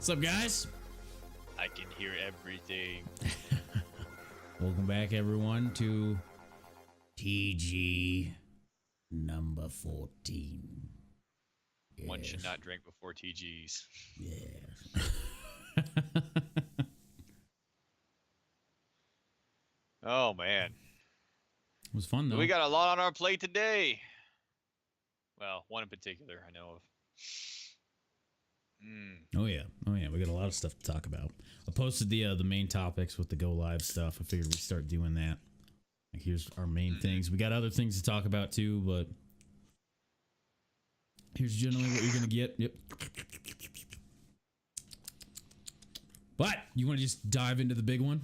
What's up, guys? I can hear everything. Welcome back, everyone, to TG number 14. Yes. One should not drink before TGs. Yeah. Oh, man. It was fun, though. We got a lot on our plate today. Well, one in particular I know of. Oh yeah, we got a lot of stuff to talk about. I posted the main topics with the go live stuff. I figured we'd start doing that. Like, here's our main things. We got other things to talk about too, but here's generally what you're gonna get. Yep. But you want to just dive into the big one?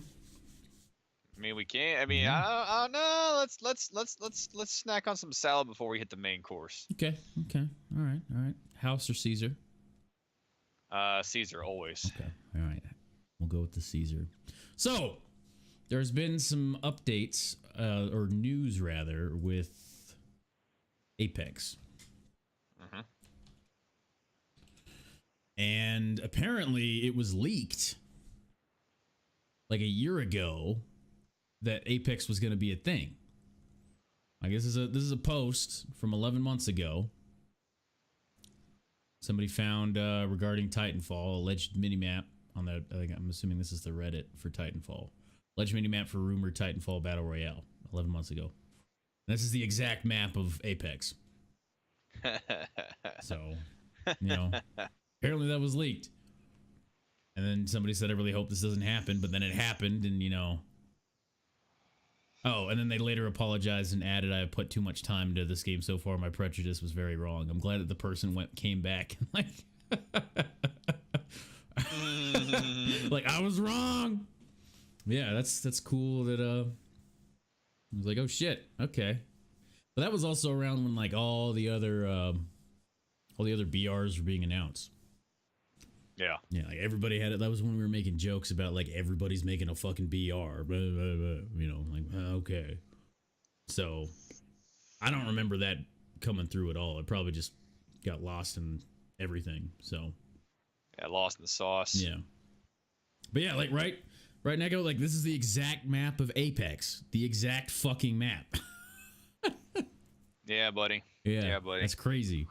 I mean, we can't. I mean, I don't know. Let's snack on some salad before we hit the main course. Okay. All right. House or Caesar? Caesar always. Okay. All right. We'll go with the Caesar. So, there's been some updates, or news rather, with Apex. And apparently it was leaked like a year ago that Apex was going to be a thing. I guess this is a post from 11 months ago. Somebody found regarding Titanfall, alleged minimap on the. I'm assuming this is the Reddit for Titanfall. Alleged minimap for rumored Titanfall Battle Royale 11 months ago. And this is the exact map of Apex. So, apparently that was leaked. And then somebody said, I really hope this doesn't happen. But then it happened, and Oh, and then they later apologized and added, I have put too much time into this game so far. My prejudice was very wrong. I'm glad that the person came back and like I was wrong. Yeah, that's cool that I was like, oh shit, okay. But that was also around when like all the other BRs were being announced. Yeah, like everybody had it. That was when we were making jokes about like everybody's making a fucking BR, blah, blah, blah, okay. So I don't remember that coming through at all. It probably just got lost in everything. So yeah, lost in the sauce. Yeah, but yeah, like right, Neko, like this is the exact map of Apex, the exact fucking map. Yeah, buddy. Yeah, buddy. That's crazy.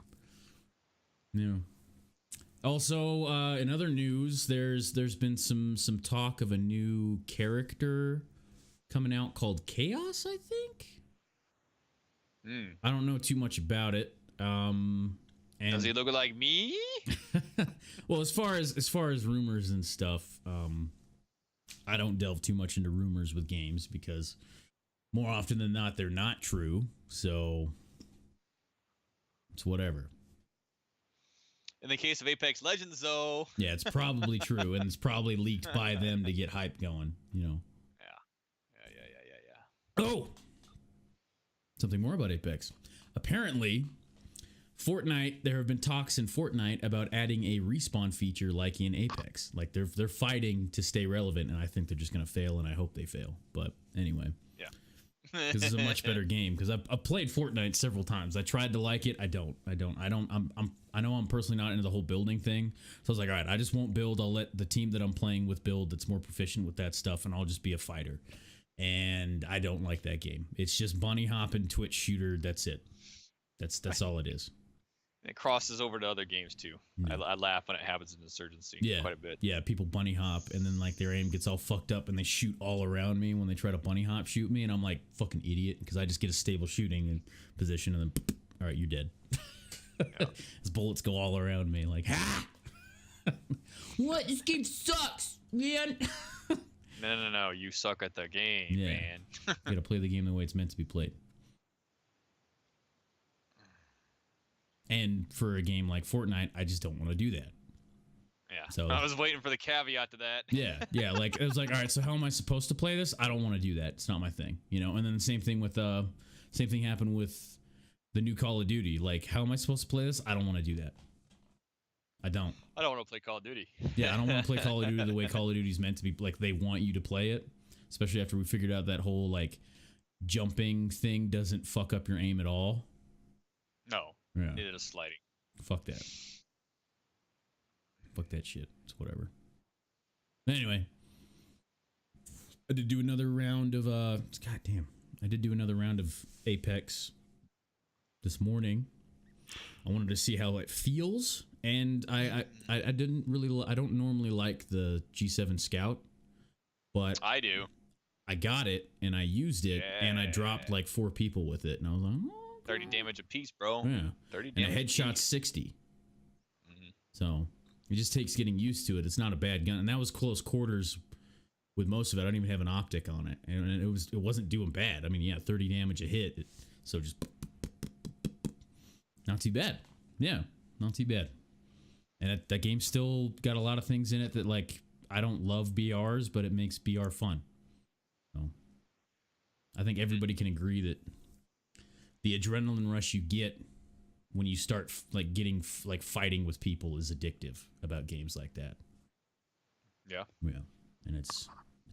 Yeah. Also, in other news, there's been some talk of a new character coming out called Chaos, I think. I don't know too much about it. And does he look like me? Well, as far as rumors and stuff, I don't delve too much into rumors with games because more often than not they're not true. So it's whatever. In the case of Apex Legends, though. Yeah, it's probably true, and it's probably leaked by them to get hype going, Yeah. Oh! Something more about Apex. Apparently, Fortnite, there have been talks in Fortnite about adding a respawn feature like in Apex. Like, they're fighting to stay relevant, and I think they're just going to fail, and I hope they fail. But anyway. Yeah. This is a much better game because I've played Fortnite several times. I tried to like it. I know I'm personally not into the whole building thing. So I was like, all right, I just won't build. I'll let the team that I'm playing with build that's more proficient with that stuff, and I'll just be a fighter. And I don't like that game. It's just bunny hopping, twitch shooter. That's it. That's all it is. It crosses over to other games too. Yeah. I laugh when it happens in Insurgency quite a bit. Yeah, people bunny hop and then like their aim gets all fucked up and they shoot all around me when they try to bunny hop shoot me, and I'm like fucking idiot because I just get a stable shooting in position and then all right, you're dead. Yeah. As bullets go all around me like ha. What? This game sucks, man. No, you suck at the game, man. You gotta play the game the way it's meant to be played. And for a game like Fortnite, I just don't want to do that. Yeah. So I was waiting for the caveat to that. Yeah. Like it was like, all right, so how am I supposed to play this? I don't want to do that. It's not my thing, And then the same thing happened with the new Call of Duty. Like, how am I supposed to play this? I don't want to do that. I don't want to play Call of Duty. Yeah, I don't want to play Call of Duty the way Call of Duty is meant to be. Like, they want you to play it, especially after we figured out that whole like jumping thing doesn't fuck up your aim at all. No. Yeah. It is sliding. Fuck that. fuck that shit. It's whatever. Anyway, I did do another round of goddamn. I did do another round of Apex this morning. I wanted to see how it feels, and I didn't really. I don't normally like the G7 Scout, but I do. I got it and I used it, and I dropped like 4 people with it, and I was like, oh, 30 damage a piece, bro. yeah, 30 and a damage. headshot 60. So it just takes getting used to it. It's not a bad gun, and that was close quarters with most of it. I don't even have an optic on it, and it wasn't doing bad. I mean, yeah, 30 damage a hit, so just not too bad. Yeah, not too bad. And that game still got a lot of things in it that, like, I don't love BRs, but it makes BR fun. So I think everybody can agree that the adrenaline rush you get when you start like getting like fighting with people is addictive about games like that. Yeah. Yeah. And it's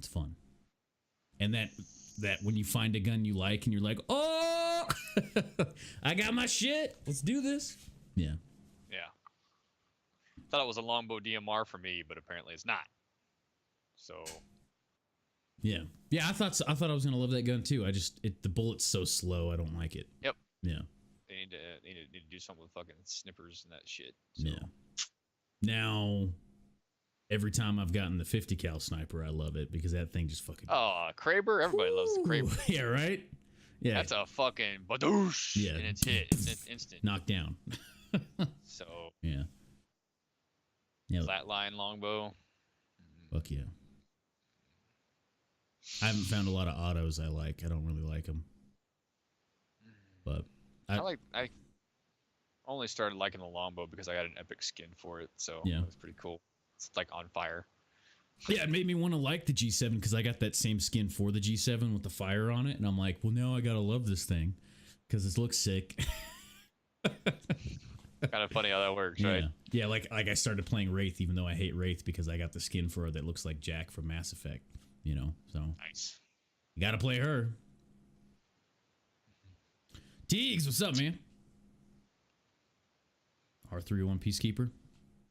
fun. And that when you find a gun you like and you're like, oh, I got my shit. Let's do this. Yeah. Yeah. Thought it was a longbow DMR for me, but apparently it's not. So. Yeah. Yeah, I thought I was gonna love that gun too. The bullet's so slow. I don't like it. Yep. Yeah. They need to do something with fucking snippers and that shit. So. Yeah. Now, every time I've gotten the 50 cal sniper, I love it because that thing just fucking. Oh, Kraber! Everybody loves the Kraber. Yeah, right. Yeah. That's a fucking badoosh. Yeah. And it's hit. It's instant. Knocked down. So. Yeah. Yeah. Flatline longbow. Fuck yeah. I haven't found a lot of autos I like. I don't really like them. But I only started liking the longbow because I got an epic skin for it, so yeah. It was pretty cool. It's like on fire. Yeah, it made me want to like the G7 because I got that same skin for the G7 with the fire on it, and I'm like, well, now I gotta love this thing because it looks sick. Kind of funny how that works, right? Yeah, like I started playing Wraith even though I hate Wraith because I got the skin for her that looks like Jack from Mass Effect. You know, so nice. You gotta play her. Teagues, what's up, man? R301 Peacekeeper,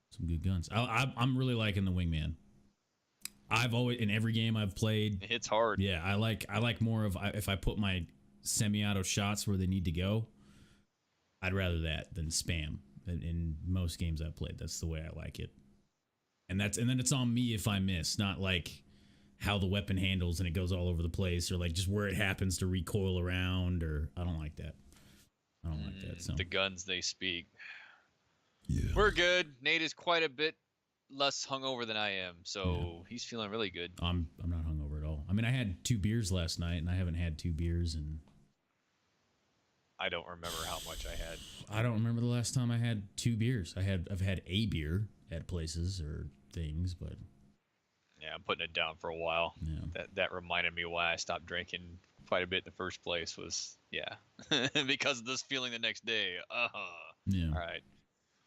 some good guns. I'm really liking the Wingman. I've always in every game I've played. It hits hard. Yeah, I like more of if I put my semi-auto shots where they need to go. I'd rather that than spam. In most games I've played, that's the way I like it. And then it's on me if I miss, not like how the weapon handles and it goes all over the place, or like just where it happens to recoil around, or I don't like that. I don't like that. So the guns they speak. Yeah. We're good. Nate is quite a bit less hungover than I am, so he's feeling really good. I'm not hungover at all. I mean, I had 2 beers last night, and I haven't had 2 beers and I don't remember how much I had. I don't remember the last time I had 2 beers. I've had a beer at places or things, but yeah, I'm putting it down for a while. Yeah. That reminded me why I stopped drinking quite a bit in the first place was because of this feeling the next day. Yeah. All right.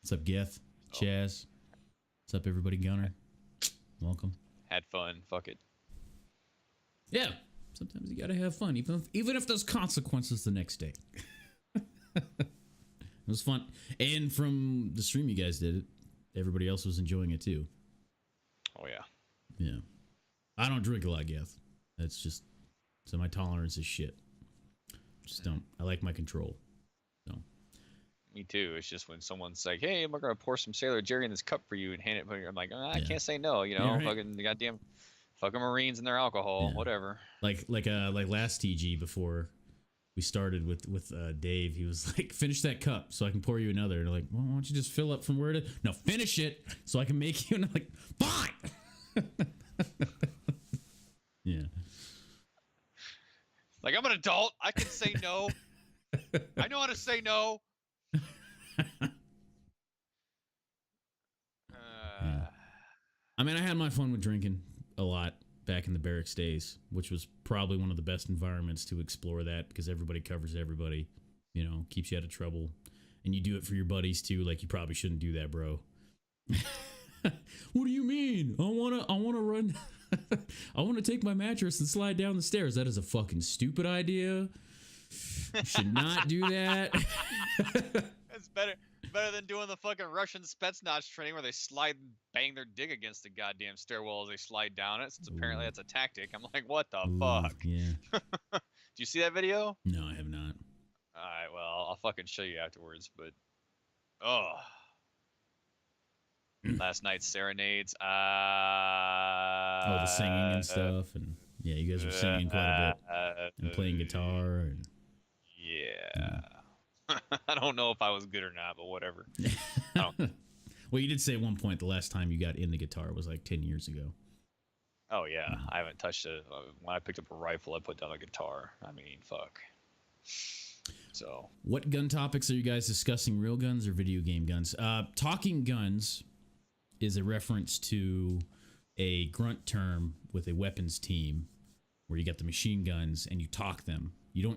What's up, Geth? Chaz? What's up, everybody? Gunner? Welcome. Had fun. Fuck it. Yeah. Sometimes you gotta have fun, even if there's consequences the next day. It was fun. And from the stream you guys did it, everybody else was enjoying it too. Oh, yeah. Yeah. I don't drink a lot, Geth. That's just... So my tolerance is shit. Just don't... I like my control. So... Me too. It's just when someone's like, "Hey, I'm gonna pour some Sailor Jerry in this cup for you and hand it," I'm like, I can't say no. You know, Yeah, right. Fucking the goddamn, fucking Marines and their alcohol, whatever. Like last TG before we started with Dave, he was like, "Finish that cup so I can pour you another." And I'm like, "Well, why don't you just fill up from where it is?" "No, finish it so I can make you." And I'm like, "Fine." Yeah. Like, I'm an adult. I can say no. I know how to say no. I mean, I had my fun with drinking a lot back in the barracks days, which was probably one of the best environments to explore that because everybody covers everybody, you know, keeps you out of trouble. And you do it for your buddies too. Like, you probably shouldn't do that, bro. What do you mean? I want to run. I want to take my mattress and slide down the stairs. That is a fucking stupid idea. You should not do that. That's better. Better than doing the fucking Russian Spetsnaz training where they slide and bang their dick against the goddamn stairwell as they slide down it, since apparently that's a tactic. I'm like, what the fuck? Yeah. Do you see that video? No, I have not. Alright, well, I'll fucking show you afterwards, but... Oh. Last night's serenades, Oh, the singing and stuff, and yeah, you guys were singing quite a bit and playing guitar. And, yeah. I don't know if I was good or not, but whatever. Well, you did say at one point the last time you got into guitar was like 10 years ago. Oh, yeah. I haven't touched it. When I picked up a rifle, I put down a guitar. I mean, fuck. So. What gun topics are you guys discussing? Real guns or video game guns? Talking guns is a reference to a grunt term with a weapons team where you got the machine guns and you talk them. You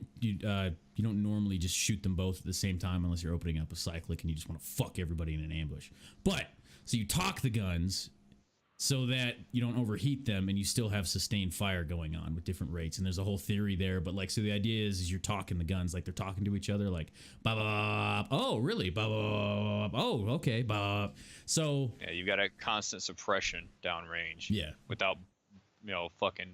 don't normally just shoot them both at the same time unless you're opening up a cyclic and you just want to fuck everybody in an ambush. But so you talk the guns so that you don't overheat them and you still have sustained fire going on with different rates. And there's a whole theory there, but like, so the idea is you're talking the guns like they're talking to each other, like ba ba. Oh, really? Ba ba. Oh, okay. Ba. So yeah, you got a constant suppression downrange. Yeah. Without, fucking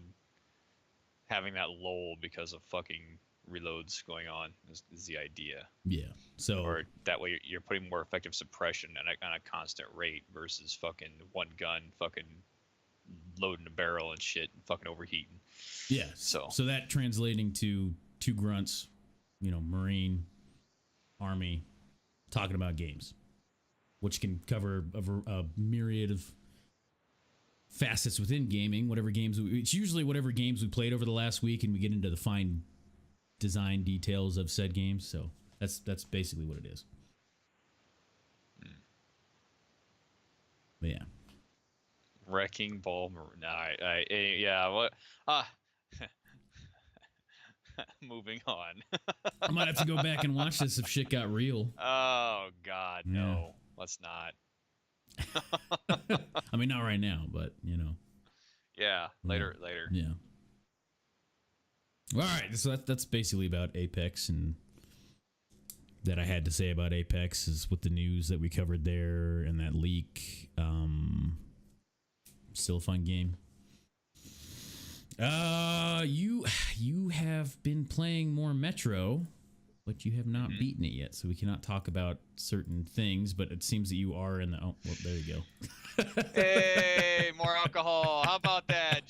having that lull because of fucking reloads going on is the idea. Yeah. So or that way you're putting more effective suppression on a constant rate versus fucking one gun fucking loading a barrel and shit and fucking overheating. Yeah. So that translating to two grunts, Marine, Army, talking about games, which can cover a myriad of facets within gaming. It's usually whatever games we played over the last week, and we get into the fine design details of said games. So that's basically what it is. But yeah. Wrecking Ball. Yeah. What? Moving on. I might have to go back and watch this if shit got real. Oh God, no. Let's not. I mean, not right now, but Yeah, later. Yeah. All right, so that's basically about Apex, and that I had to say about Apex is with the news that we covered there and that leak. Still a fun game. You have been playing more Metro, but you have not beaten it yet, so we cannot talk about certain things. But it seems that you are in the. Oh, well, there you go. Hey, more alcohol. How about that?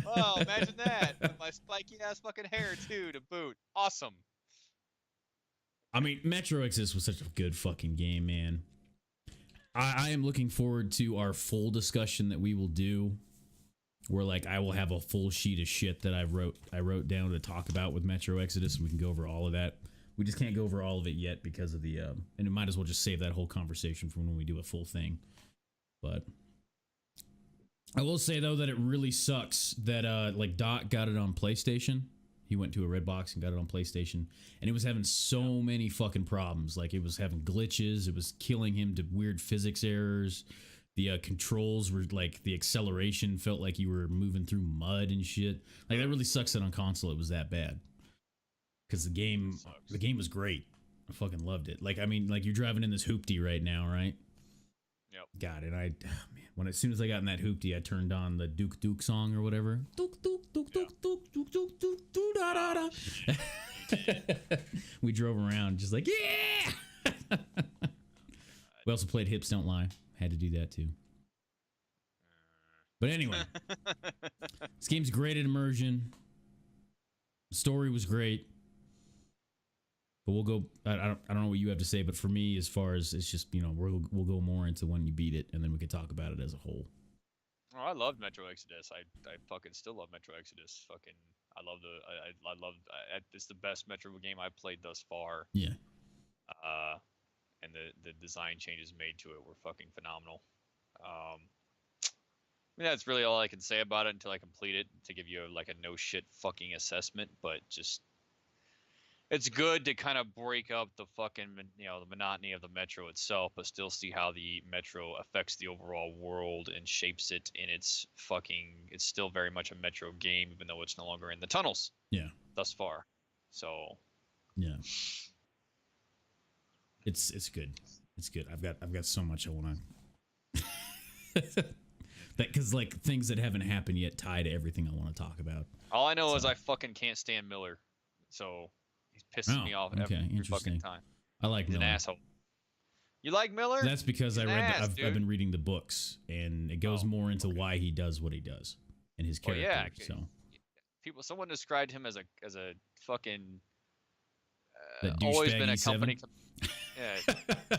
Oh, imagine that. With my spiky ass fucking hair too to boot. Awesome. I mean, Metro Exodus was such a good fucking game, man. I am looking forward to our full discussion that we will do, where like I will have a full sheet of shit that I wrote down to talk about with Metro Exodus, and we can go over all of that. We just can't go over all of it yet because of the and we might as well just save that whole conversation for when we do a full thing. But I will say though that it really sucks that like Doc got it on PlayStation. He went to a Redbox and got it on PlayStation, and it was having so many fucking problems. Like it was having glitches, it was killing him to weird physics errors. The controls were like, the acceleration felt like you were moving through mud and shit. Like that really sucks that on console it was that bad. Because the game was great. I fucking loved it. Like, I mean, like you're driving in this hoopty right now, right? Yep. Got it. As soon as I got in that hoopty, I turned on the Duke Duke song or whatever. Duke Duke Duke Duke Duke Duke Duke Duke Duke da da da. We drove around just like, yeah. We also played Hips Don't Lie. Had to do that too. But anyway, this game's great at immersion. The story was great. But we'll go. I don't know what you have to say, but for me, as far as it's just we'll go more into when you beat it, and then we can talk about it as a whole. Oh, I loved Metro Exodus. I fucking still love Metro Exodus. Fucking, I love it's the best Metro game I've played thus far. Yeah. And the design changes made to it were fucking phenomenal. I mean, that's really all I can say about it until I complete it to give you like a no shit fucking assessment. But just, it's good to kind of break up the fucking, the monotony of the Metro itself, but still see how the Metro affects the overall world and shapes it in its it's still very much a Metro game, even though it's no longer in the tunnels. Yeah. Thus far. So, Yeah. It's good. It's good. I've got so much I want to because like things that haven't happened yet tie to everything I want to talk about. All I know is So. I fucking can't stand Miller, so he's pissing Oh, me off okay, every fucking interesting. time. I like He's an Miller. asshole. You like Miller? That's because He's I an read. ass, I've been reading the books, and it goes more into why he does what he does and his Well, character. yeah. So Someone described him as a fucking that always douchebag been a E7. company. Yeah,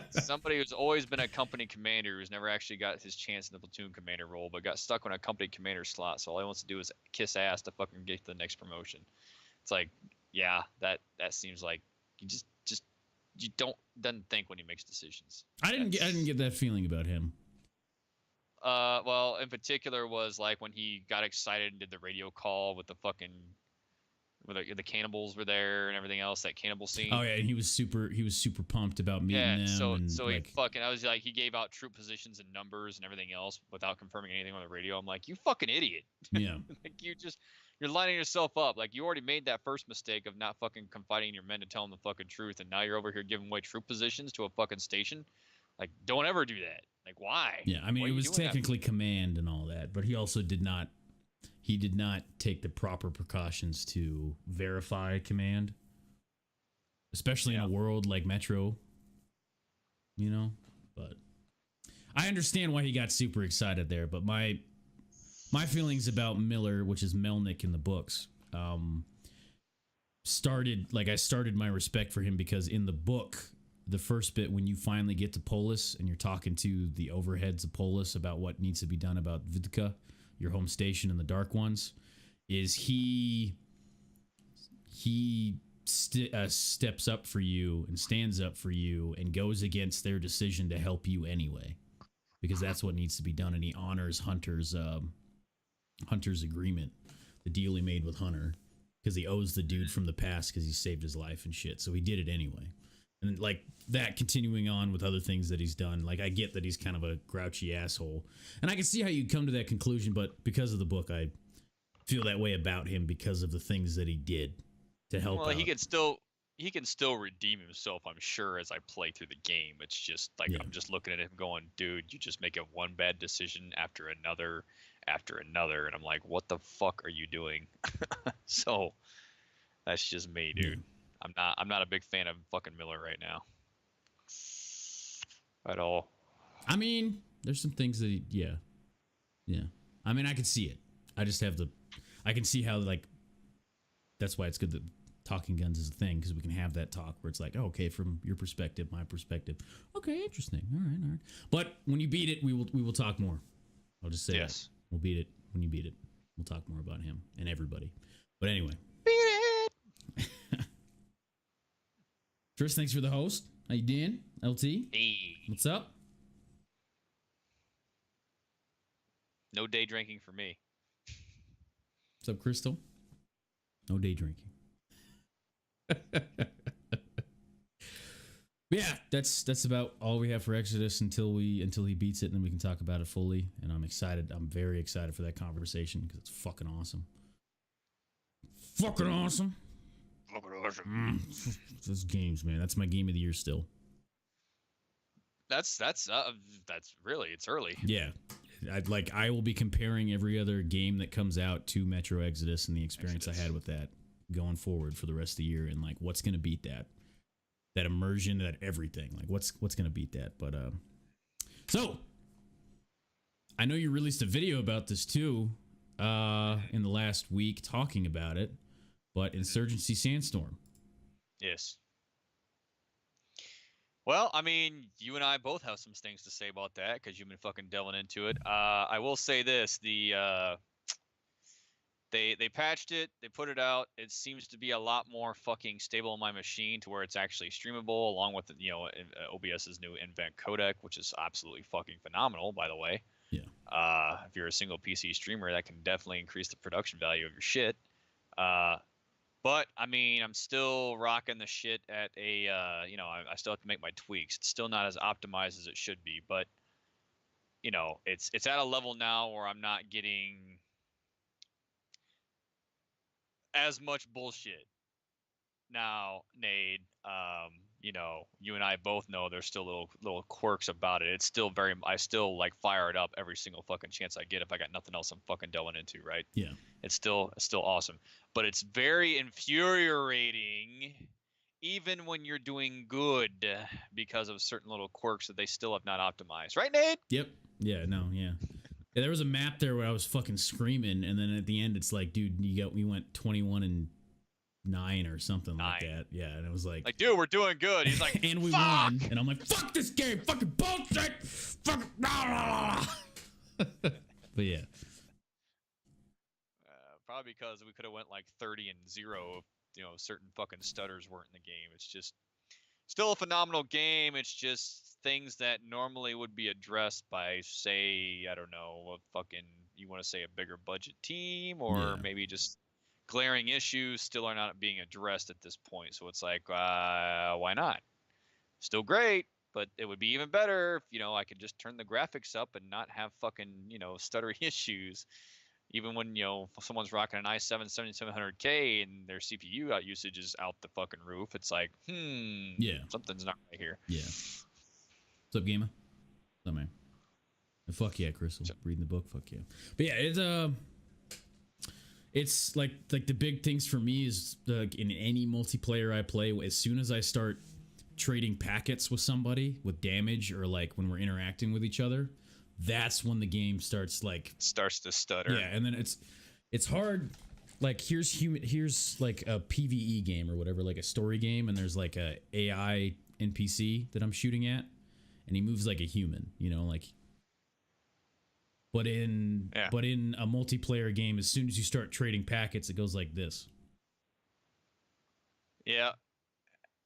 somebody who's always been a company commander who's never actually got his chance in the platoon commander role, but got stuck on a company commander slot. So all he wants to do is kiss ass to fucking get the next promotion. It's like, yeah, that seems like you doesn't think when he makes decisions. I didn't get that feeling about him. Well, in particular was like when he got excited and did the radio call with the fucking where the cannibals were there and everything else, that cannibal scene. Oh yeah, and he was super pumped about meeting them. So and so like, he fucking, I was like, he gave out troop positions and numbers and everything else without confirming anything on the radio. I'm like, you fucking idiot. Yeah. Like you're lining yourself up. Like you already made that first mistake of not fucking confiding in your men to tell them the fucking truth, and now you're over here giving away troop positions to a fucking station. Like, don't ever do that. Like, why? Yeah, I mean, it was technically command and all that, but he also did not take the proper precautions to verify command, especially in a world like Metro, you know. But I understand why he got super excited there, but my feelings about Miller, which is Melnick in the books, I started my respect for him because in the book, the first bit when you finally get to Polis and you're talking to the overheads of Polis about what needs to be done about Vidka, your home station in the Dark Ones, is he steps up for you and stands up for you and goes against their decision to help you anyway, because that's what needs to be done, and he honors Hunter's agreement, the deal he made with Hunter, because he owes the dude from the past because he saved his life and shit, so he did it anyway. And like that, continuing on with other things that he's done, like I get that he's kind of a grouchy asshole, and I can see how you come to that conclusion, but because of the book, I feel that way about him because of the things that he did to help out. He can still redeem himself, I'm sure, as I play through the game. It's just like, I'm just looking at him going, dude, you just make one bad decision after another, and I'm like, what the fuck are you doing? So that's just me, dude. Yeah. I'm not a big fan of fucking Miller right now at all. I mean, there's some things that yeah. I mean, I can see it. I can see how, like, that's why it's good that Talking Guns is a thing, because we can have that talk where it's like, oh, okay, from your perspective, my perspective. Okay, interesting. All right. But when you beat it, we will talk more. I'll just say yes. We'll beat it when you beat it. We'll talk more about him and everybody. But anyway. Beat it! Tris, thanks for the host. How you doing? LT? Hey. What's up? No day drinking for me. What's up, Crystal? No day drinking. Yeah, that's about all we have for Exodus until he beats it, and then we can talk about it fully. And I'm excited. I'm very excited for that conversation because it's fucking awesome. Fucking awesome. Those games, man. That's my game of the year still. That's really, it's early. Yeah. I will be comparing every other game that comes out to Metro Exodus and the experience I had with that going forward for the rest of the year, and like what's going to beat that immersion, that everything, like what's going to beat that. But so I know you released a video about this too in the last week talking about it, but Insurgency Sandstorm. Yes. Well, I mean, you and I both have some things to say about that because you've been fucking delving into it. I will say this: they patched it, they put it out. It seems to be a lot more fucking stable on my machine to where it's actually streamable, along with OBS's new invent codec, which is absolutely fucking phenomenal, by the way. Yeah. If you're a single PC streamer, that can definitely increase the production value of your shit. But I mean, I'm still rocking the shit at a, I still have to make my tweaks. It's still not as optimized as it should be, but it's at a level now where I'm not getting as much bullshit. Now, Nate, you know, you and I both know there's still little quirks about it. It's still very, I still like fire it up every single fucking chance I get if I got nothing else I'm fucking delving into, right? Yeah. It's still awesome, but it's very infuriating, even when you're doing good, because of certain little quirks that they still have not optimized, right, Nate? Yep. Yeah. No. Yeah. Yeah, there was a map there where I was fucking screaming, and then at the end, it's like, dude, we went 21-9 or something like that. Yeah, and it was like, dude, we're doing good. He's like, and we fuck! won, and I'm like, fuck this game, fucking bullshit, fucking blah, blah, blah. But yeah, probably because we could have went like 30-0 if, you know, certain fucking stutters weren't in the game. It's just still a phenomenal game. It's just things that normally would be addressed by, say, I don't know, a fucking, you want to say a bigger budget team, or maybe just glaring issues still are not being addressed at this point. So it's like, why not? Still great, but it would be even better if, you know, I could just turn the graphics up and not have fucking, you know, stuttery issues. Even when, you know, someone's rocking an i7 7700K and their CPU usage is out the fucking roof, it's like, something's not right here. Yeah. What's up, gamer? What's up, man? And fuck yeah, Crystal. Reading the book, fuck yeah. But yeah, it's like the big things for me is in any multiplayer I play, as soon as I start trading packets with somebody with damage, or like when we're interacting with each other, that's when the game starts to stutter. Yeah, and then it's hard. Like here's like a PvE game or whatever, like a story game, and there's like a AI NPC that I'm shooting at, and he moves like a human, you know, like. But in a multiplayer game, as soon as you start trading packets, it goes like this. Yeah.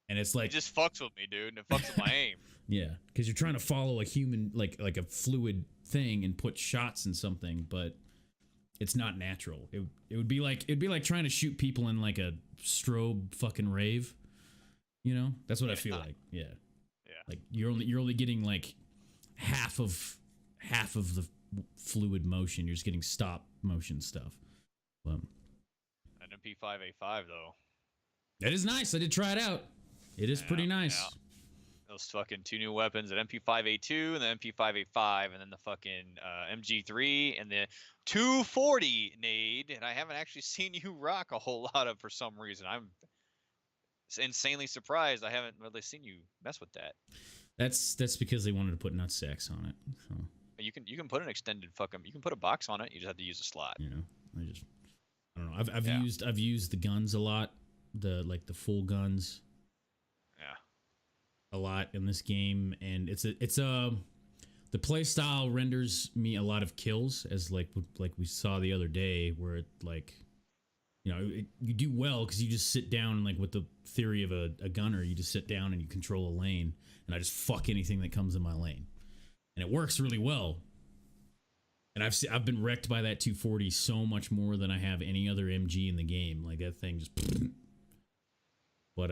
And it's like, it just fucks with me, dude. And it fucks with my aim. Yeah, because you're trying to follow a human, like a fluid thing, and put shots in something, but it's not natural. It'd be like trying to shoot people in like a strobe fucking rave. You know, that's what I feel like. Yeah. Yeah. Like you're only getting like half of the fluid motion. You're just getting stop motion stuff. An MP5A5 though. That is nice. I did try it out. It is pretty nice. Yeah. Those fucking two new weapons, an MP5A2 and the MP5A5, and then the fucking MG3 and the 240 nade. And I haven't actually seen you rock a whole lot of for some reason. I'm insanely surprised. I haven't really seen you mess with that. That's because they wanted to put nut sacks on it. So. You can put an extended you can put a box on it. You just have to use a slot. You know, I don't know. I've used the guns a lot, the full guns. Yeah. A lot in this game, and the play style renders me a lot of kills, as like we saw the other day, where it like, you know, you do well because you just sit down, like with the theory of a gunner, you just sit down and you control a lane, and I just fuck anything that comes in my lane. And it works really well. And I've been wrecked by that 240 so much more than I have any other MG in the game. Like that thing just. But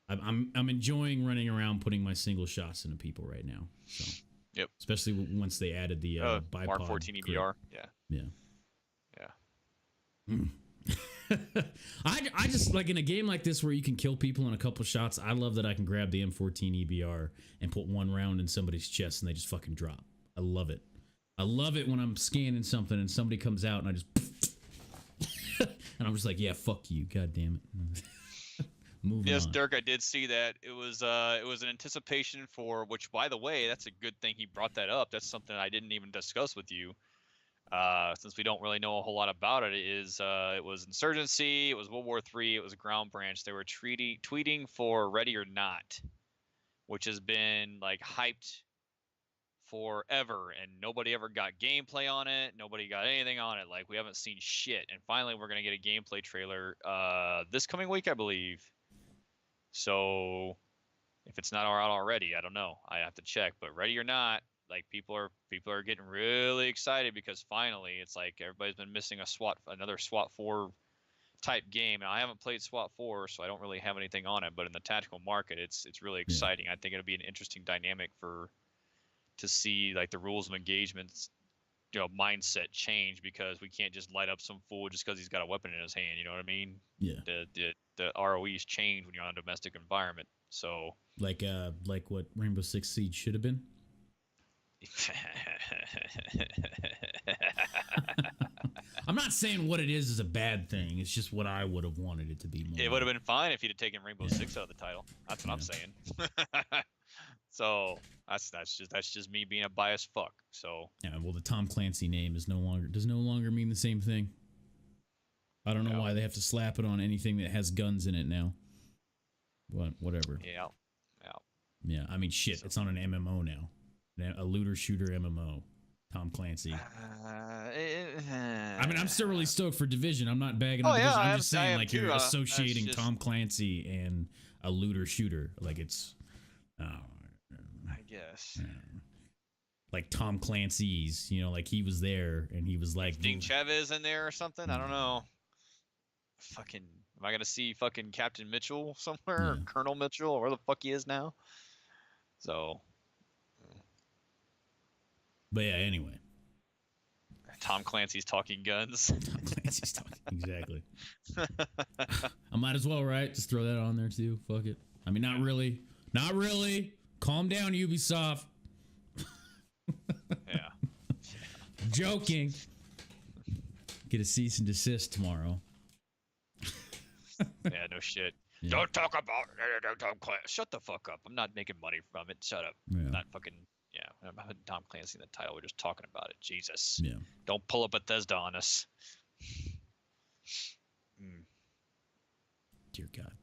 I'm enjoying running around putting my single shots into people right now. So. Yep. Especially once they added the bipod. Mark 14 EBR. Yeah. Yeah. Yeah. I just like in a game like this where you can kill people in a couple shots. I love that I can grab the M14 EBR and put one round in somebody's chest and they just fucking drop. I love it. I love it when I'm scanning something and somebody comes out and I just and I'm just like, yeah, fuck you, god damn it. Moving yes, on. Dirk, I did see that. It was an anticipation for, which by the way, that's a good thing he brought that up. That's something I didn't even discuss with you. Since we don't really know a whole lot about it, it was Insurgency, it was World War III, it was Ground Branch. They were tweeting for Ready or Not, which has been like hyped forever, and nobody ever got gameplay on it. Nobody got anything on it. Like we haven't seen shit, and finally we're gonna get a gameplay trailer this coming week, I believe. So if it's not out already, I don't know. I have to check. But Ready or Not. Like people are getting really excited because finally it's like everybody's been missing another SWAT 4 type game, and I haven't played SWAT 4, so I don't really have anything on it. But in the tactical market, it's really exciting. I think it'll be an interesting dynamic to see like the rules of engagements mindset change, because we can't just light up some fool just because he's got a weapon in his hand. You know what I mean? Yeah. The ROEs change when you're on a domestic environment. So like what Rainbow Six Siege should have been. I'm not saying what it is a bad thing. It's just what I would have wanted it to be more. It would have been fine if he'd have taken Rainbow Six out of the title. That's what I'm saying. So that's just me being a biased fuck. So yeah, well, the Tom Clancy name does no longer mean the same thing. I don't know why they have to slap it on anything that has guns in it now. But whatever. Yeah. I mean, shit. So, it's on an MMO now, a looter shooter MMO. Tom Clancy. I mean, I'm still really stoked for Division. I'm not bagging on Division. I'm just saying, like, you're associating Tom Clancy and a looter shooter. Like, it's... I guess. Like Tom Clancy's, like he was there and he was like... Dean Chavez in there or something? I don't know. Fucking... Am I going to see fucking Captain Mitchell somewhere? Or Colonel Mitchell? Or where the fuck he is now? So... But yeah, anyway. Tom Clancy's talking guns. Tom Clancy's talking, exactly. I might as well, right? Just throw that on there too. Fuck it. I mean, not really. Not really. Calm down, Ubisoft. Yeah. Joking. Get a cease and desist tomorrow. Yeah, no shit. Yeah. Don't talk about Tom Clancy. Shut the fuck up. I'm not making money from it. Shut up. Yeah. I'm not fucking... Yeah, I'm having Tom Clancy in the title. We're just talking about it. Jesus. Yeah. Don't pull up Bethesda on us. Dear God.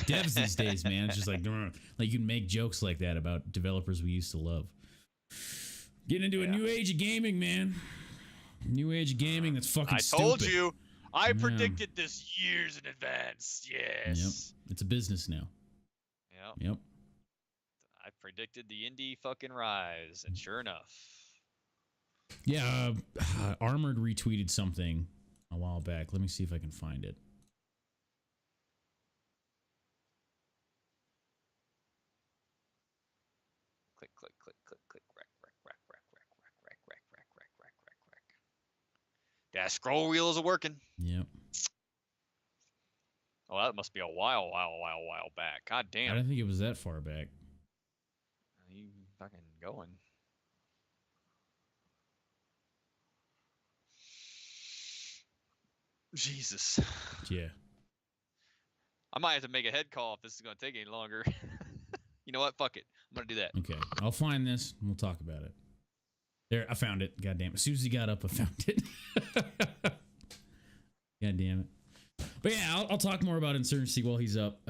Devs these days, man. It's just like you can make jokes like that about developers we used to love. Getting into a new age of gaming, man. New age of gaming that's fucking stupid. I told you. I predicted this years in advance. Yes. Yep. It's a business now. Yep. I predicted the indie fucking rise, and sure enough. Yeah, Armored retweeted something a while back. Let me see if I can find it. Click, click, click, click, click, rack. That scroll wheel isn't working. Yep. Oh, that must be a while back. God damn. I don't think it was that far back. You fucking going. Jesus. Yeah. I might have to make a head call if this is going to take any longer. You know what? Fuck it. I'm going to do that. Okay. I'll find this and we'll talk about it. There, I found it. God damn it. As soon as he got up, I found it. God damn it. But yeah, I'll talk more about Insurgency while he's up.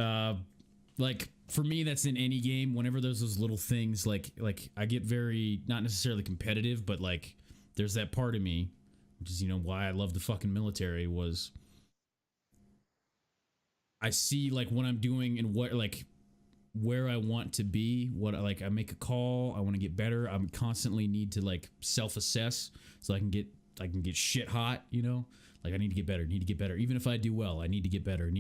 Like, for me, that's in any game. Whenever there's those little things, like I get very, not necessarily competitive, but like, there's that part of me, which is, why I love the fucking military, was I see, like, what I'm doing and what, like, where I want to be, I make a call, I want to get better. I constantly need to, like, self-assess so I can get shit hot, Like, I need to get better. Even if I do well, I need to get better,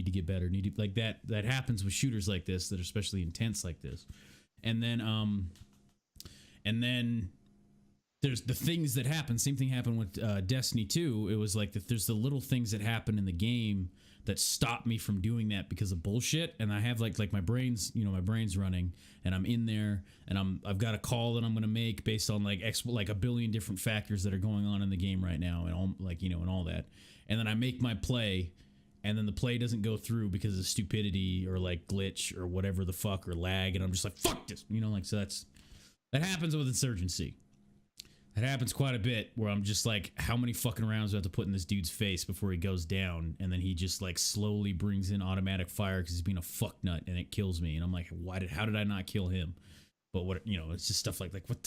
like that happens with shooters like this that are especially intense like this. And then there's the things that happen. Same thing happened with Destiny 2. It was like that there's the little things that happen in the game that stop me from doing that because of bullshit. And I have like my brain's running and I'm in there and I've got a call that I'm going to make based on like a billion different factors that are going on in the game right now and all and all that. And then I make my play and then the play doesn't go through because of stupidity or like glitch or whatever the fuck or lag. And I'm just like, fuck this, so that happens with Insurgency. It happens quite a bit where I'm just like, how many fucking rounds do I have to put in this dude's face before he goes down? And then he just like slowly brings in automatic fire because he's being a fuck nut and it kills me. And I'm like, how did I not kill him? But what, it's just stuff like what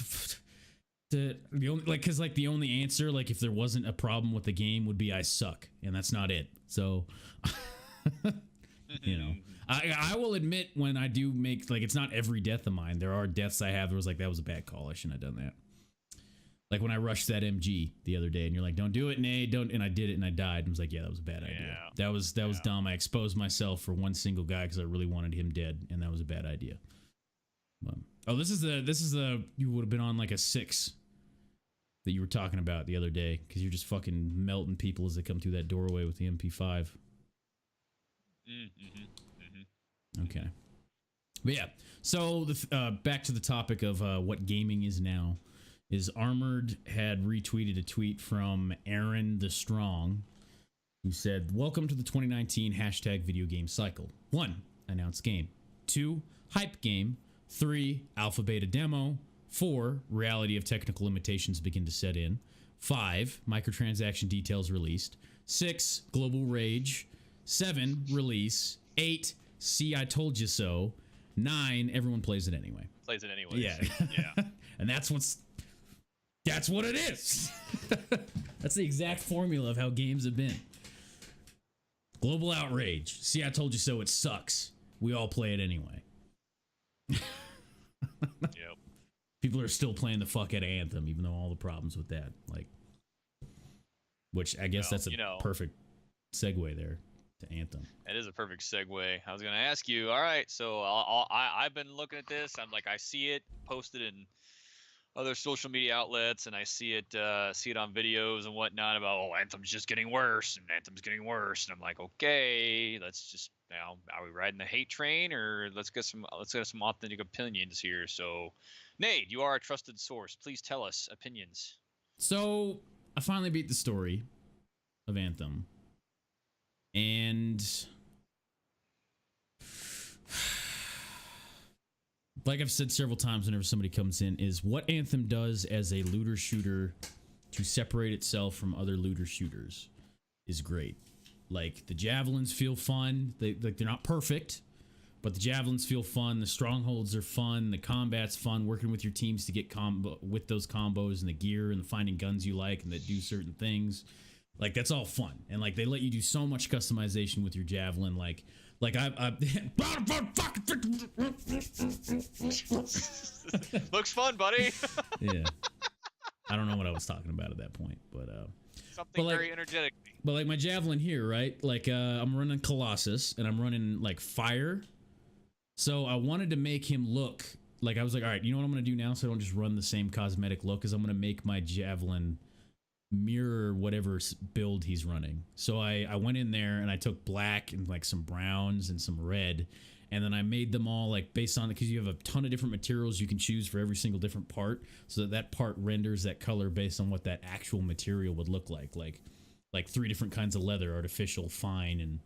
the only, like, cause like the only answer, like if there wasn't a problem with the game would be I suck. And that's not it. So, I will admit when I do make, like, it's not every death of mine. There are deaths I have that was like, that was a bad call. I shouldn't have done that. Like when I rushed that MG the other day and you're like, don't do it, Nate, don't. And I did it and I died. And I was like, yeah, that was a bad idea. That was dumb. I exposed myself for one single guy because I really wanted him dead. And that was a bad idea. This is the, you would have been on like a 6. that you were talking about the other day, because you're just fucking melting people as they come through that doorway with the MP5. Okay. But yeah, so back to the topic of what gaming is now, is Armored had retweeted a tweet from Aaron the Strong, who said, "Welcome to the 2019 hashtag video game cycle. 1. Announced game. 2. Hype game. 3. Alpha beta demo. 4. Reality of technical limitations begin to set in. 5. Microtransaction details released. 6. Global rage. 7. Release. 8. See, I told you so. 9. Everyone plays it anyway." Plays it anyway. Yeah. Yeah. And that's what it is. That's the exact formula of how games have been. Global outrage. See, I told you so. It sucks. We all play it anyway. Yep. People are still playing the fuck out of Anthem, even though all the problems with that, like, which I guess that's a perfect segue there to Anthem. It is a perfect segue. I was going to ask you. All right, so I've been looking at this. I'm like, I see it posted in other social media outlets, and I see it on videos and whatnot about, oh, Anthem's just getting worse, and Anthem's getting worse, and I'm like, okay, let's just are we riding the hate train, or let's get some authentic opinions here. So, Nate, you are a trusted source. Please tell us opinions. So I finally beat the story of Anthem, and like I've said several times whenever somebody comes in, is what Anthem does as a looter shooter to separate itself from other looter shooters is great. Like, the javelins feel fun. They're not perfect, but the javelins feel fun. The strongholds are fun. The combat's fun. Working with your teams to get with those combos, and the gear, and the finding guns you like and that do certain things. Like, that's all fun. And like, they let you do so much customization with your javelin. Like I looks fun, buddy. Yeah. I don't know what I was talking about at that point, but something very energetic. But like my javelin here, right? Like I'm running Colossus, and I'm running like fire. So I wanted to make him look like, I was like, all right, you know what I'm going to do now, so I don't just run the same cosmetic look, is I'm going to make my javelin mirror whatever build he's running. So I went in there and I took black and like some browns and some red, and then I made them all like based on, because you have a ton of different materials you can choose for every single different part, so that part renders that color based on what that actual material would look like 3 different kinds of leather, artificial, fine, and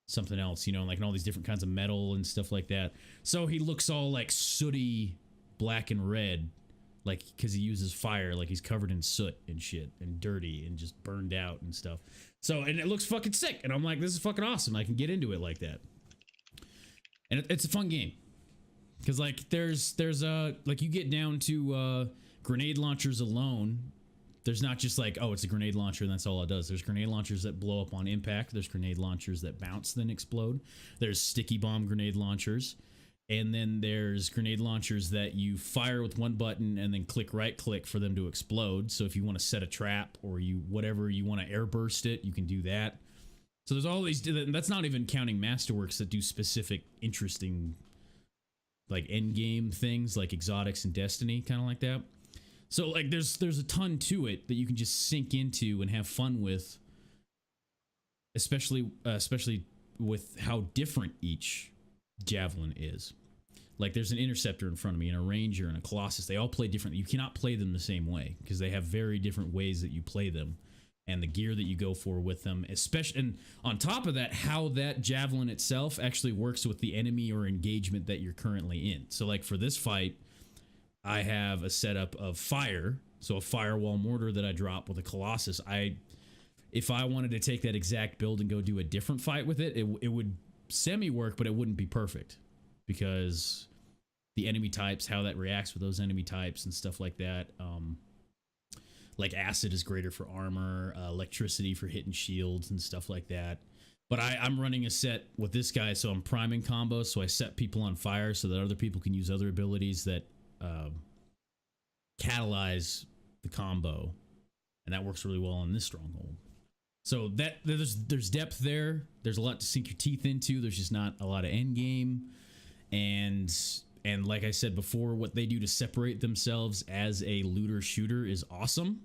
something else, you know, like, and all these different kinds of metal and stuff like that. So he looks all like sooty black and red, like, because he uses fire, like he's covered in soot and shit and dirty and just burned out and stuff. So, and it looks fucking sick, and I'm like, this is fucking awesome. I can get into it like that, and it's a fun game, because like there's like, you get down to grenade launchers alone. There's not just like, oh, it's a grenade launcher and that's all it does. There's grenade launchers that blow up on impact. There's grenade launchers that bounce then explode. There's sticky bomb grenade launchers. And then there's grenade launchers that you fire with one button and then right click for them to explode. So if you want to set a trap, or whatever you want to air burst it, you can do that. So there's all these, that's not even counting Masterworks that do specific interesting like end game things like exotics and Destiny, kind of like that. So like there's a ton to it that you can just sink into and have fun with, especially with how different each javelin is. Like, there's an interceptor in front of me, and a ranger, and a colossus. They all play differently. You cannot play them the same way, because they have very different ways that you play them, and the gear that you go for with them, especially, and on top of that, how that javelin itself actually works with the enemy or engagement that you're currently in. So like for this fight, I have a setup of fire, so a firewall mortar that I drop with a colossus. If I wanted to take that exact build and go do a different fight with it, it would semi work, but it wouldn't be perfect, because the enemy types, how that reacts with those enemy types and stuff like that. Like acid is greater for armor, electricity for hitting shields and stuff like that. But I'm running a set with this guy, so I'm priming combos, so I set people on fire so that other people can use other abilities that catalyze the combo, and that works really well on this stronghold. So that there's depth there. There's a lot to sink your teeth into. There's just not a lot of end game, and like I said before, what they do to separate themselves as a looter shooter is awesome.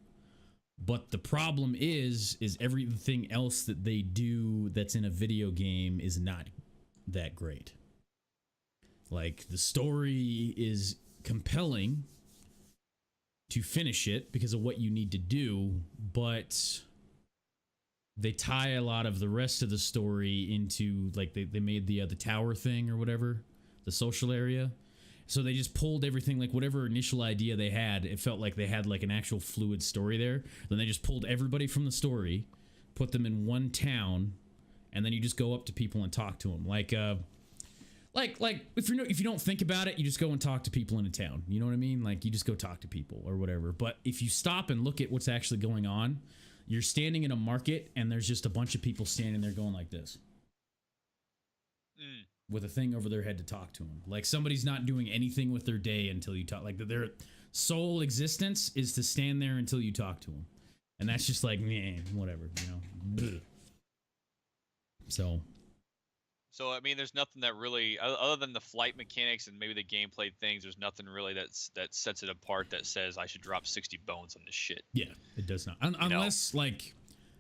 But the problem is everything else that they do that's in a video game is not that great. Like, the story is compelling to finish it because of what you need to do, but they tie a lot of the rest of the story into, like, they made the tower thing or whatever, the social area. So they just pulled everything, like whatever initial idea they had, it felt like they had like an actual fluid story there. Then they just pulled everybody from the story, put them in one town, and then you just go up to people and talk to them. Like if you don't think about it, you just go and talk to people in a town. You know what I mean? Like, you just go talk to people or whatever. But if you stop and look at what's actually going on, you're standing in a market and there's just a bunch of people standing there going like this. With a thing over their head to talk to them. Like, somebody's not doing anything with their day until you talk. Like, their sole existence is to stand there until you talk to them. And that's just like, meh, whatever, you know. So, I mean, there's nothing that really, other than the flight mechanics and maybe the gameplay things, there's nothing really that sets it apart that says I should drop 60 bones on this shit. Yeah, it does not. Unless, like,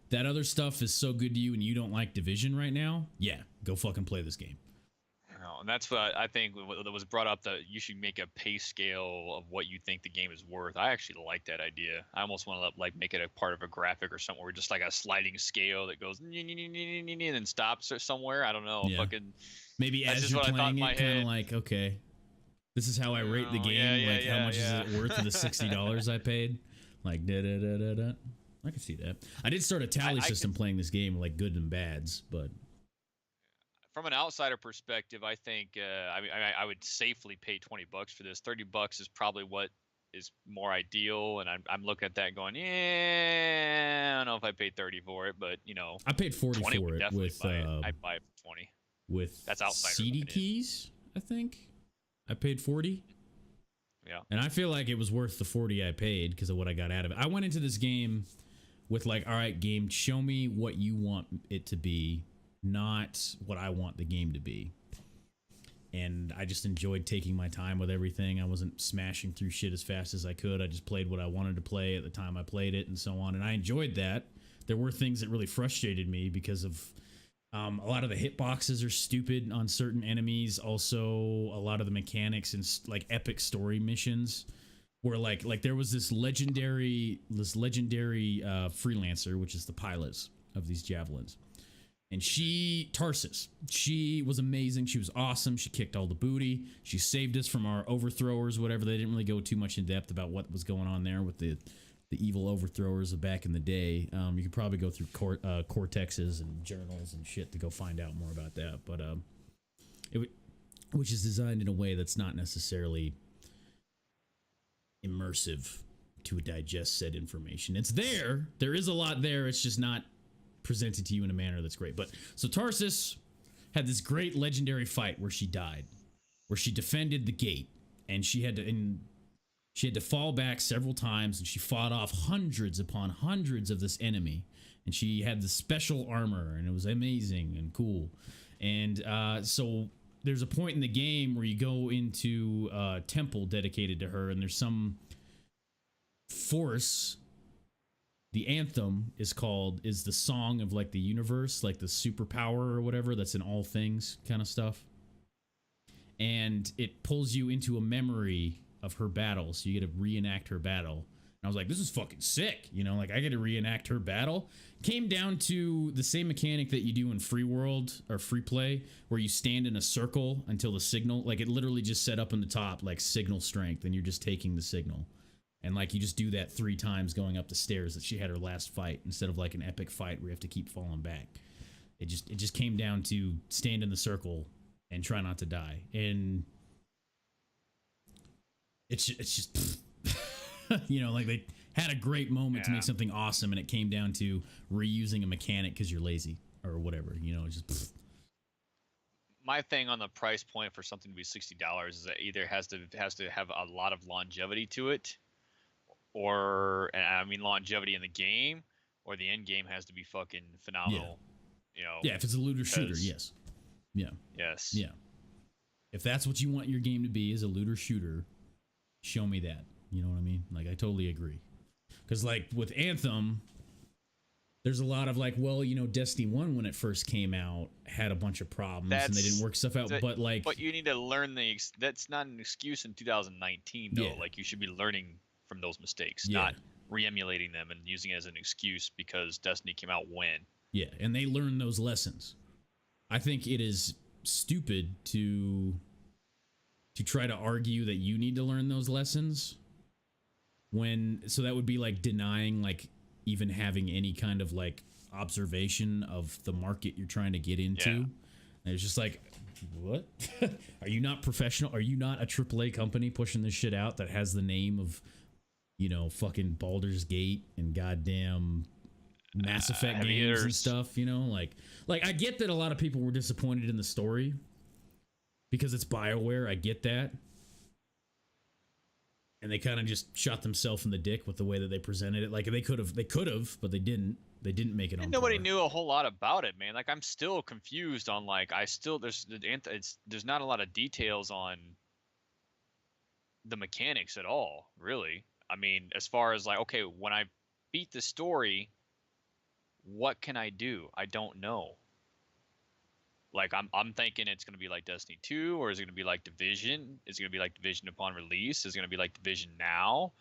that other stuff is so good to you and you don't like Division right now, yeah, go fucking play this game. And that's what I think that was brought up, that you should make a pay scale of what you think the game is worth. I actually like that idea. I almost want to like make it a part of a graphic or something, where just like a sliding scale that goes and then stops or somewhere. I don't know. Yeah. Fucking maybe as you're playing it, kind of like, okay, this is how I rate the game. How much is it worth of the $60 I paid? Like da. I can see that. I did start a tally system playing this game, like good and bads, but. From an outsider perspective, I think I would safely pay $20 for this. $30 is probably what is more ideal, and I'm looking at that going, yeah, I don't know if I paid 30 for it, but you know, I paid 40 for it with I'd buy it for 20 with that's outsider CD keys. I think I paid 40. Yeah, and I feel like it was worth the 40 I paid because of what I got out of it. I went into this game with like, all right, game, show me what you want it to be, not what I want the game to be. And I just enjoyed taking my time with everything. I wasn't smashing through shit as fast as I could. I just played what I wanted to play at the time I played it and so on. And I enjoyed that. There were things that really frustrated me because of a lot of the hitboxes are stupid on certain enemies. Also, a lot of the mechanics and like epic story missions where like there was this legendary freelancer, which is the pilots of these javelins. And Tarsus, she was amazing. She was awesome. She kicked all the booty. She saved us from our overthrowers, whatever. They didn't really go too much in depth about what was going on there with the evil overthrowers of back in the day. You could probably go through cortexes and journals and shit to go find out more about that. But which is designed in a way that's not necessarily immersive to digest said information. It's there. There is a lot there. It's just not presented to you in a manner that's great. But so Tarsus had this great legendary fight where she died, where she defended the gate, and she had to fall back several times, and she fought off hundreds upon hundreds of this enemy, and she had the special armor, and it was amazing and cool. And so there's a point in the game where you go into a temple dedicated to her, and there's some force. The Anthem is the song of like the universe, like the superpower or whatever that's in all things kind of stuff. And it pulls you into a memory of her battle. So you get to reenact her battle. And I was like, this is fucking sick. You know, like I get to reenact her battle. Came down to the same mechanic that you do in Free World or Free Play, where you stand in a circle until the signal, like it literally just set up in the top, like signal strength, and you're just taking the signal. And like you just do that 3 times going up the stairs that she had her last fight, instead of like an epic fight where you have to keep falling back. It just came down to stand in the circle and try not to die. And it's just you know, like they had a great moment to make something awesome, and it came down to reusing a mechanic because you're lazy or whatever. You know, it's just. My thing on the price point for something to be $60 is that either has to have a lot of longevity to it, or I mean longevity in the game, or the end game has to be fucking phenomenal. Yeah. You know. Yeah, if it's a looter shooter, yes. Yeah. Yes. Yeah. If that's what you want your game to be, is a looter shooter, show me that. You know what I mean? Like I totally agree. Because like with Anthem, there's a lot of like, well, you know, Destiny 1 when it first came out had a bunch of problems and they didn't work stuff out. But like, but you need to learn that's not an excuse in 2019 though. Yeah. Like you should be learning from those mistakes, Yeah. not re-emulating them and using it as an excuse because Destiny came out when. Yeah, and they learn those lessons. I think it is stupid to try to argue that you need to learn those lessons so that would be like denying like even having any kind of like observation of the market you're trying to get into. Yeah. And it's just like, what? Are you not professional? Are you not a AAA company pushing this shit out that has the name of, you know, fucking Baldur's Gate and goddamn Mass Effect games and stuff, you know? Like I get that a lot of people were disappointed in the story because it's BioWare. I get that. And they kind of just shot themselves in the dick with the way that they presented it. Like they could have, but they didn't. They didn't make it on. Nobody knew a whole lot about it, man. Like I'm still confused on like there's not a lot of details on the mechanics at all, really. I mean, as far as like, okay, when I beat the story, what can I do? I don't know. Like I'm thinking it's gonna be like Destiny 2, or is it gonna be like Division? Is it gonna be like Division upon release? Is it gonna be like Division now?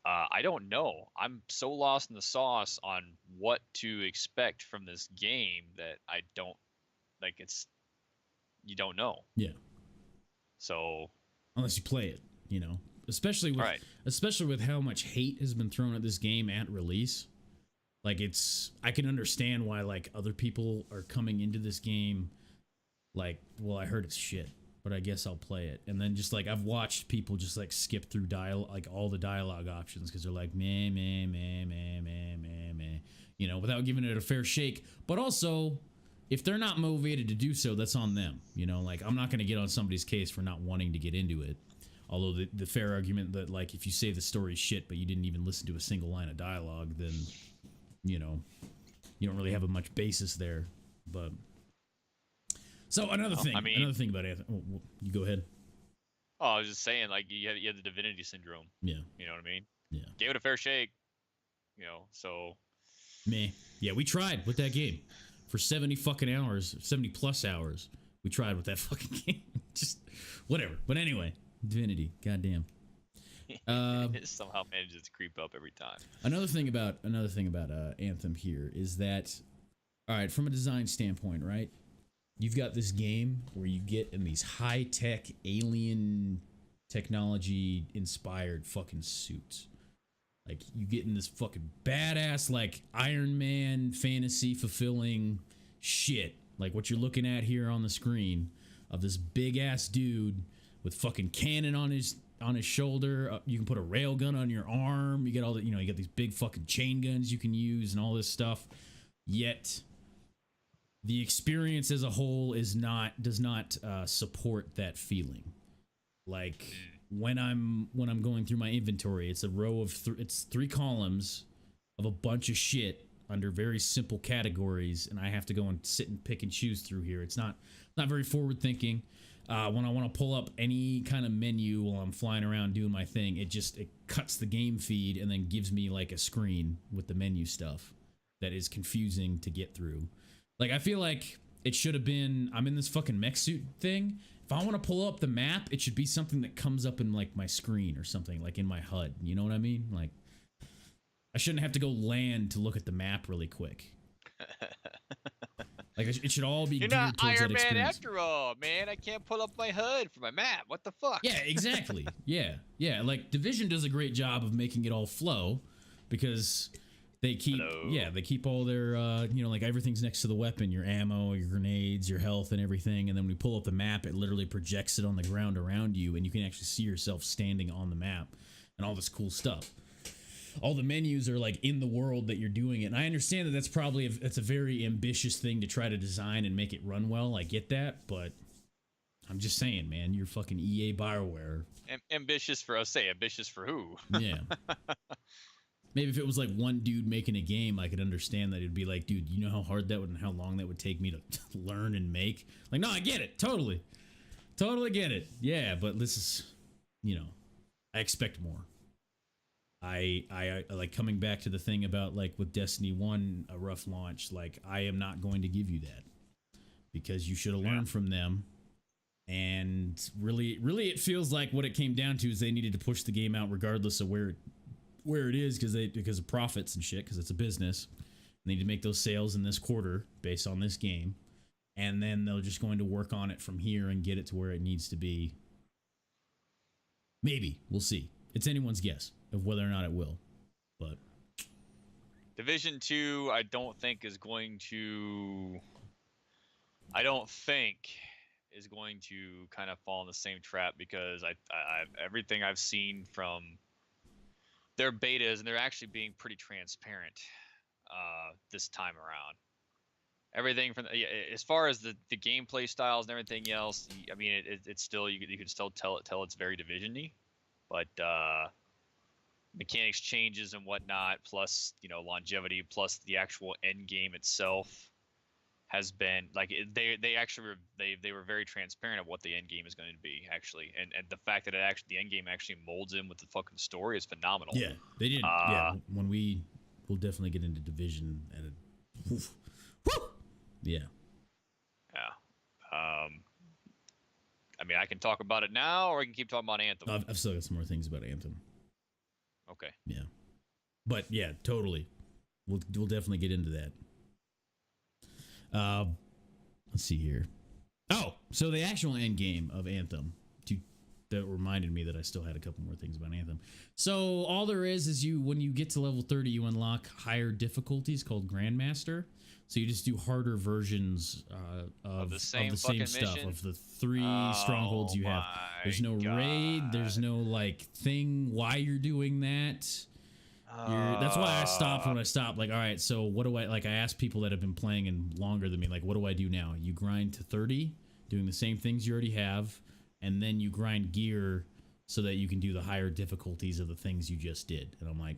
I don't know. I'm so lost in the sauce on what to expect from this game that I don't like. You don't know. Yeah. So unless you play it, you know, especially with how much hate has been thrown at this game at release. Like I can understand why like other people are coming into this game like, well, I heard it's shit, but I guess I'll play it. And then just like I've watched people just like skip through like all the dialogue options because they're like meh, you know, without giving it a fair shake. But also, if they're not motivated to do so, that's on them. You know, like I'm not going to get on somebody's case for not wanting to get into it. Although the fair argument that like if you say the story's shit but you didn't even listen to a single line of dialogue, then you know you don't really have a much basis there. But so another thing about Anthem. Oh, you go ahead. Oh, I was just saying, like you have the Divinity syndrome. Yeah. You know what I mean? Yeah. Gave it a fair shake. You know, so. Meh. Yeah, we tried with that game for 70 fucking hours, 70 plus hours. We tried with that fucking game. Just whatever. But anyway, Divinity. Goddamn. It somehow manages to creep up every time. Another thing about Anthem here is that, all right, from a design standpoint, right? You've got this game where you get in these high-tech alien technology inspired fucking suits. Like you get in this fucking badass like Iron Man fantasy fulfilling shit. Like what you're looking at here on the screen of this big ass dude with fucking cannon on his shoulder. You can put a railgun on your arm. You get all that, you know, you got these big fucking chain guns you can use and all this stuff. Yet the experience as a whole does not support that feeling. Like when I'm going through my inventory, it's a row of it's 3 columns of a bunch of shit under very simple categories, and I have to go and sit and pick and choose through here. It's not very forward thinking. When I want to pull up any kind of menu while I'm flying around doing my thing, it cuts the game feed and then gives me like a screen with the menu stuff that is confusing to get through. Like, I feel like it should have been, I'm in this fucking mech suit thing. If I want to pull up the map, it should be something that comes up in like my screen or something, like in my HUD. You know what I mean? Like, I shouldn't have to go land to look at the map really quick. Like, it should all be You're geared not towards Iron that Man experience. after all, man. I can't pull up my HUD for my map. What the fuck? Yeah, exactly. Yeah. Like Division does a great job of making it all flow because they keep all their like everything's next to the weapon, your ammo, your grenades, your health and everything, and then when we pull up the map, it literally projects it on the ground around you and you can actually see yourself standing on the map and all this cool stuff. All the menus are like in the world that you're doing it. And I understand that that's a very ambitious thing to try to design and make it run well. I get that, but I'm just saying, man, you're fucking EA BioWare. Ambitious for us, ambitious for who? Yeah. Maybe if it was like one dude making a game, I could understand that. It'd be like, dude, you know how hard that would and how long that would take me to learn and make? Like, no, I get it. Totally get it. Yeah, but this is, I expect more. I like coming back to the thing about like with Destiny 1, a rough launch. Like, I am not going to give you that because you should have learned from them. And really, it feels like what it came down to is they needed to push the game out regardless of where it is because of profits and shit, because it's a business. They need to make those sales in this quarter based on this game. And then they're just going to work on it from here and get it to where it needs to be. Maybe. We'll see. It's anyone's guess of whether or not it will. But Division 2, I don't think is going to kind of fall in the same trap, because I everything I've seen from their betas, and they're actually being pretty transparent this time around. Everything from as far as the gameplay styles and everything else, I mean, it's still, you can still tell it's very Division-y, but mechanics changes and whatnot, plus longevity, plus the actual end game itself has been like they were very transparent of what the end game is going to be, actually, and the fact that the end game actually molds in with the fucking story is phenomenal. Yeah, they did. When we'll definitely get into Division at a woof. Yeah. I mean, I can talk about it now, or I can keep talking about Anthem. I've still got some more things about Anthem. Okay. Yeah. But yeah, totally. We'll definitely get into that. Let's see here. Oh, so the actual end game of Anthem. That reminded me that I still had a couple more things about Anthem. So all there is when you get to level 30, you unlock higher difficulties called Grandmaster. So you just do harder versions of the same stuff, mission? of the 3 strongholds you have. There's no raid. There's no like thing why you're doing that. That's why I stopped when I stopped. Like, all right, so what do I asked people that have been playing and longer than me, like, what do I do now? You grind to 30, doing the same things you already have, and then you grind gear so that you can do the higher difficulties of the things you just did. And I'm like,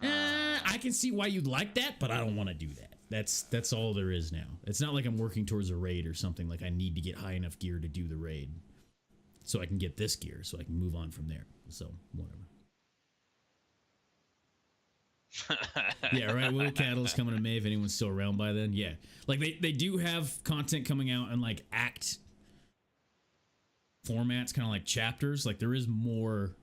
I can see why you'd like that, but I don't want to do that. That's all there is now. It's not like I'm working towards a raid or something. Like, I need to get high enough gear to do the raid so I can get this gear so I can move on from there. So, whatever. Yeah, right. Will Catalyst coming to May if anyone's still around by then. Yeah. Like, they do have content coming out in like act formats, kind of like chapters. Like, there is more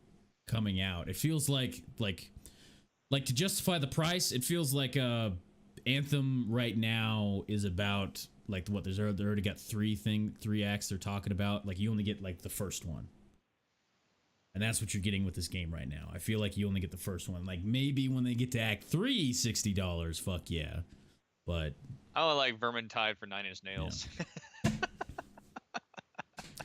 coming out. It feels like to justify the price, it feels like Anthem right now is about like what they already got 3 acts they're talking about. Like, you only get like the first one. And that's what you're getting with this game right now. I feel like you only get the first one. Like, maybe when they get to Act 3, $60, fuck yeah. But I would like Vermintide for 9 Inch Nails. Yeah.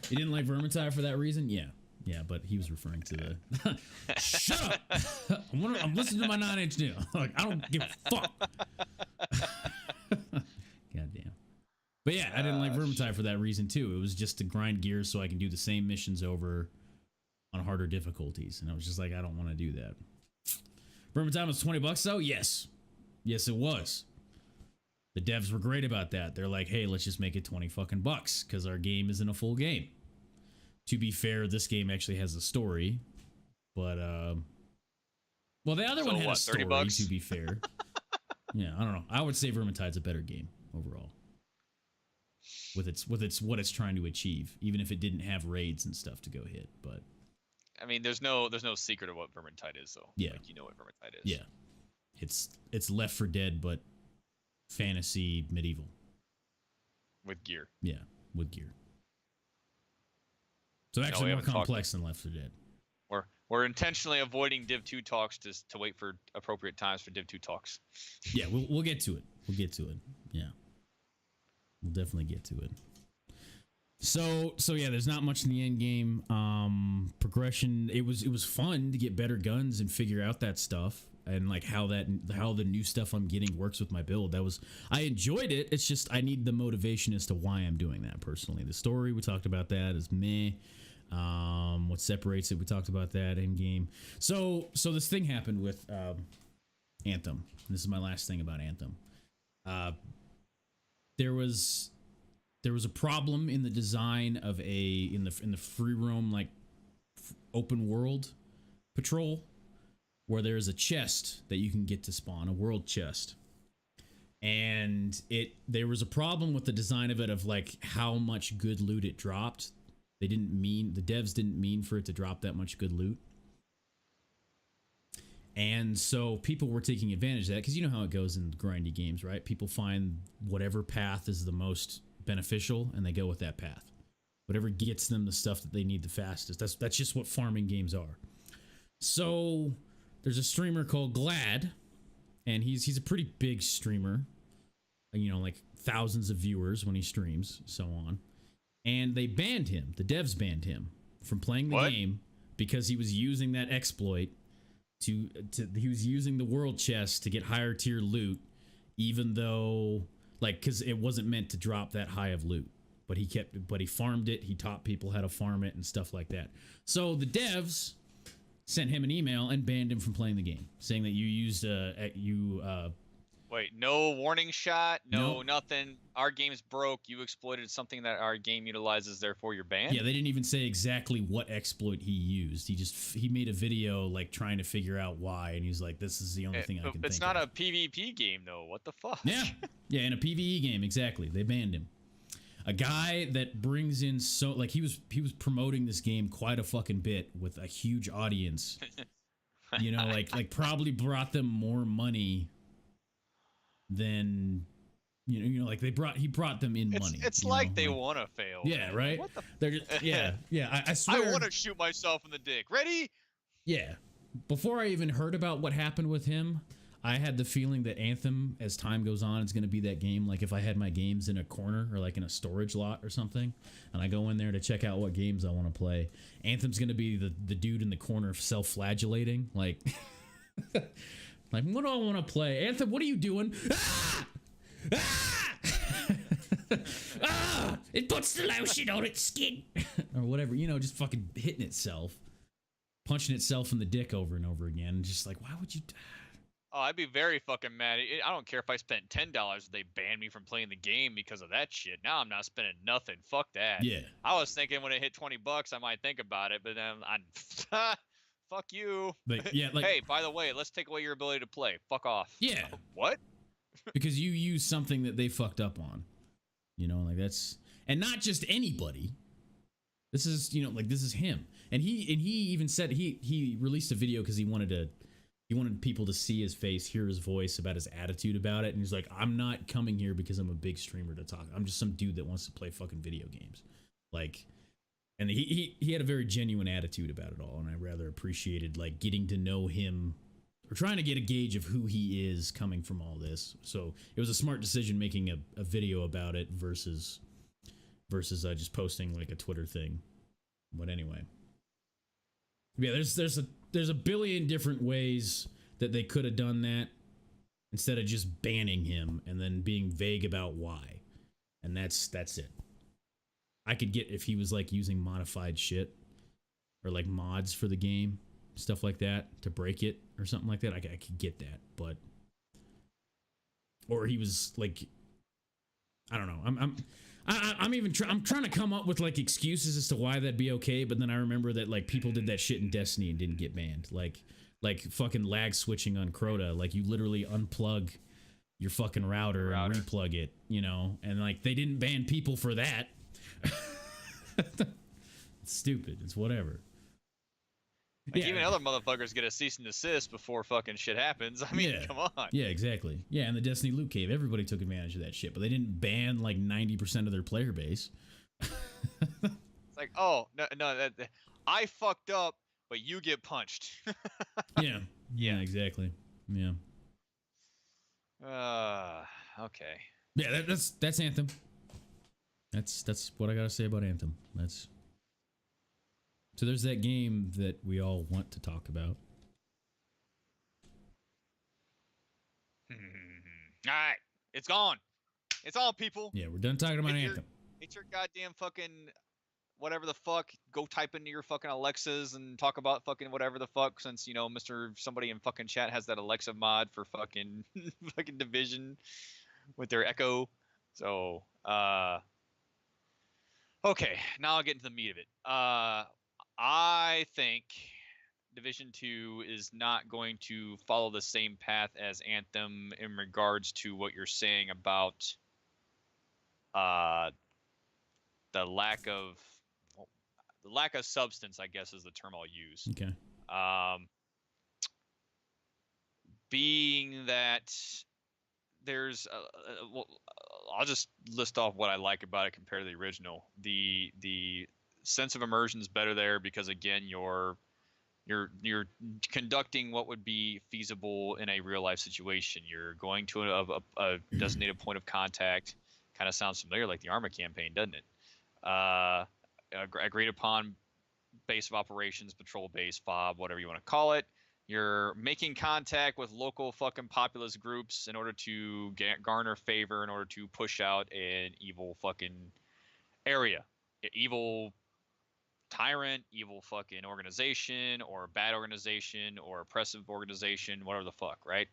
You didn't like Vermintide for that reason? Yeah. Yeah, but he was referring to the... Shut up! I'm listening to my 9 Inch Nail. Like, I don't give a fuck. Goddamn. But yeah, I didn't like Vermintide for that reason, too. It was just to grind gear so I can do the same missions over on harder difficulties. And I was just like, I don't want to do that. Vermintide was $20 though? Yes. Yes, it was. The devs were great about that. They're like, hey, let's just make it 20 fucking bucks because our game isn't a full game. To be fair, this game actually has a story, but well, the other one had a story. $30? To be fair, yeah, I don't know. I would say Vermintide's a better game overall, with its what it's trying to achieve, even if it didn't have raids and stuff to go hit. But I mean, there's no secret of what Vermintide is, though. Yeah, like, you know what Vermintide is. Yeah, it's Left 4 Dead, but fantasy medieval with gear. Yeah, with gear. So actually more complex than Left 4 Dead. We're intentionally avoiding Div 2 talks to wait for appropriate times for Div 2 talks. Yeah, we'll get to it. We'll get to it. Yeah, we'll definitely get to it. So yeah, there's not much in the end game. Progression. It was fun to get better guns and figure out that stuff and like how the new stuff I'm getting works with my build. I enjoyed it. It's just I need the motivation as to why I'm doing that personally. The story, we talked about that, is meh. What separates it, we talked about that in game. So this thing happened with Anthem. This is my last thing about Anthem. There was a problem in the design of in the free roam, like open world patrol, where there is a chest that you can get to spawn, a world chest. And there was a problem with the design of it, of like how much good loot it dropped. The devs didn't mean for it to drop that much good loot. And so people were taking advantage of that, because you know how it goes in grindy games, right? People find whatever path is the most beneficial and they go with that path. Whatever gets them the stuff that they need the fastest. That's just what farming games are. So there's a streamer called Glad, and he's a pretty big streamer, you know, like thousands of viewers when he streams, so on. And they banned him. The devs banned him from playing the game because he was using that exploit he was using the world chest to get higher tier loot, even though, like, because it wasn't meant to drop that high of loot. But he farmed it. He taught people how to farm it and stuff like that. So the devs sent him an email and banned him from playing the game, saying that you used Wait, no warning shot, no nothing. Our game's broke. You exploited something that our game utilizes, therefore you're banned. Yeah, they didn't even say exactly what exploit he used. He made a video like trying to figure out why, and he's like, "This is the only thing I can think of." It's not a PvP game though. What the fuck? Yeah, in a PvE game, exactly. They banned him. A guy that brings in he was promoting this game quite a fucking bit with a huge audience. You know, like probably brought them more money than you know, like he brought them in money. It's like they want to fail. Yeah, man. right. What the They're just, yeah. I swear. I want to shoot myself in the dick. Ready? Yeah. Before I even heard about what happened with him, I had the feeling that Anthem, as time goes on, is going to be that game. Like if I had my games in a corner or like in a storage lot or something, and I go in there to check out what games I want to play, Anthem's going to be the dude in the corner self-flagellating, like. Like, what do I want to play? Anthem, what are you doing? Ah! Ah! Ah! It puts the lotion on its skin. Or whatever, you know, just fucking hitting itself. Punching itself in the dick over and over again. Just like, why would you... Oh, I'd be very fucking mad. I don't care if I spent $10 if they banned me from playing the game because of that shit. Now I'm not spending nothing. Fuck that. Yeah. I was thinking when it hit $20, I might think about it, but then I'm... Fuck you. But yeah, like, hey, by the way, let's take away your ability to play. Fuck off. Yeah. What? Because you use something that they fucked up on. You know, like that's... And not just anybody. This is, you know, like this is him. And he even said he released a video because he wanted people to see his face, hear his voice about his attitude about it. And he's like, I'm not coming here because I'm a big streamer to talk. I'm just some dude that wants to play fucking video games. Like... And he had a very genuine attitude about it all, and I rather appreciated like getting to know him, or trying to get a gauge of who he is coming from all this. So it was a smart decision making a video about it versus just posting like a Twitter thing. But anyway, yeah, there's a billion different ways that they could have done that instead of just banning him and then being vague about why, and that's it. I could get if he was like using modified shit or like mods for the game, stuff like that to break it or something like that. I could get that, but or he was like, I don't know. I'm trying to come up with like excuses as to why that'd be okay, but then I remember that like people did that shit in Destiny and didn't get banned, like fucking lag switching on Crota. Like you literally unplug your fucking router and replug it, you know, and like they didn't ban people for that. It's stupid. It's whatever. Like even other motherfuckers get a cease and desist before fucking shit happens. I mean, come on. Yeah, exactly. Yeah, and the Destiny loot cave, everybody took advantage of that shit, but they didn't ban like 90% of their player base. It's like, oh no, I fucked up, but you get punched. Yeah, exactly. Yeah. Okay. Yeah, that's Anthem. That's what I gotta say about Anthem. So there's that game that we all want to talk about. All right, it's gone. It's all, people. Yeah, we're done talking about Anthem. It's your goddamn fucking whatever the fuck. Go type into your fucking Alexas and talk about fucking whatever the fuck. Since you know, Mr. Somebody in fucking chat has that Alexa mod for fucking fucking Division with their Echo. So okay, now I'll get into the meat of it. I think Division 2 is not going to follow the same path as Anthem in regards to what you're saying about uh, the lack of substance, I guess is the term I'll use. Okay. Being that there's well, I'll just list off what I like about it compared to the original. The sense of immersion is better there because again you're conducting what would be feasible in a real life situation. You're going to a designated point of contact. Kind of sounds familiar, like the Arma campaign, doesn't it? Agreed upon base of operations, patrol base, FOB, whatever you want to call it. You're making contact with local fucking populist groups in order to garner favor, in order to push out an evil fucking area, evil tyrant, evil fucking organization, or bad organization, or oppressive organization, whatever the fuck, right?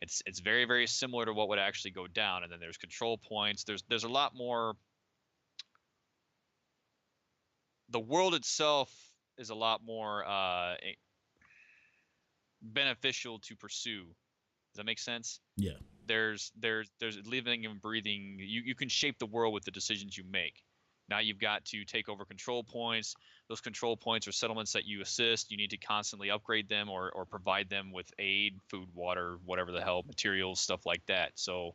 It's very, very similar to what would actually go down. And then there's control points. There's a lot more. The world itself is a lot more beneficial to pursue. Does that make sense? Yeah. There's living and breathing. You can shape the world with the decisions you make. Now you've got to take over control points. Those control points are settlements that you assist. You need to constantly upgrade them or provide them with aid, food, water, whatever the hell, materials, stuff like that. So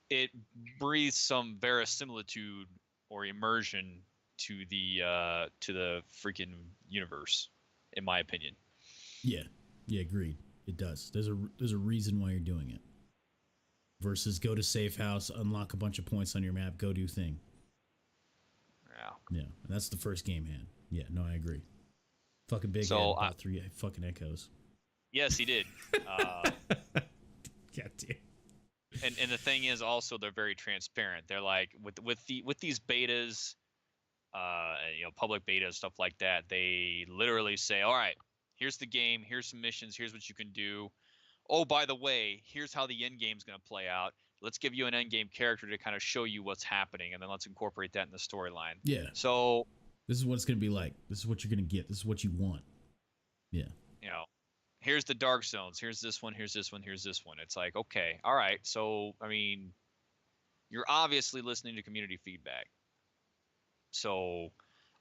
it breathes some verisimilitude or immersion to the freaking universe, in my opinion. Yeah. Yeah, agreed. It does. There's a reason why you're doing it. Versus go to safe house, unlock a bunch of points on your map, go do thing. Yeah. Yeah. That's the first game hand. Yeah, no, I agree. Fucking big so, head bought 3 fucking echoes. Yes, he did. God damn. And the thing is also they're very transparent. They're like with these betas, public betas, stuff like that, they literally say, all right, here's the game, here's some missions, here's what you can do. Oh, by the way, here's how the end game's going to play out. Let's give you an end game character to kind of show you what's happening, and then let's incorporate that in the storyline. Yeah. So this is what it's going to be like. This is what you're going to get. This is what you want. Yeah. Here's the dark zones. Here's this one. Here's this one. Here's this one. It's like, okay, all right. So, I mean, you're obviously listening to community feedback. So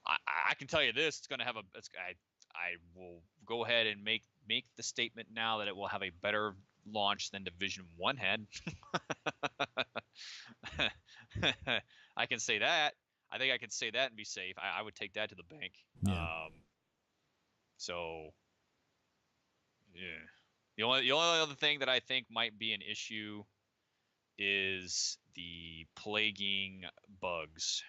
I can tell you this, it's going to have I will go ahead and make the statement now that it will have a better launch than Division 1 had. I can say that. I think I can say that and be safe. I would take that to the bank. Yeah. So, yeah. The only other thing that I think might be an issue is the plaguing bugs.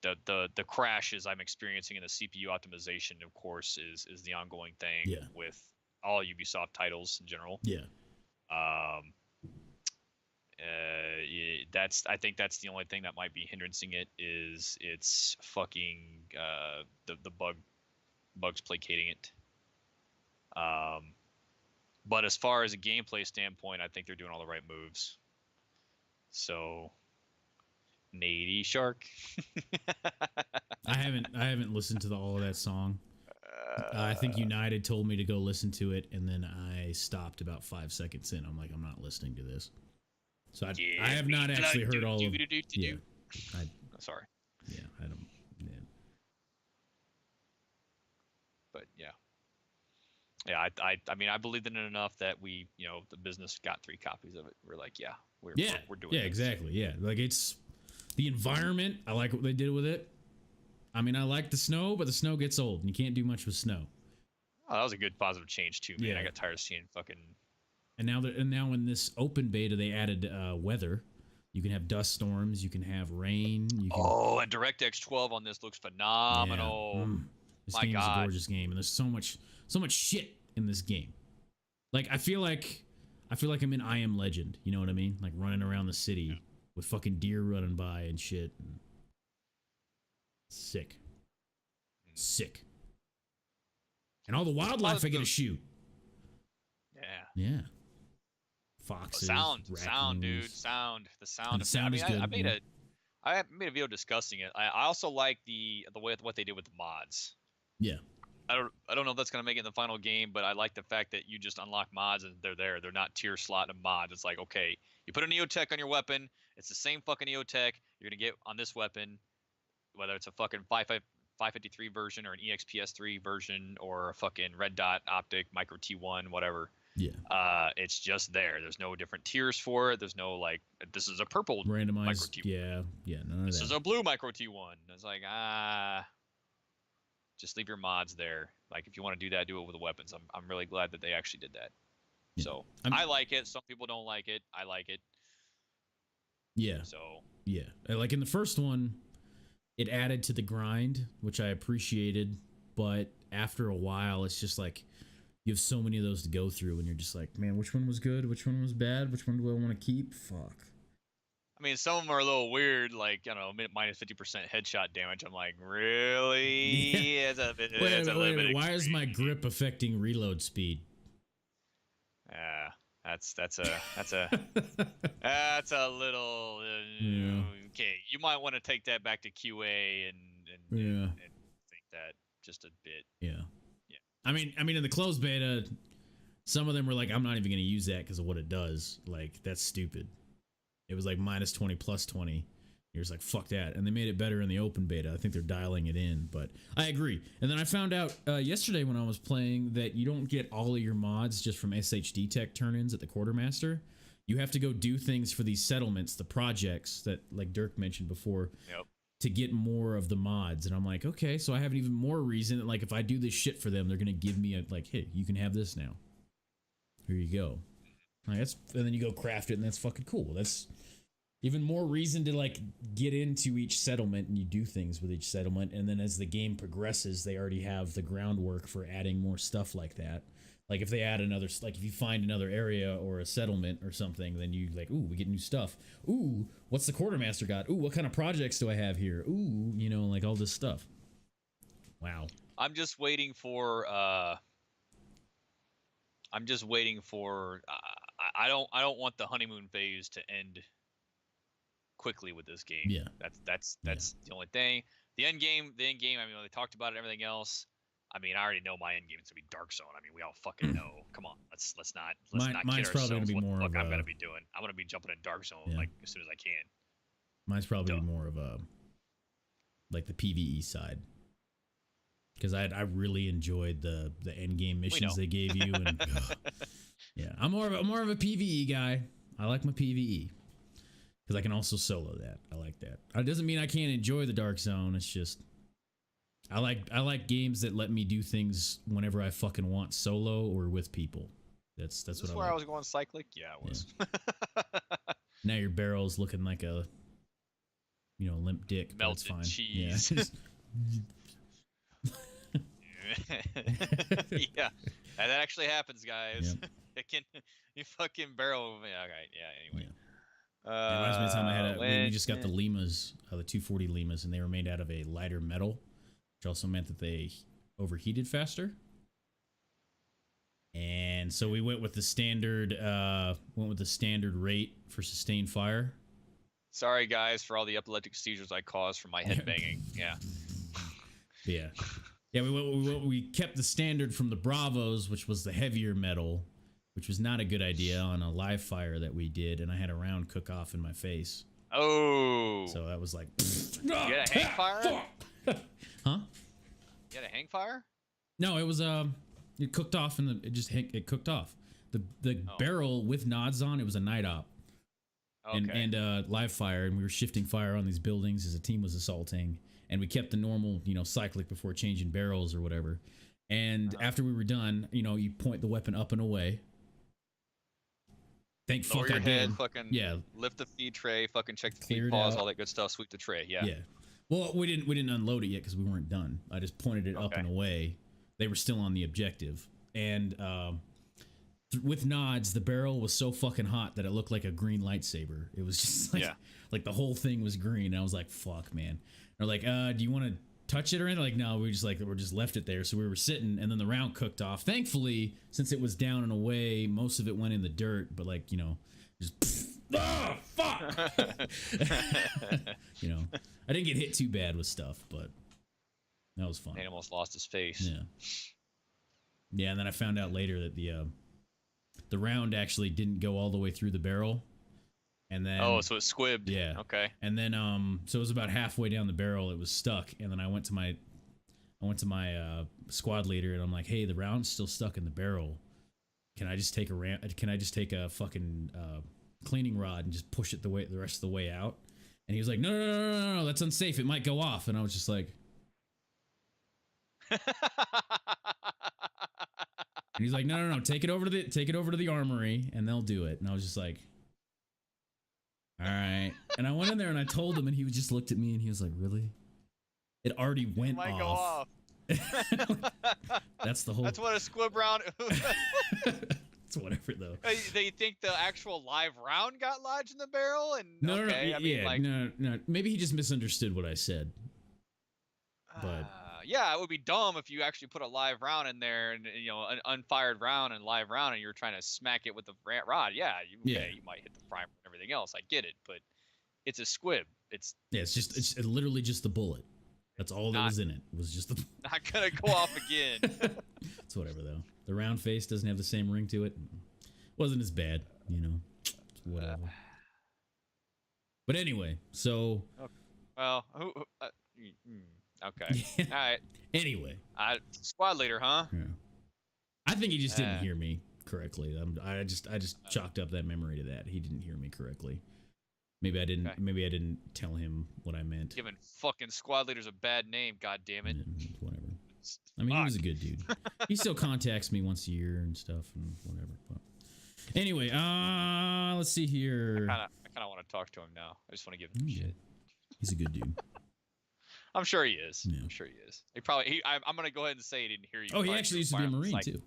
The crashes I'm experiencing in the CPU optimization, of course, is the ongoing thing with all Ubisoft titles in general. Yeah. I think that's the only thing that might be hindering it is it's fucking the bugs placating it. But as far as a gameplay standpoint, I think they're doing all the right moves. So, Nady Shark. I haven't listened to all of that song. I think United told me to go listen to it, and then I stopped about 5 seconds in. I'm like, I'm not listening to this. So I have not actually heard all of. Yeah. Sorry. Yeah, I don't. Yeah. But yeah, I mean, I believed in it enough that we, the business got 3 copies of it. We're like, we're doing. Yeah, this. Exactly. Yeah, like it's the environment. I like what they did with it. I mean, I like the snow, but the snow gets old, and you can't do much with snow. Oh, that was a good positive change too, man. Yeah. I got tired of seeing fucking. And now in this open beta, they added weather. You can have dust storms. You can have rain. And DirectX 12 on this looks phenomenal. Yeah. This game is a gorgeous game, and there's so much shit in this game. Like I feel like I'm in I Am Legend. You know what I mean? Like running around the city with fucking deer running by and shit. Sick. And all the wildlife I get to shoot. Yeah. Foxes. Sound, dude. The sound. is good. I made a video discussing it. I also like the way what they did with the mods. Yeah. I don't know if that's gonna make it in the final game, but I like the fact that you just unlock mods and they're there. They're not tier slot of mods. It's like, okay, you put a Neotech on your weapon. It's the same fucking Neotech you're gonna get on this weapon, whether it's a fucking 553 version or an EXPS3 version or a fucking red dot optic micro T1 whatever. Yeah. It's just there. There's no different tiers for it. There's no like this is a purple Randomized. micro T1. Yeah. None of This that. is a blue micro T1. It's like just leave your mods there. Like if you want to do that, do it with the weapons. I'm really glad that they actually did that. Yeah. So I like it. Some people don't like it. I like it. Yeah. So yeah, like in the first one, it added to the grind, which I appreciated. But after a while, it's just like you have so many of those to go through, and you're just like, man, which one was good? Which one was bad? Which one do I want to keep? Fuck. I mean, some of them are a little weird, like, I don't know, minus 50% headshot damage. I'm like, really? Yeah. It's a bit, Wait, why is my grip affecting reload speed? That's a little okay. You might want to take that back to QA and think that just a bit. Yeah. I mean, in the closed beta, some of them were like, I'm not even going to use that because of what it does. Like, that's stupid. It was like minus 20 plus 20. You're just like, fuck that. And they made it better in the open beta. I think they're dialing it in, but I agree. And then I found out yesterday when I was playing that you don't get all of your mods just from SHD Tech turn-ins at the Quartermaster. You have to go do things for these settlements, the projects that, like Dirk mentioned before, to get more of the mods. And I'm like, okay, so I have an even more reason that, like, if I do this shit for them, they're going to give me a, like, hey, you can have this now. Here you go. Like, and then you go craft it, and that's fucking cool. That's even more reason to, like, get into each settlement, and you do things with each settlement. And then as the game progresses, they already have the groundwork for adding more stuff like that. Like, if they add another, like, if you find another area or a settlement or something, then you, like, ooh, we get new stuff. Ooh, what's the Quartermaster got? Ooh, what kind of projects do I have here? Ooh, you know, like, all this stuff. Wow. I'm just waiting for I don't want the honeymoon phase to end quickly with this game. Yeah. That's the only thing. The end game, I mean, when they talked about it, everything else, I mean, I already know my end game is gonna be Dark Zone. I mean, we all fucking know. Come on, let's not Mine's kid probably gonna ourselves be what more the fuck of I'm a, gonna be doing. I'm gonna be jumping in Dark Zone like as soon as I can. Mine's probably more of a, like, the PvE side. Because I really enjoyed the end game missions they gave you, and yeah, I'm more of a PvE guy. I like my PvE because I can also solo that. I like that. It doesn't mean I can't enjoy the Dark Zone. It's just I like games that let me do things whenever I fucking want, solo or with people. That's what I where like. I was going cyclic. Yeah, it was. Yeah. Now your barrel's looking like a, limp dick. Melted fine. cheese. Yeah. Yeah, that actually happens, guys. Yep. It can you fucking barrel. Yeah, okay, yeah. Anyway, It reminds me of the time I had we just got the Limas, the 240 Limas, and they were made out of a lighter metal, which also meant that they overheated faster. And so we went with the standard rate for sustained fire. Sorry, guys, for all the epileptic seizures I caused from my head banging. Yeah. Yeah, we kept the standard from the Bravos, which was the heavier metal, which was not a good idea on a live fire that we did, and I had a round cook off in my face. Oh. So that was like, you got a hang fire? Huh? You got a hang fire? No, it was it cooked off and it cooked off. The barrel with nods on, it was a night op. Okay. And live fire, and we were shifting fire on these buildings as a team was assaulting. And we kept the normal, cyclic before changing barrels or whatever. And after we were done, you point the weapon up and away. Thank Lower fuck your I head, did. fucking lift the feed tray, fucking check the Clear feed it pause, out. all that good stuff, sweep the tray. Yeah. Yeah. Well, we didn't unload it yet because we weren't done. I just pointed it up and away. They were still on the objective. And with nods, the barrel was so fucking hot that it looked like a green lightsaber. It was just like the whole thing was green. I was like, fuck, man. They're like, do you want to touch it or anything? Like, no, we just left it there. So we were sitting, and then the round cooked off. Thankfully, since it was down and away, most of it went in the dirt. But just oh, fuck. You know, I didn't get hit too bad with stuff, but that was fun. He almost lost his face. Yeah. Yeah, and then I found out later that the round actually didn't go all the way through the barrel. And then so it squibbed. Yeah. Okay. And then so it was about halfway down the barrel, it was stuck, and then I went to my squad leader and I'm like, "Hey, the round's still stuck in the barrel. Can I just take a fucking cleaning rod and just push it the rest of the way out?" And he was like, "No, that's unsafe. It might go off." And I was just like, and he's like, no, take it over to the armory and they'll do it. And I was just like, all right. And I went in there and I told him, and he just looked at me and he was like, really? It already went Might off. go off. That's the whole. That's what a squib round. It's whatever though. They think the actual live round got lodged in the barrel, and No. Maybe he just misunderstood what I said. But yeah, it would be dumb if you actually put a live round in there, and an unfired round and live round, and you're trying to smack it with the rod. Yeah, you might hit the primer and everything else. I get it, but it's a squib. It's literally just the bullet. That's all that was in it. It was just the. Not gonna go off again. It's whatever though. The round face doesn't have the same ring to it. Wasn't as bad, It's whatever. But anyway, so. Well, okay. Yeah. All right. Anyway. Squad leader, huh? Yeah. I think he just didn't hear me correctly. I just chalked up that memory to that. He didn't hear me correctly. Maybe I didn't. Okay. Maybe I didn't tell him what I meant. Giving fucking squad leaders a bad name. God damn it. Yeah, whatever. I mean, he was a good dude. He still contacts me once a year and stuff and whatever. But anyway, let's see here. I kind of want to talk to him now. I just want to give him shit. He's a good dude. I'm sure he is. Yeah. I'm sure he is. I'm gonna go ahead and say he didn't hear you. Oh, he actually used to be a Marine too.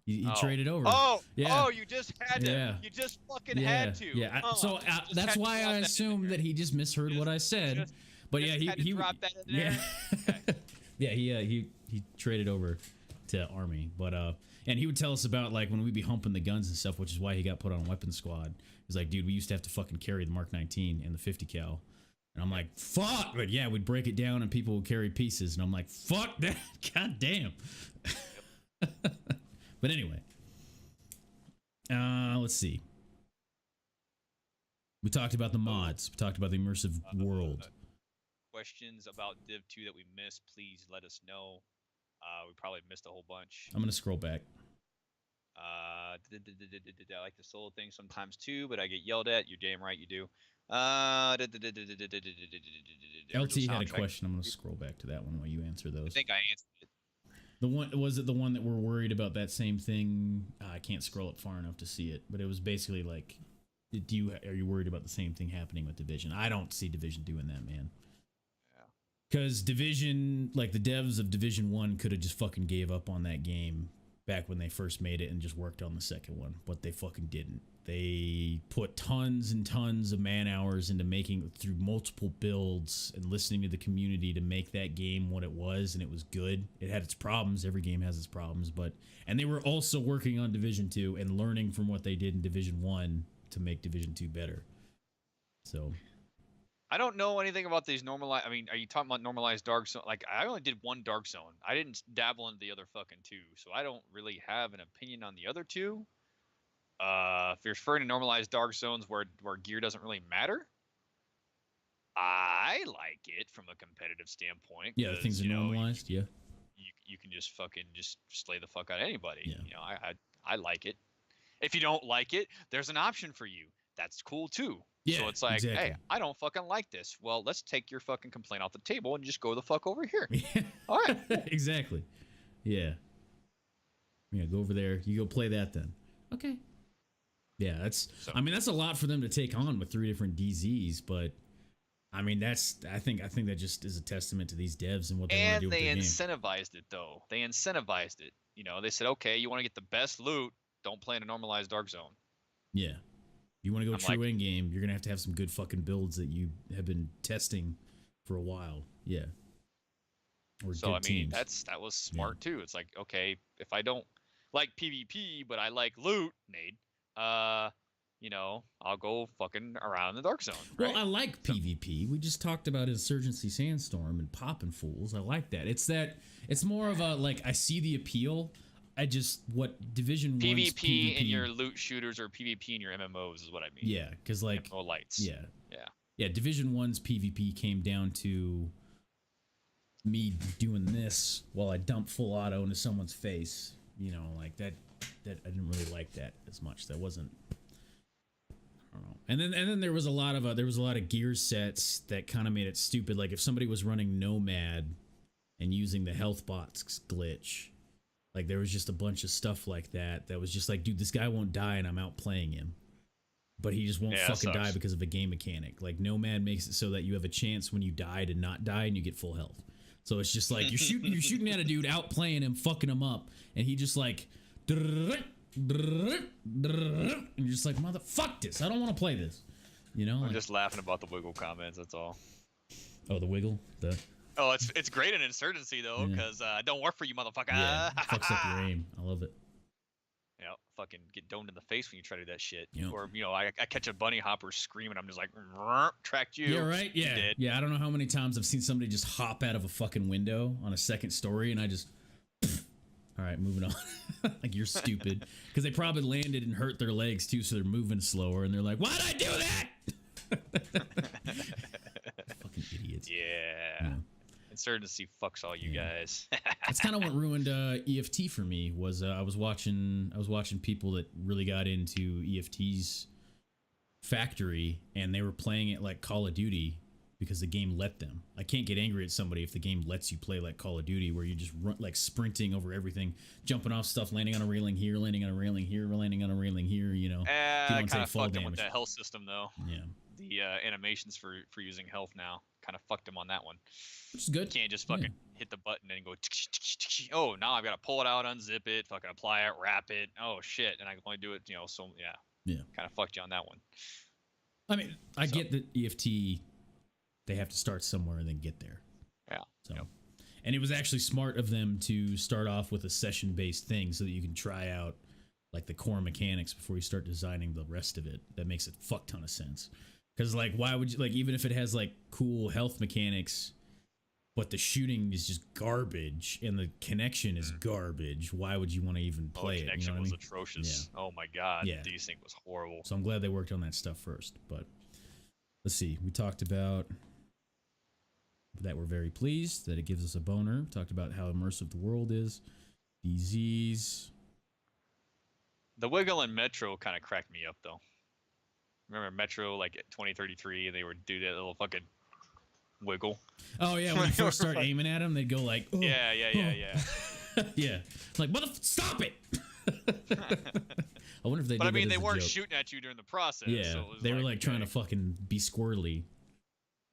He traded over. Oh, yeah. Oh, you just had to. Yeah. You just fucking had to. Yeah. So that's why I assumed that he just misheard what I said. But yeah, he dropped that in there. Yeah. Yeah. He traded over to Army, but and he would tell us about like when we'd be humping the guns and stuff, which is why he got put on weapons squad. He's like, dude, we used to have to fucking carry the Mark 19 and the 50 cal. And I'm like, fuck. But yeah, we'd break it down and people would carry pieces. And I'm like, fuck that. God damn. But anyway. Let's see. We talked about the mods. We talked about the immersive world. Questions about Div 2 that we missed, please let us know. We probably missed a whole bunch. I'm going to scroll back. I like the solo thing sometimes too, but I get yelled at. You're damn right you do. LT had a question. I'm going to scroll back to that one while you answer those. I think I answered it. Was it the one that we're worried about that same thing? I can't scroll it far enough to see it, but it was basically like, are you worried about the same thing happening with Division? I don't see Division doing that, man. Because Division, like the devs of Division 1 could have just fucking gave up on that game back when they first made it and just worked on the second one, but they fucking didn't. They put tons and tons of man hours into making through multiple builds and listening to the community to make that game what it was, and it was good. It had its problems. Every game has its problems, and they were also working on Division 2 and learning from what they did in Division 1 to make Division 2 better. So I don't know anything about these normalized. I mean, are you talking about normalized Dark Zone? Like, I only did one Dark Zone. I didn't dabble into the other fucking two, so I don't really have an opinion on the other two. If you're referring to normalized Dark Zones where gear doesn't really matter, I like it from a competitive standpoint. Yeah, things are normalized. You can just fucking just slay the fuck out of anybody. Yeah. I like it. If you don't like it, there's an option for you. That's cool too. Yeah, so it's like, exactly. Hey, I don't fucking like this. Well, let's take your fucking complaint off the table and just go the fuck over here. All right. Exactly. Yeah. Yeah, go over there. You go play that then. Okay. Yeah, that's a lot for them to take on with 3 different DZs, but I mean I think that just is a testament to these devs and what they want to do with their game. And they incentivized it though. They incentivized it. They said, okay, you want to get the best loot, don't play in a normalized Dark Zone. Yeah. You want to go true in game, you're going to have some good fucking builds that you have been testing for a while. Yeah. Or so, I mean, that was smart too. It's like, okay, if I don't like PvP, but I like loot, Nade, I'll go fucking around the dark zone. Right? Well, I like PvP. We just talked about Insurgency Sandstorm and popping fools. I like that. It's more of a like I see the appeal. What Division 1's PvP in your loot shooters or PvP in your MMOs is what I mean. Yeah, because like MMO lights. Yeah. Division 1's PvP came down to me doing this while I dump full auto into someone's face. Like that. That I didn't really like that as much. That wasn't. I don't know. And then there was a lot of gear sets that kind of made it stupid. Like if somebody was running Nomad and using the health box glitch. Like there was just a bunch of stuff like that was just like, dude, this guy won't die and I'm outplaying him. But he just won't fucking die because of a game mechanic. Like Nomad makes it so that you have a chance when you die to not die and you get full health. So it's just like you're shooting at a dude, outplaying him, fucking him up, and he just like and you're just like, fuck this. I don't want to play this. I'm just laughing about the wiggle comments, that's all. Oh, the wiggle? Oh, it's great in Insurgency though, because don't work for you, motherfucker. Yeah, fucks up your aim. I love it. Fucking get domed in the face when you try to do that shit. Yep. Or I catch a bunny hopper screaming, I'm just like, tracked you. Yeah, right. Yeah, yeah. I don't know how many times I've seen somebody just hop out of a fucking window on a second story, and I just, all right, moving on. Like you're stupid because they probably landed and hurt their legs too, so they're moving slower, and they're like, why'd I do that? Fucking idiots. Yeah. Insurgency fucks all you guys. That's kind of what ruined EFT for me. Was I was watching people that really got into EFT's factory, and they were playing it like Call of Duty because the game let them. I can't get angry at somebody if the game lets you play like Call of Duty, where you just run like sprinting over everything, jumping off stuff, landing on a railing here, landing on a railing here, landing on a railing here. I kind of fucked them with that health system though. Yeah. The animations for using health now kind of fucked him on that one. Which is good. You can't just fucking hit the button and go. Oh, now I've got to pull it out, unzip it, fucking apply it, wrap it. Oh shit, and I can only do it. So yeah. Kind of fucked you on that one. I mean, I get that EFT. They have to start somewhere and then get there. Yeah. So, and it was actually smart of them to start off with a session-based thing so that you can try out like the core mechanics before you start designing the rest of it. That makes a fuck ton of sense. Because like, why would you even if it has like cool health mechanics, but the shooting is just garbage and the connection is garbage? Why would you want to even play it? The connection was atrocious. Yeah. Oh my god. Yeah. Desync was horrible. So I'm glad they worked on that stuff first. But let's see. We talked about that we're very pleased that it gives us a boner. Talked about how immersive the world is. DZs. The wiggle in Metro kind of cracked me up though. Remember Metro like at 2033 and they would do that little fucking wiggle. Oh yeah, when you first start aiming at them, they'd go like, oh, yeah. Yeah. Like, stop it. I wonder if they. But I mean, they weren't shooting at you during the process. Yeah, so they were like trying to fucking be squirrely.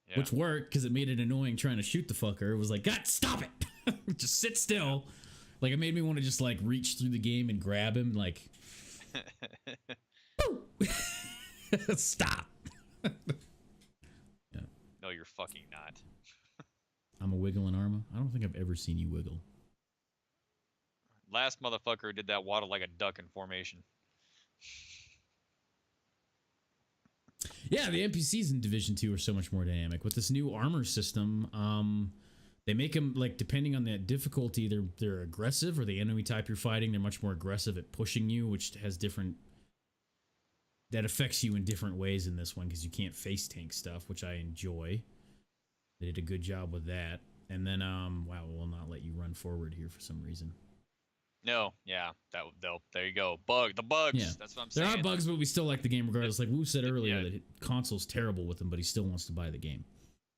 Yeah. Which worked because it made it annoying trying to shoot the fucker. It was like, God, stop it! Just sit still. Like it made me want to just like reach through the game and grab him. Like, stop. Yeah. No, you're fucking not. I'm a wiggle in Arma. I don't think I've ever seen you wiggle. Last motherfucker did that waddle like a duck in formation. Yeah, the NPCs in Division 2 are so much more dynamic. With this new armor system, they make them, like, depending on the difficulty, they're aggressive, or the enemy type you're fighting, they're much more aggressive at pushing you, which has different... That affects you in different ways in this one, because you can't face tank stuff, which I enjoy. They did a good job with that. And then, wow, we'll not let you run forward here for some reason. No, yeah, there you go. The bugs. Yeah. That's what I'm saying. There are bugs, but we still like the game regardless. Like Wu said earlier, that console's terrible with him, but he still wants to buy the game.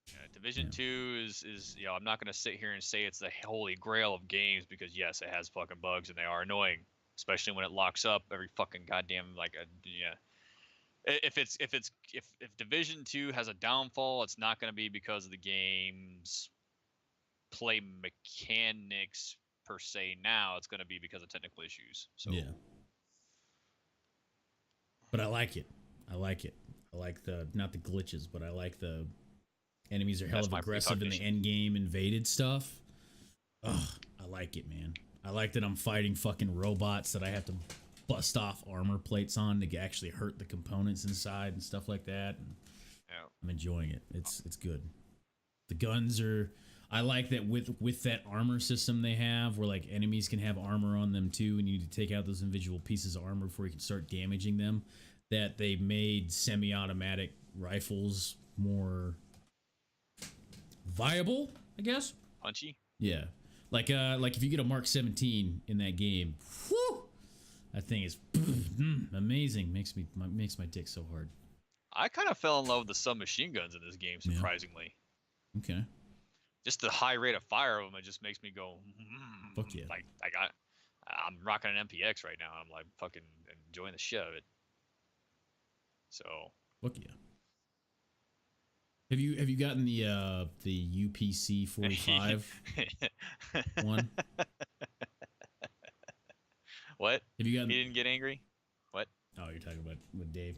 Yeah, Division 2 is I'm not gonna sit here and say it's the holy grail of games because yes, it has fucking bugs and they are annoying, especially when it locks up every fucking goddamn If Division 2 has a downfall, it's not gonna be because of the game's play mechanics per se. Now it's going to be because of technical issues. So yeah, but I like it. I like the not the glitches, but I like the enemies are hell of aggressive in the end game invaded stuff. Ugh, I like it, man. I like that I'm fighting fucking robots that I have to bust off armor plates on to actually hurt the components inside and stuff like that. And Yeah. I'm enjoying it. It's good. The guns are. I like that with that armor system they have, where like enemies can have armor on them too, and you need to take out those individual pieces of armor before you can start damaging them. That they made semi-automatic rifles more viable, I guess. Punchy. Yeah, like if you get a Mark 17 in that game, whew, that thing is amazing. Makes my dick so hard. I kind of fell in love with the submachine guns in this game, surprisingly. Yeah. Okay. Just the high rate of fire of them, it just makes me go. Fuck yeah. Like I'm rocking an MPX right now. I'm like fucking enjoying the shit of it. So. Fuck yeah. Have you gotten the UPC 45 one? What? Have you gotten? He didn't get angry. What? Oh, you're talking about with Dave.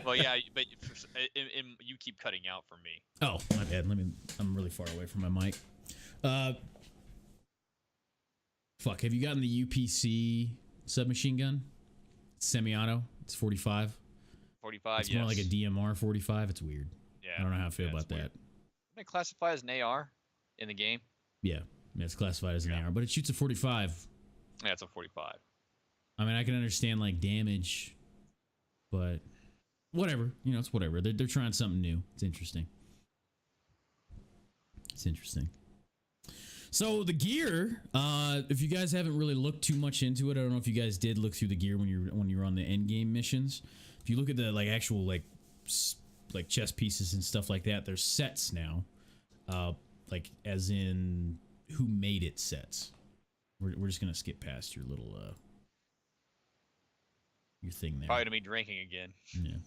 Well, yeah, but you keep cutting out for me. Oh, my bad. I'm really far away from my mic. Fuck. Have you gotten the UPC submachine gun? It's semi-auto. It's 45. 45. It's more like a DMR 45. It's weird. Yeah. I don't know how I feel about that. Isn't it classified as an AR in the game? Yeah, it's classified as an AR, but it shoots a 45. Yeah, it's a 45. I mean, I can understand like damage, but whatever. It's whatever. They're trying something new. It's interesting. So the gear, if you guys haven't really looked too much into it, I don't know if you guys did look through the gear when you were on the end game missions. If you look at the like actual like chest pieces and stuff like that, there's sets now, like as in who made it sets. We're just gonna skip past your little your thing there. Probably to me drinking again. Yeah.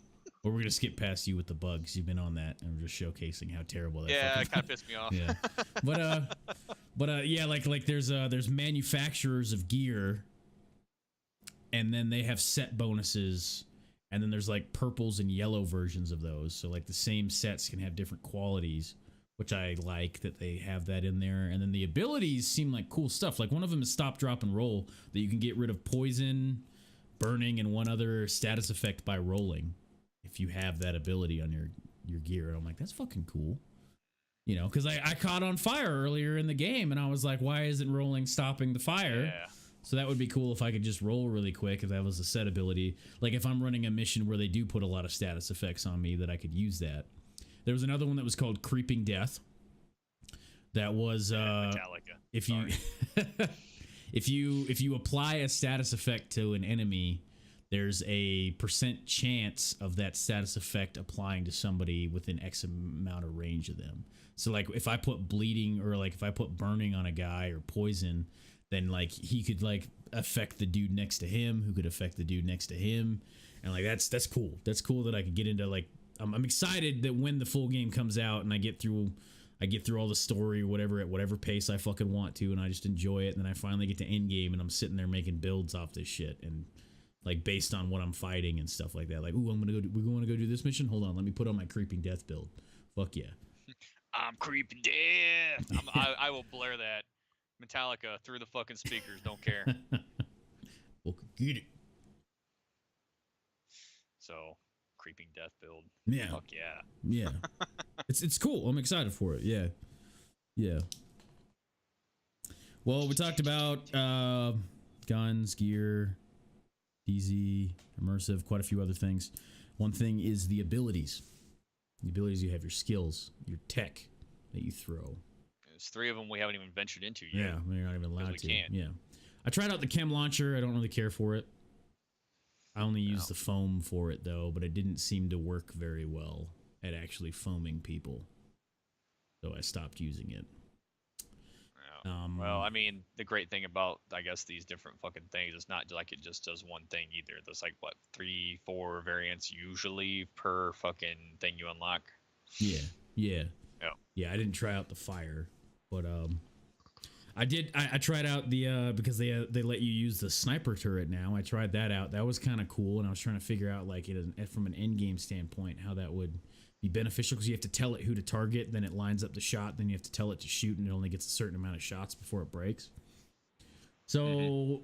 Or we're gonna skip past you with the bugs. You've been on that, and we're just showcasing how terrible that. Yeah, it kind of pissed me off. Yeah, but yeah, like there's manufacturers of gear, and then they have set bonuses, and then there's like purples and yellow versions of those. So like the same sets can have different qualities, which I like that they have that in there. And then the abilities seem like cool stuff. Like one of them is stop, drop, and roll, that you can get rid of poison, burning, and one other status effect by rolling if you have that ability on your gear. And I'm like, that's fucking cool. Because I caught on fire earlier in the game, and I was like, why isn't rolling stopping the fire? Yeah. So that would be cool if I could just roll really quick, if that was a set ability. Like if I'm running a mission where they do put a lot of status effects on me, that I could use that. There was another one that was called Creeping Death. That was Metallica. if you if you apply a status effect to an enemy, there's a % chance of that status effect applying to somebody within X amount of range of them. So like if I put bleeding, or like if I put burning on a guy, or poison, then like he could like affect the dude next to him, who could affect the dude next to him. And like that's cool. That's cool that I could get into like I'm excited that when the full game comes out and I get through all the story or whatever at whatever pace I fucking want to, and I just enjoy it, and then I finally get to end game and I'm sitting there making builds off this shit, and like based on what I'm fighting and stuff like that. Like, ooh, we're gonna go do this mission. Hold on, let me put on my Creeping Death build. Fuck yeah. I'm Creeping Death. I will blare that Metallica through the fucking speakers. Don't care. Well, get it. So, Creeping Death build. Yeah. Fuck yeah. Yeah. It's cool. I'm excited for it. Yeah. Yeah. Well, we talked about guns, gear, DZ, immersive, quite a few other things. One thing is the abilities. The abilities you have, your skills, your tech that you throw. There's 3 of them we haven't even ventured into yet. Yeah, you're not even allowed to. Can't. Yeah. I tried out the chem launcher. I don't really care for it. I only use the foam for it, though, but it didn't seem to work very well at actually foaming people. So I stopped using it. Yeah. Well, I mean, the great thing about, I guess, these different fucking things, it's not like it just does one thing either. There's like, what, 3, 4 variants usually per fucking thing you unlock. Yeah. Yeah, I didn't try out the fire, but I did. I tried out the because they let you use the sniper turret now. I tried that out. That was kind of cool, and I was trying to figure out like from an end game standpoint how that would be beneficial, because you have to tell it who to target, then it lines up the shot, then you have to tell it to shoot, and it only gets a certain amount of shots before it breaks. So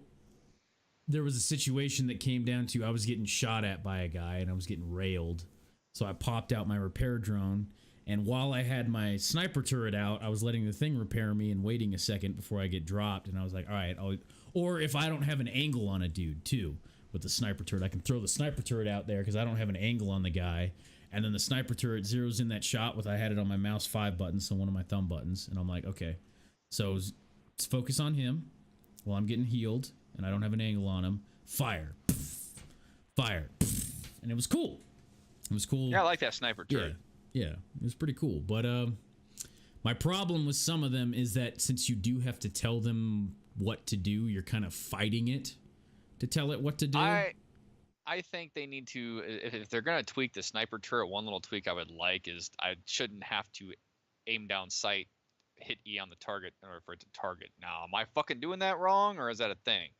there was a situation that came down to I was getting shot at by a guy and I was getting railed. So I popped out my repair drone, and while I had my sniper turret out, I was letting the thing repair me and waiting a second before I get dropped. And I was like, all right, or if I don't have an angle on a dude too with the sniper turret, I can throw the sniper turret out there because I don't have an angle on the guy. And then the sniper turret zeroes in that shot with, I had it on my mouse 5 buttons, so one of my thumb buttons. And I'm like, okay, so let's focus on him while I'm getting healed and I don't have an angle on him. Fire. Fire. And it was cool. It was cool. Yeah, I like that sniper turret. Yeah, it was pretty cool. But my problem with some of them is that since you do have to tell them what to do, you're kind of fighting it to tell it what to do. I think they need to, if they're going to tweak the sniper turret, one little tweak I would like is I shouldn't have to aim down sight, hit E on the target in order for it to target. Now, am I fucking doing that wrong, or is that a thing?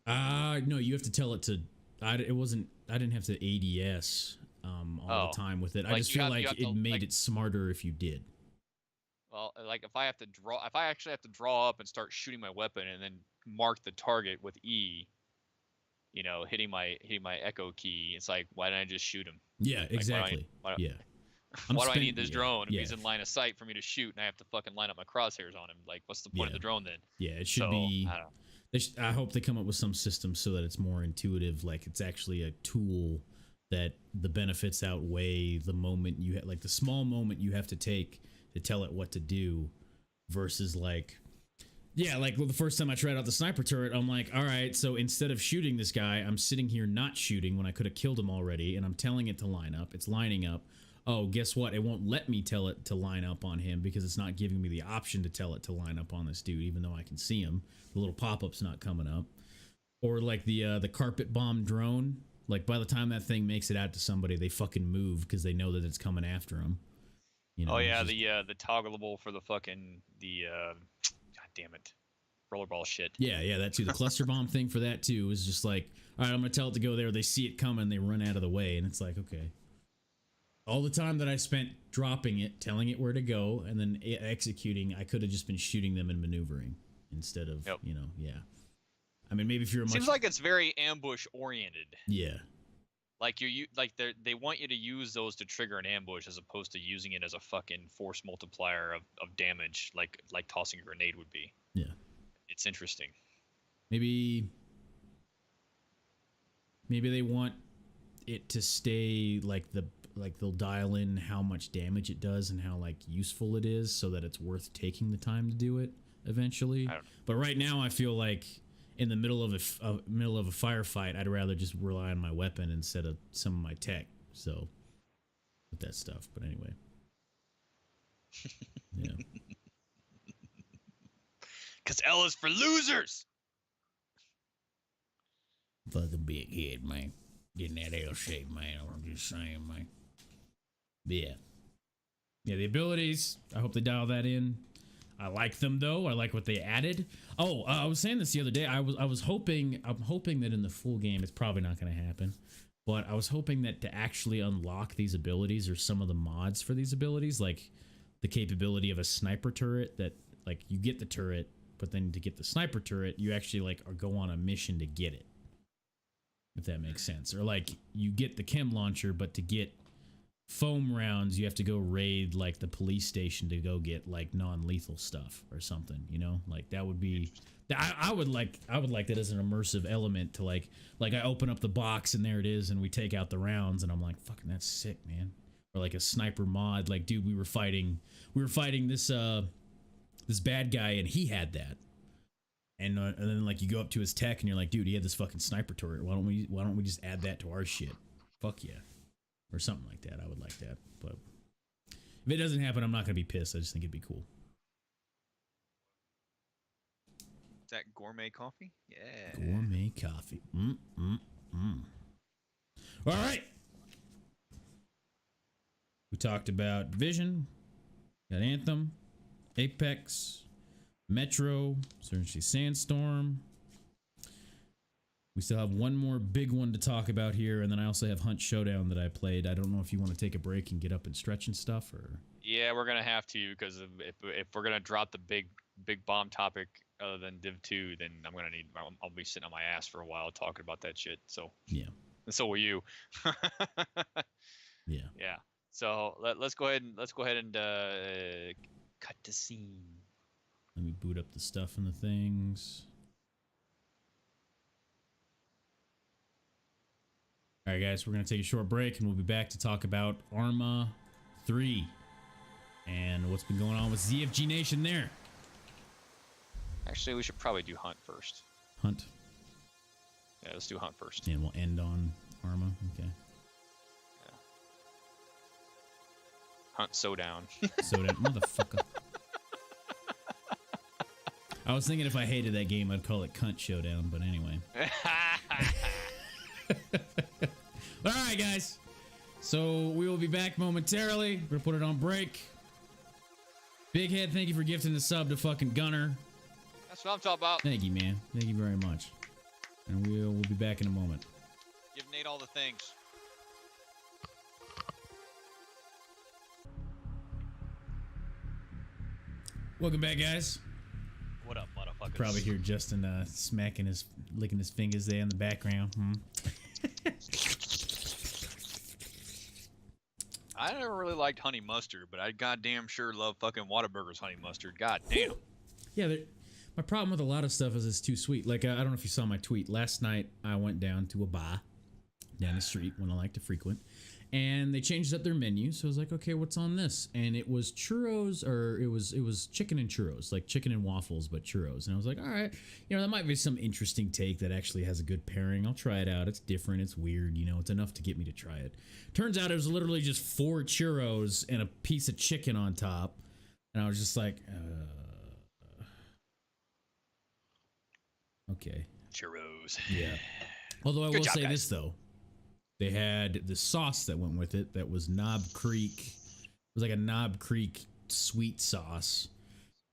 No, you have to tell it to, I didn't have to ADS all the time with it. I just feel like it made it smarter if you did. Well, like if I actually have to draw up and start shooting my weapon and then mark the target with E, you know, hitting my echo key, it's like, why didn't I just shoot him? Yeah, exactly. Why do I need this drone if he's in line of sight for me to shoot and I have to fucking line up my crosshairs on him? Like, what's the point of the drone then? Yeah, it should be. I don't know. I hope they come up with some system so that it's more intuitive, like it's actually a tool that the benefits outweigh the moment you have, like the small moment you have to take to tell it what to do versus like, the first time I tried out the sniper turret, I'm like, all right, so instead of shooting this guy, I'm sitting here not shooting when I could have killed him already, and I'm telling it to line up. It's lining up. Oh, guess what? It won't let me tell it to line up on him because it's not giving me the option to tell it to line up on this dude, even though I can see him. The little pop-up's not coming up. Or like the carpet bomb drone. Like by the time that thing makes it out to somebody, they fucking move because they know that it's coming after them. You know, the toggleable for the fucking god damn it, rollerball shit. Yeah, that too. The cluster bomb thing for that too is just like, all right, I'm gonna tell it to go there. They see it coming, they run out of the way, and it's like, okay. All the time that I spent dropping it, telling it where to go, and then executing, I could have just been shooting them and maneuvering instead of, I mean, maybe if you're seems like it's very ambush oriented. Yeah. Like they want you to use those to trigger an ambush as opposed to using it as a fucking force multiplier of damage, like tossing a grenade would be. Yeah. It's interesting. Maybe they want it to stay like they'll dial in how much damage it does and how like useful it is so that it's worth taking the time to do it eventually. I don't know. But right now I feel like in the middle of a firefight, I'd rather just rely on my weapon instead of some of my tech. So with that stuff, but anyway. Yeah. Cause L is for losers. Fucking big head, man. Getting that L shape, man. I'm just saying, man. Yeah. Yeah, the abilities, I hope they dial that in. I like them though. I like what they added. Oh, I was saying this the other day. I'm hoping that in the full game, it's probably not going to happen, but I was hoping that to actually unlock these abilities or some of the mods for these abilities, like the capability of a sniper turret, that like you get the turret, but then to get the sniper turret, you actually like go on a mission to get it. If that makes sense. Or like you get the chem launcher, but to get foam rounds, you have to go raid like the police station to go get like non-lethal stuff or something, you know? Like that would be I would like that as an immersive element to like I open up the box and there it is and we take out the rounds and I'm like, fucking that's sick, man. Or like a sniper mod, like dude, we were fighting this bad guy and he had that. And then like you go up to his tech and you're like, dude, he had this fucking sniper turret. Why don't we just add that to our shit? Fuck yeah. Or something like that. I would like that. But if it doesn't happen, I'm not going to be pissed. I just think it'd be cool. Is that gourmet coffee? Yeah. Gourmet coffee. All right. We talked about Division, got Anthem, Apex, Metro, Certainty Sandstorm. We still have one more big one to talk about here, and then I also have Hunt Showdown that I played. I don't know if you want to take a break and get up and stretch and stuff, or... Yeah, we're gonna have to, because if we're gonna drop the big bomb topic other than Div 2, then I'll be sitting on my ass for a while talking about that shit. So Yeah. and so will you. Yeah. Yeah. So let's go ahead and cut the scene. Let me boot up the stuff and the things. All right, guys, we're going to take a short break, and we'll be back to talk about Arma 3 and what's been going on with ZFG Nation there. Actually, we should probably do Hunt first. Hunt. Yeah, let's do Hunt first. And we'll end on Arma. Okay. Yeah. Hunt Sodown. Sodown, motherfucker. I was thinking if I hated that game, I'd call it Cunt Showdown, but anyway. All right, guys. So we will be back momentarily. We're going to put it on break. Big Head, thank you for gifting the sub to fucking Gunner. That's what I'm talking about. Thank you, man. Thank you very much. And we'll be back in a moment. Give Nate all the things. Welcome back, guys. What up, motherfuckers? Probably hear Justin licking his fingers there in the background. I never really liked honey mustard, but I goddamn sure love fucking Whataburger's honey mustard. God damn. Yeah, my problem with a lot of stuff is it's too sweet. Like, I don't know if you saw my tweet. Last night, I went down to a bar down the street, one I like to frequent, and they changed up their menu. So I was like, okay, what's on this? And it was churros, or it was chicken and churros, like chicken and waffles, but churros. And I was like, all right, that might be some interesting take that actually has a good pairing. I'll try it out. It's different. It's weird. It's enough to get me to try it. Turns out it was literally just 4 churros and a piece of chicken on top. And I was just like, okay. Churros. Yeah. Although I will say guys. this, though. They had the sauce that went with it that was Knob Creek. It was like a Knob Creek sweet sauce.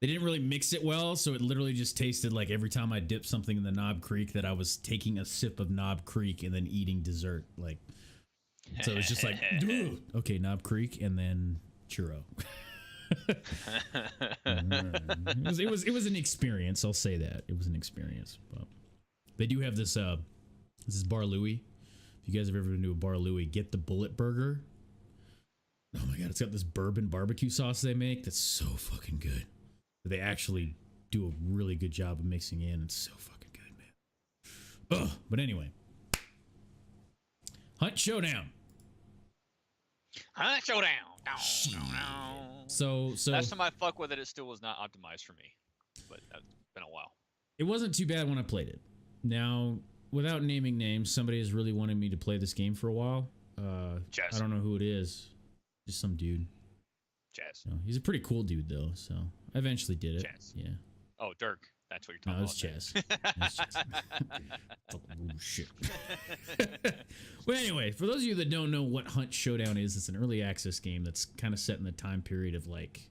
They didn't really mix it well, so it literally just tasted like every time I dipped something in the Knob Creek that I was taking a sip of Knob Creek and then eating dessert. Like, so it was just like, okay, Knob Creek and then churro. It was an experience. I'll say that it was an experience. But they do have this. This is Bar Louie. If you guys have ever been to a Bar Louie, get the Bullet Burger. Oh my god, it's got this bourbon barbecue sauce they make that's so fucking good. They actually do a really good job of mixing in. It's so fucking good, man. Ugh. But anyway, Hunt Showdown. Hunt Showdown. So last time I fuck with it, it still was not optimized for me. But that's been a while. It wasn't too bad when I played it. Now, without naming names, somebody has really wanted me to play this game for a while. Jazz. I don't know who it is. Just some dude. Jazz. No, he's a pretty cool dude, though. So I eventually did it. Chaz. Yeah. Oh, Dirk. That's what you're No, talking it's about. Chaz. It's Chaz. Oh, shit. Well, anyway, for those of you that don't know what Hunt Showdown is, it's an early access game that's kind of set in the time period of like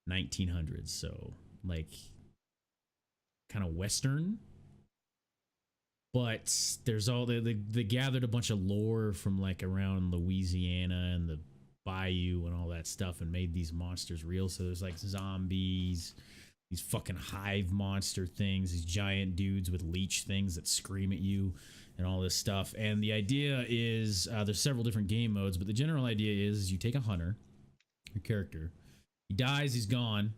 1900s. So, like, kind of Western. But there's all they gathered a bunch of lore from like around Louisiana and the bayou and all that stuff and made these monsters real. So there's like zombies, these fucking hive monster things, these giant dudes with leech things that scream at you and all this stuff. And the idea is there's several different game modes, but the general idea is you take a hunter, your character, he dies, he's gone,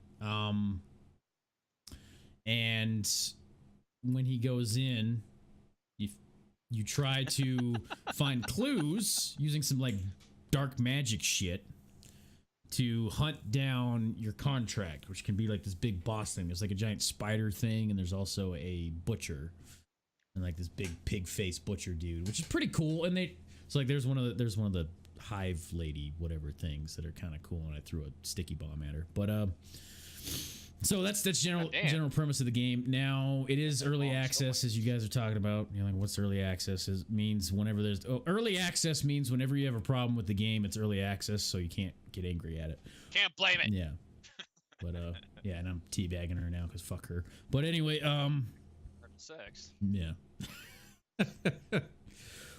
and when he goes in, you try to find clues using some like dark magic shit to hunt down your contract, which can be like this big boss thing. There's like a giant spider thing, and there's also a butcher and like this big pig face butcher dude, which is pretty cool. And so like there's one of the hive lady whatever things that are kind of cool, and I threw a sticky bomb at her. But so that's general premise of the game. Now it is early access, as you guys are talking about. Like, what's early access? Means whenever there's early access means whenever you have a problem with the game, it's early access, so you can't get angry at it. Can't blame it. Yeah, but yeah, and I'm teabagging her now because fuck her. But anyway, sex. Yeah.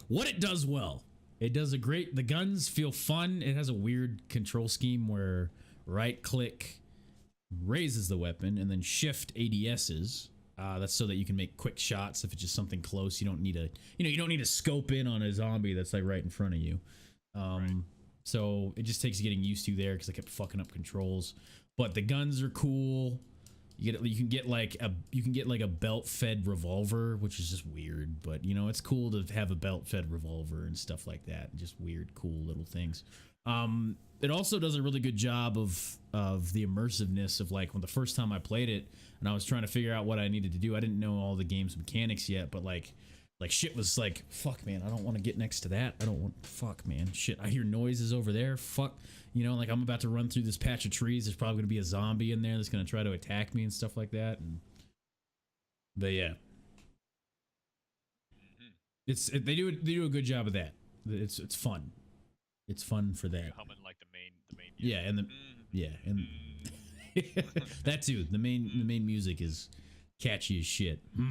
What it does well, it does the guns feel fun. It has a weird control scheme where right click raises the weapon, and then shift ADSs. That's so that you can make quick shots if it's just something close. You don't need to scope in on a zombie that's like right in front of you. Right. So it just takes getting used to there because I kept fucking up controls. But the guns are cool. You can get like a belt-fed revolver, which is just weird, but you know, it's cool to have a belt-fed revolver and stuff like that. Just weird, cool little things. It also does a really good job of the immersiveness of like when the first time I played it and I was trying to figure out what I needed to do. I didn't know all the game's mechanics yet, but like shit was like, fuck man, I don't want to get next to that. Fuck man, shit, I hear noises over there. Fuck, you know, like I'm about to run through this patch of trees. There's probably gonna be a zombie in there that's gonna try to attack me and stuff like that. But yeah, they do a good job of that. It's fun. It's fun for that. Humming like the main music. Yeah, and that too. The main music is catchy as shit. Yeah.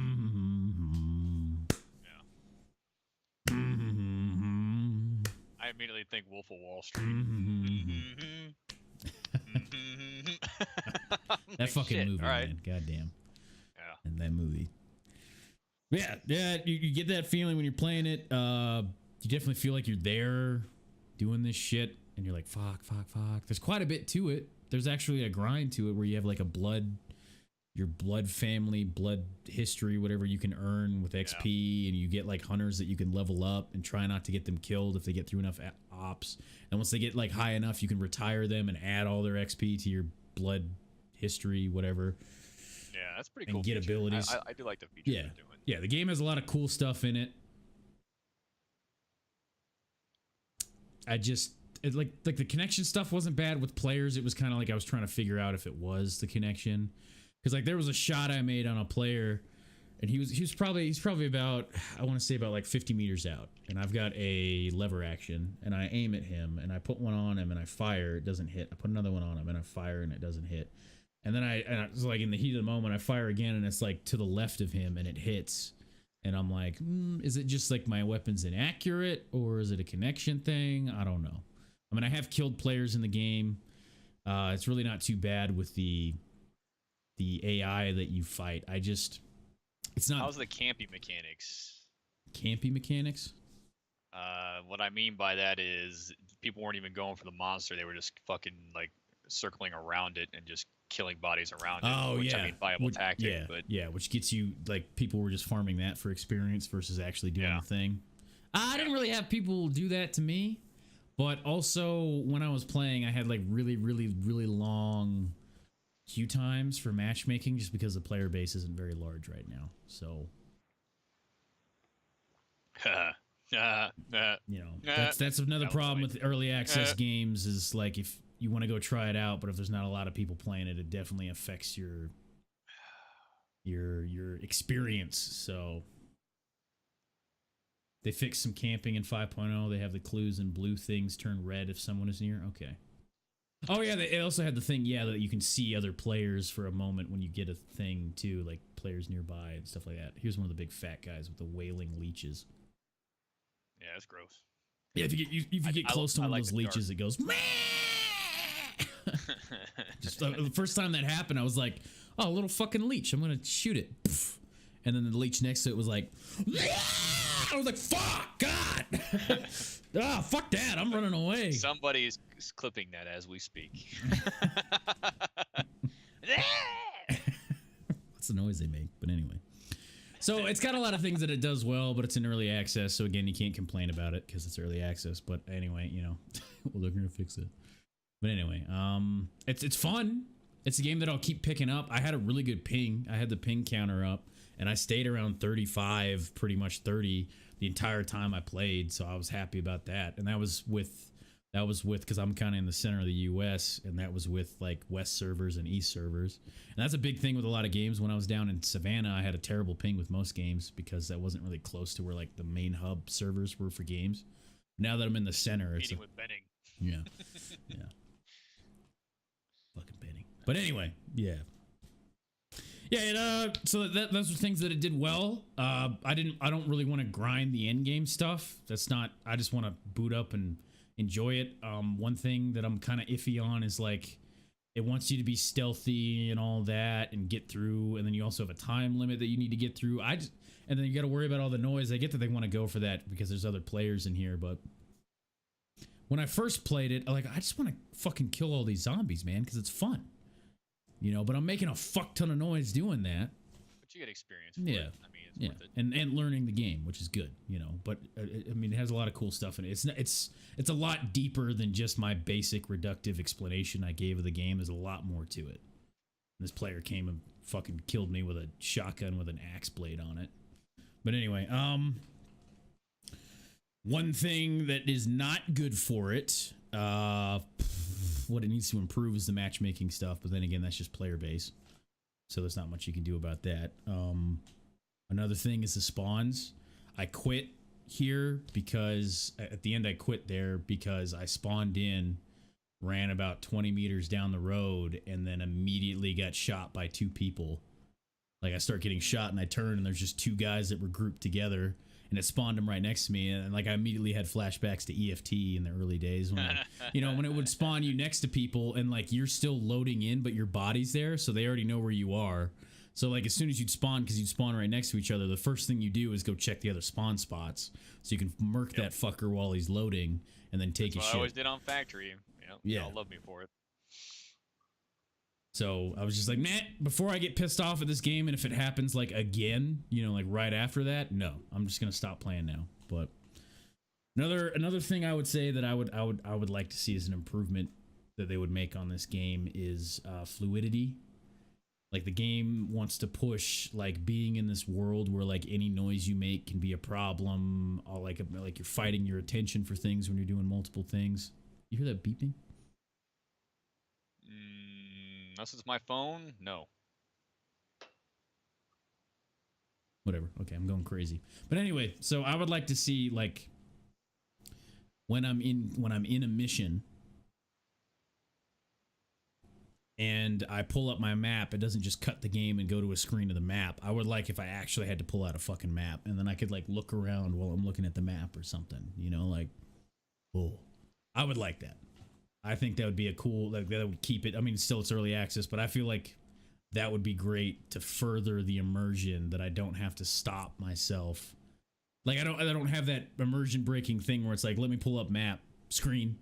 I immediately think Wolf of Wall Street. That like, fucking shit, movie, right. Man. Goddamn. Yeah. And that movie. Yeah. You get that feeling when you're playing it. You definitely feel like you're there doing this shit, and you're like, fuck. There's quite a bit to it. There's actually a grind to it where you have like your blood family, blood history, whatever you can earn with XP, and you get like hunters that you can level up and try not to get them killed if they get through enough ops. And once they get like high enough, you can retire them and add all their XP to your blood history, whatever. Yeah, that's pretty cool. And get feature. Abilities. I do like the feature they're doing. Yeah, the game has a lot of cool stuff in it. Like the connection stuff wasn't bad with players. It was kind of like I was trying to figure out if it was the connection, because like there was a shot I made on a player, and he's probably about, I want to say about like 50 meters out, and I've got a lever action, and I aim at him, and I put one on him, and I fire, it doesn't hit. I put another one on him, and I fire, and it doesn't hit. And then I was like in the heat of the moment, I fire again, and it's like to the left of him, and it hits. And I'm like, is it just like my weapon's inaccurate, or is it a connection thing? I don't know. I mean, I have killed players in the game. It's really not too bad with the AI that you fight. It's not. How's the campy mechanics? Campy mechanics? What I mean by that is people weren't even going for the monster. They were just fucking like circling around it and just killing bodies around it. Oh, which, I mean, viable tactic. Which gets you, like, people were just farming that for experience versus actually doing the thing. I didn't really have people do that to me, but also when I was playing, I had like really, really, really long queue times for matchmaking just because the player base isn't very large right now. So, you know, that's another problem with early access games is like if you want to go try it out, but if there's not a lot of people playing it, it definitely affects your experience. So they fixed some camping in 5.0. They have the clues and blue things turn red if someone is near. Okay. Oh yeah, they also had the thing, that you can see other players for a moment when you get a thing too, like players nearby and stuff like that. Here's one of the big fat guys with the wailing leeches. Yeah, that's gross. Yeah, if you get close to one of those leeches, it goes. Just the first time that happened, I was like, "Oh, a little fucking leech! I'm gonna shoot it." And then the leech next to it was like, I was like, "Fuck, God! Fuck that! I'm running away." Somebody's clipping that as we speak. That's the noise they make. But anyway, so it's got a lot of things that it does well, but it's in early access, so again, you can't complain about it because it's early access. But anyway, well, they're gonna fix it. But anyway, it's fun. It's a game that I'll keep picking up. I had a really good ping. I had the ping counter up, and I stayed around 35, pretty much 30, the entire time I played. So I was happy about that. And that was with because I'm kind of in the center of the U.S. and that was with like West servers and East servers. And that's a big thing with a lot of games. When I was down in Savannah, I had a terrible ping with most games because that wasn't really close to where like the main hub servers were for games. Now that I'm in the center, it's with Benning. Yeah. Fucking Benning. But anyway, yeah. So those are things that it did well. I don't really want to grind the end game stuff. That's not. I just want to boot up and enjoy it. One thing that I'm kind of iffy on is like it wants you to be stealthy and all that and get through, and then you also have a time limit that you need to get through. And then you got to worry about all the noise. I get that they want to go for that because there's other players in here, but when I first played it, I just want to fucking kill all these zombies, man, because it's fun. But I'm making a fuck ton of noise doing that. But you get experience for yeah. it. I mean, it's worth it. And learning the game, which is good, But I mean, it has a lot of cool stuff in it. It's a lot deeper than just my basic reductive explanation I gave of the game. There's a lot more to it. This player came and fucking killed me with a shotgun with an axe blade on it. But anyway, one thing that is not good for it, what it needs to improve is the matchmaking stuff. But then again, that's just player base, so there's not much you can do about that. Another thing is the spawns. I quit here because at the end I quit there because I spawned in, ran about 20 meters down the road, and then immediately got shot by two people. Like I start getting shot and I turn and there's just two guys that were grouped together, and it spawned them right next to me, and like I immediately had flashbacks to EFT in the early days when when it would spawn you next to people and like you're still loading in but your body's there, so they already know where you are. So like as soon as you'd spawn, because you'd spawn right next to each other, the first thing you do is go check the other spawn spots so you can murk that fucker while he's loading and then take his shit. I always did on Factory. Yeah, y'all love me for it. So I was just like, nah, before I get pissed off at this game, and if it happens like again, like right after that, no, I'm just gonna stop playing now. But another thing I would say that I would like to see as an improvement that they would make on this game is fluidity. Like the game wants to push like being in this world where like any noise you make can be a problem, or like you're fighting your attention for things when you're doing multiple things. You hear that beeping? Unless it's my phone, no. Whatever. Okay, I'm going crazy. But anyway, so I would like to see like when I'm in a mission and I pull up my map, it doesn't just cut the game and go to a screen of the map. I would like if I actually had to pull out a fucking map and then I could like look around while I'm looking at the map or something, like, oh, I would like that. I think that would be a cool, like that would keep it. I mean, still it's early access, but I feel like that would be great to further the immersion, that I don't have to stop myself. Like I don't have that immersion breaking thing where it's like, let me pull up map, screen,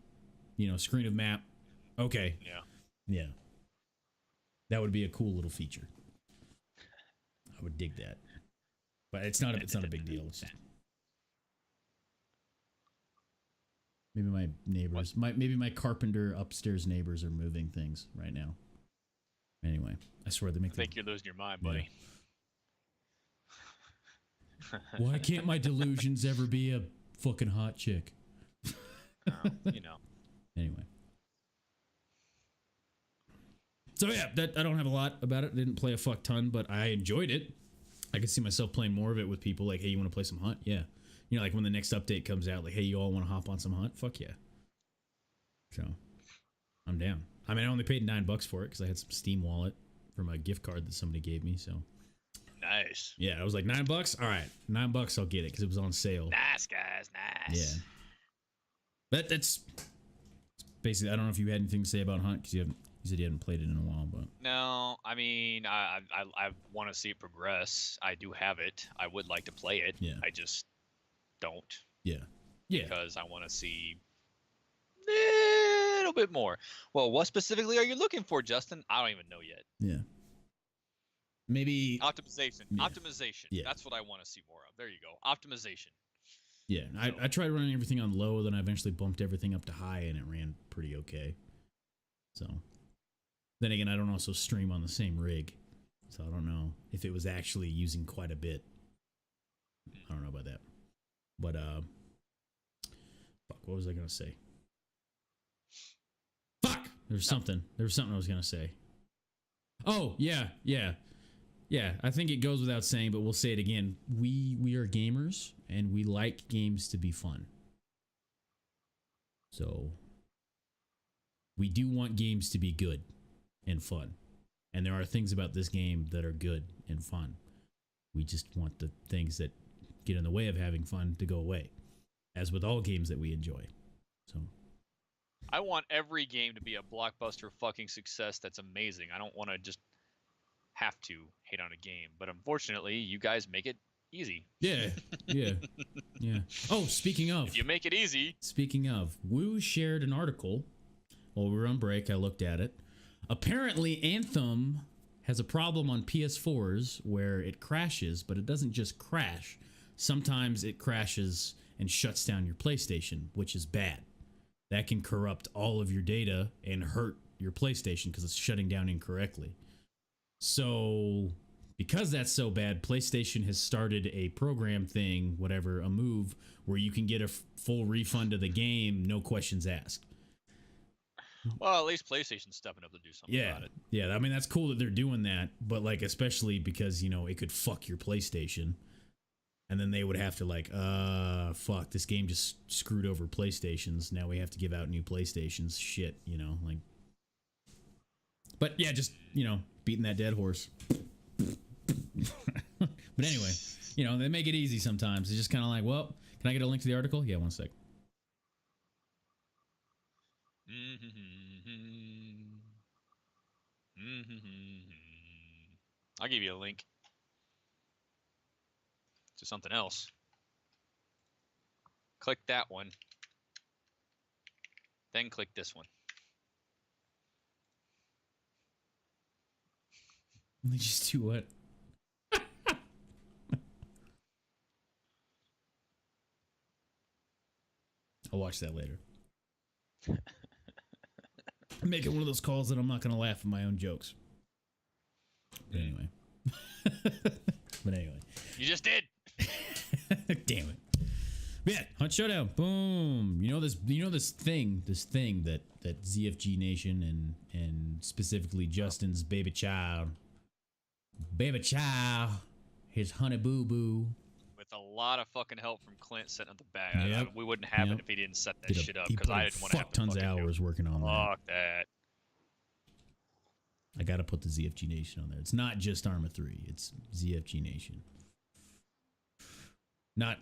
screen of map. Okay. Yeah. That would be a cool little feature. I would dig that. But it's not a big deal. It's just, maybe my neighbors, maybe my carpenter upstairs neighbors are moving things right now. Anyway, I swear they make. I think you're losing your mind, buddy. Yeah. Why can't my delusions ever be a fucking hot chick? Anyway. So yeah, I don't have a lot about it. I didn't play a fuck ton, but I enjoyed it. I could see myself playing more of it with people. Like, hey, you want to play some Hunt? Yeah. Like when the next update comes out, like, hey, you all want to hop on some Hunt? Fuck yeah. So, I'm down. I mean, I only paid $9 for it because I had some Steam wallet from a gift card that somebody gave me. So, nice. Yeah, I was like, $9. All right, $9. I'll get it because it was on sale. Nice, guys. Nice. Yeah. That's basically. I don't know if you had anything to say about Hunt because you said you hadn't played it in a while, but no, I mean, I want to see it progress. I do have it. I would like to play it. Yeah. I just don't. Yeah. Because I want to see a little bit more. Well, what specifically are you looking for, Justin? I don't even know yet. Yeah. Maybe optimization. Yeah. Optimization. Yeah. That's what I want to see more of. There you go. Optimization. Yeah. So, I tried running everything on low, then I eventually bumped everything up to high, and it ran pretty okay. So, then again, I don't also stream on the same rig, so I don't know if it was actually using quite a bit. I don't know about that. But, fuck, what was I going to say? Fuck! There's something I was going to say. Oh, yeah. I think it goes without saying, but we'll say it again. We are gamers, and we like games to be fun. So, we do want games to be good and fun. And there are things about this game that are good and fun. We just want the things that get in the way of having fun to go away, as with all games that we enjoy. So I want every game to be a blockbuster fucking success that's amazing. I don't want to just have to hate on a game, but unfortunately, you guys make it easy. Yeah, yeah, yeah. Oh, speaking of, If you make it easy. Woo shared an article while we were on break. I looked at it. Apparently, Anthem has a problem on PS4s where it crashes, but it doesn't just crash. Sometimes it crashes and shuts down your PlayStation, which is bad. That can corrupt all of your data and hurt your PlayStation because it's shutting down incorrectly. So, because that's so bad, PlayStation has started a program thing, whatever, a move, where you can get a full refund of the game, no questions asked. Well, at least PlayStation's stepping up to do something about it. Yeah, I mean, that's cool that they're doing that, but, like, especially because, you know, it could fuck your PlayStation. And then they would have to, like, fuck, this game just screwed over PlayStations. Now we have to give out new PlayStations. Shit, you know, like. But, yeah, just, you know, beating that dead horse. But anyway, you know, they make it easy sometimes. It's just kind of like, well, can I get a link to the article? Yeah, one sec. I'll give you a link to something else. Click that one. Then click this one. Let me just do what? I'll watch that later. I'm making one of those calls that I'm not going to laugh at my own jokes. But anyway. You just did. Damn it. But yeah, Hunt Showdown. Boom. You know this thing that ZFG Nation and specifically Justin's baby child, his honey boo boo. With a lot of fucking help from Clint setting up the bag. Yep. We wouldn't have it if he didn't set that shit up, because I didn't want to have tons of hours working on that. Fuck that. I gotta put the ZFG Nation on there. It's not just Arma 3. It's ZFG Nation. Not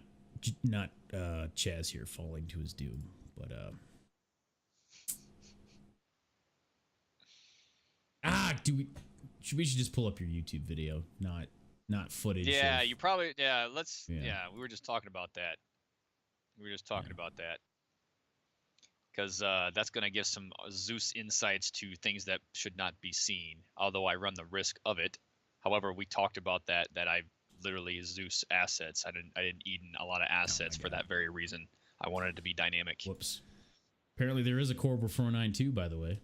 Chaz here falling to his doom, but we should just pull up your YouTube video, not footage. Yeah, you probably let's we were just talking about that. Because that's going to give some Zeus insights to things that should not be seen, although I run the risk of it. However, we talked about that I literally Zeus assets. I didn't eat a lot of assets for that very reason. I wanted it to be dynamic. Whoops. Apparently there is a Cobra 492, by the way.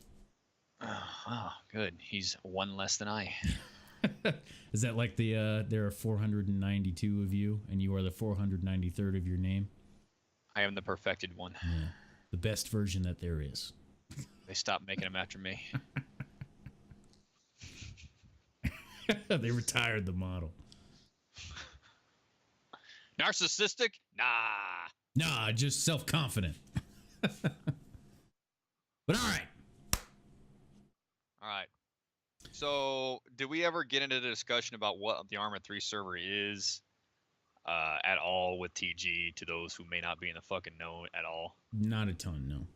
Oh, good. He's one less than I. Is that like there are 492 of you, and you are the 493rd of your name? I am the perfected one. Yeah. The best version that there is. They stopped making them after me. They retired the model. Narcissistic? Nah, just self-confident. But all right. So, did we ever get into the discussion about what the Arma 3 server is at all with TG, to those who may not be in the fucking know at all? Not a ton, no.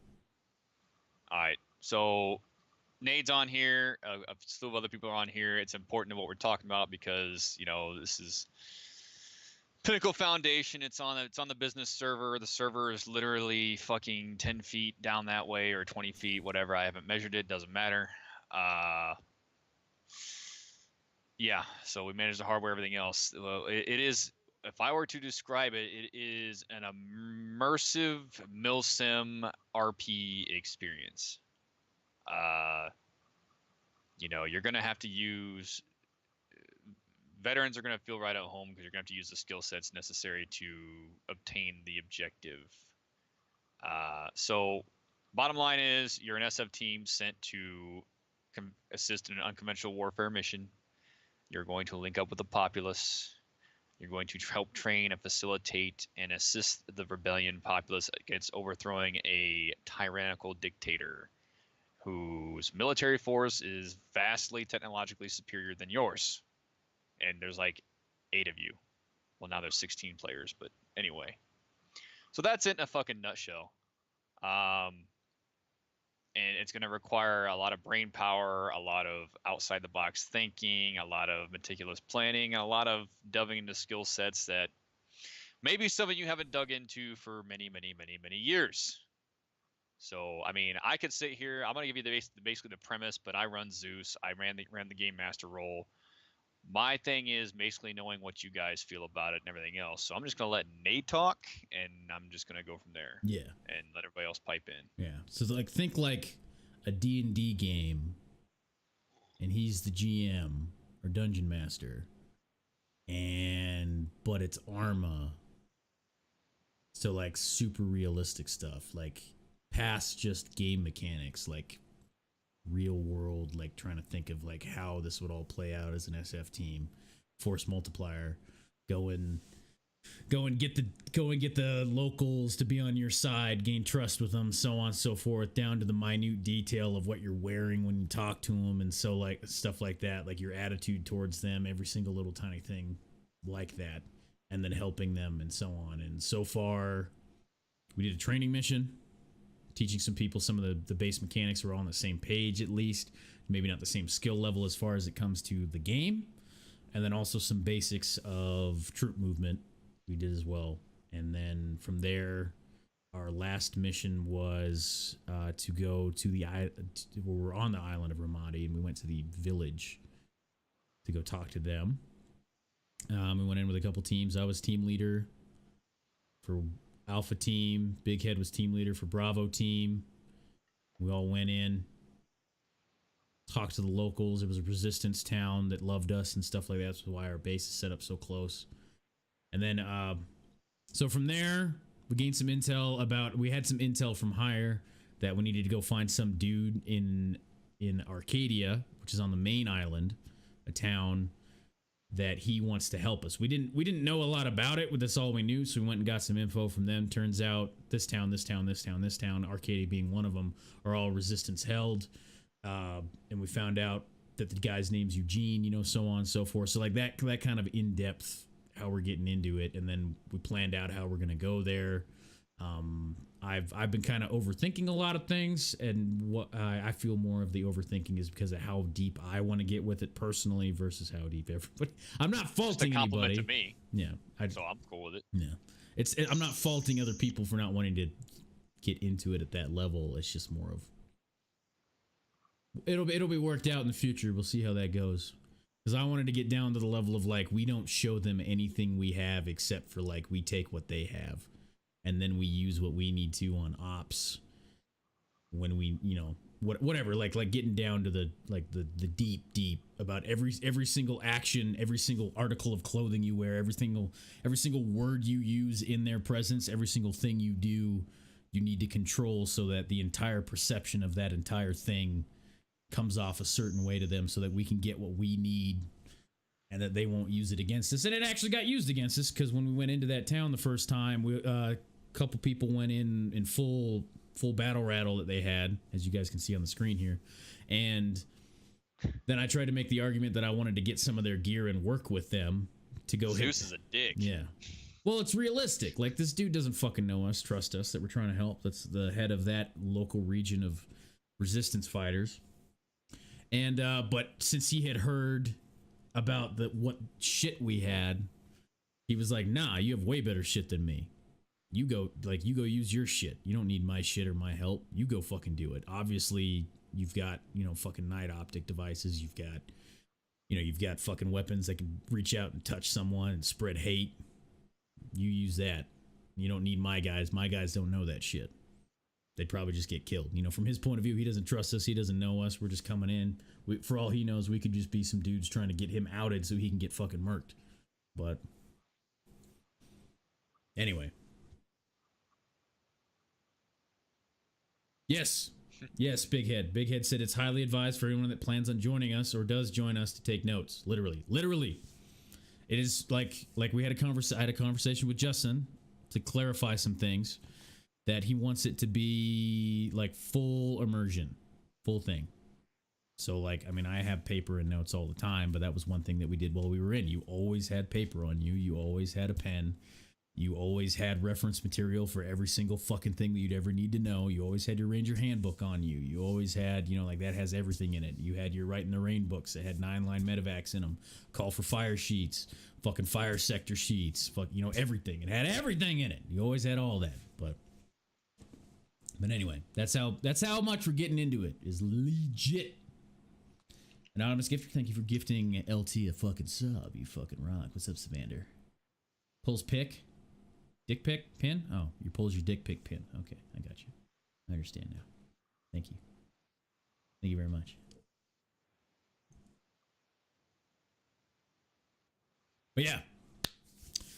All right. So, Nade's on here. A slew of other people are on here. It's important to what we're talking about because, you know, this is Pinnacle Foundation. It's on the business server. The server is literally fucking 10 feet down that way or 20 feet, whatever. I haven't measured it. Doesn't matter. Yeah, so we manage the hardware, everything else. Well, it is, if I were to describe it, it is an immersive milsim RP experience. You know, you're going to have to use, veterans are going to feel right at home because you're going to have to use the skill sets necessary to obtain the objective. So bottom line is you're an SF team sent to assist in an unconventional warfare mission. You're going to link up with the populace. You're going to help train and facilitate and assist the rebellion populace against overthrowing a tyrannical dictator whose military force is vastly technologically superior than yours. And there's like 8 of you. Well, now there's 16 players, but anyway. So that's it in a fucking nutshell. and it's going to require a lot of brain power, a lot of outside the box thinking, a lot of meticulous planning, a lot of delving into skill sets that maybe some of you haven't dug into for many, many, many, many years. So, I mean, I could sit here. I'm gonna give you basically the premise, but I run Zeus. I ran the game master role. My thing is basically knowing what you guys feel about it and everything else. So I'm just gonna let Nate talk, and I'm just gonna go from there. Yeah. And let everybody else pipe in. Yeah. So like think like a D&D game, and he's the GM or dungeon master, and but it's Arma. So like super realistic stuff, like past just game mechanics, like real world, like trying to think of like how this would all play out as an SF team. Force multiplier, go and get the locals to be on your side, gain trust with them, so on and so forth, down to the minute detail of what you're wearing when you talk to them, and so like stuff like that, like your attitude towards them, every single little tiny thing like that, and then helping them and so on. And so far, we did a training mission, teaching some people some of the base mechanics. We're all on the same page, at least. Maybe not the same skill level as far as it comes to the game. And then also some basics of troop movement we did as well. And then from there, our last mission was to go to we're on the island of Ramadi, and we went to the village to go talk to them. We went in with a couple teams. I was team leader for Alpha team. Big Head was team leader for Bravo team. We all went in, talked to the locals. It was a resistance town that loved us and stuff like that. That's why our base is set up so close. And then, so from there, we gained some intel we had some intel from Hire that we needed to go find some dude in Arcadia, which is on the main island, a town that he wants to help us. We didn't know a lot about it, but that's all we knew, so we went and got some info from them. Turns out this town, Arcadia being one of them, are all resistance held. And we found out that the guy's name's Eugene, so on and so forth. So like that kind of in-depth how we're getting into it, and then we planned out how we're gonna go there. I've been kind of overthinking a lot of things, and what I feel more of the overthinking is because of how deep I want to get with it personally versus how deep everybody. I'm not faulting Just a compliment anybody. to me. Yeah, so I'm cool with it. Yeah, I'm not faulting other people for not wanting to get into it at that level. It's just more of it'll be worked out in the future. We'll see how that goes. Because I wanted to get down to the level of like we don't show them anything we have except for like we take what they have, and then we use what we need to on ops when we whatever like getting down to the deep about every single action, every single article of clothing you wear, every single word you use in their presence, every single thing you do, you need to control so that the entire perception of that entire thing comes off a certain way to them so that we can get what we need and that they won't use it against us. And it actually got used against us, because when we went into that town the first time, a couple people went in full battle rattle that they had, as you guys can see on the screen here. And then I tried to make the argument that I wanted to get some of their gear and work with them to go Zeus is a dick. Yeah. Well, it's realistic. Like, this dude doesn't fucking know us, trust us, that we're trying to help. That's the head of that local region of resistance fighters. And but since he had heard about what shit we had, he was like, "Nah, you have way better shit than me. You go use your shit. You don't need my shit or my help. You go fucking do it." Obviously, you've got, fucking night optic devices. You've got fucking weapons that can reach out and touch someone and spread hate. You use that. You don't need my guys. My guys don't know that shit. They'd probably just get killed. From his point of view, he doesn't trust us. He doesn't know us. We're just coming in. For all he knows, we could just be some dudes trying to get him outed so he can get fucking murked. But anyway. Yes, Big Head. Big Head said it's highly advised for anyone that plans on joining us or does join us to take notes. Literally. It is like we had I had a conversation with Justin to clarify some things, that he wants it to be like full immersion, full thing. So I have paper and notes all the time, but that was one thing that we did while we were in. You always had paper on you. You always had a pen. You always had reference material for every single fucking thing that you'd ever need to know. You always had your Ranger handbook on you. You always had, like that has everything in it. You had your Right in the Rain books that had 9-line medevacs in them. Call for fire sheets, fucking fire sector sheets, everything. It had everything in it. You always had all that. But anyway, that's how much we're getting into it. Is legit. Anonymous Gifter, thank you for gifting LT a fucking sub. You fucking rock. What's up, Savander? Pulls pick. Dick pic pin? Oh, you pulls your dick pic pin. Okay, I got you. I understand now. Thank you. Thank you very much. But yeah.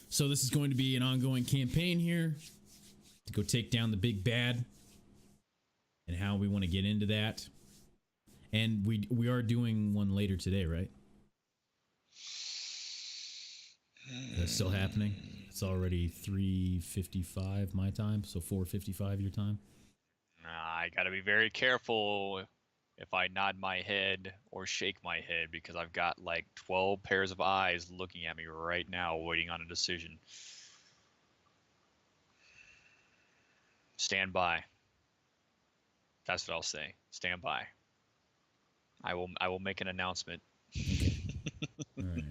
So this is going to be an ongoing campaign here to go take down the big bad and how we want to get into that. And we are doing one later today, right? That's still happening? It's already 3:55 my time, so 4:55 your time. I gotta be very careful if I nod my head or shake my head because I've got like 12 pairs of eyes looking at me right now, waiting on a decision. Stand by. That's what I'll say. Stand by. I will make an announcement. Okay. All right.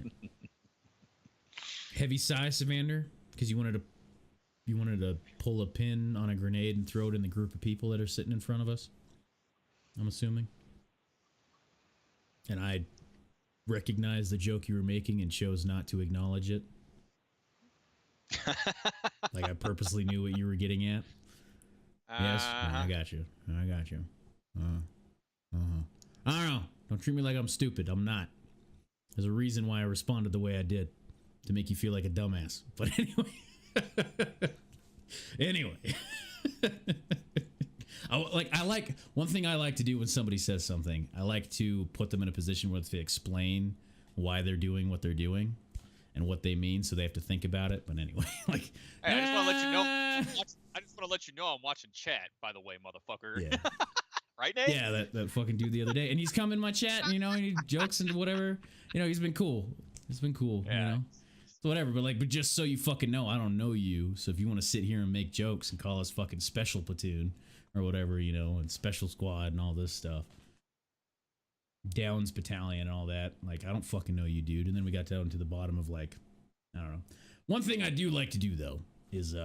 Heavy sigh, Savander, because you wanted to pull a pin on a grenade and throw it in the group of people that are sitting in front of us. I'm assuming. And I recognized the joke you were making and chose not to acknowledge it. Like I purposely knew what you were getting at. Yes, I got you. I got you. I don't know. Don't treat me like I'm stupid. I'm not. There's a reason why I responded the way I did. To make you feel like a dumbass. But anyway. I like one thing I like to do when somebody says something. I like to put them in a position where they explain why they're doing what they're doing and what they mean, so they have to think about it. But anyway, like hey, I just want to let you know. I just want to let you know I'm watching chat. By the way, motherfucker. Yeah. Right, Nate? Yeah, that fucking dude the other day, and he's come in my chat, and and he jokes and whatever. He's been cool. It's been cool. Yeah. So whatever, but just so you fucking know, I don't know you. So if you want to sit here and make jokes and call us fucking special platoon or whatever, and special squad and all this stuff, Downs battalion and all that, like I don't fucking know you, dude. And then we got down to the bottom of like, I don't know. One thing I do like to do though is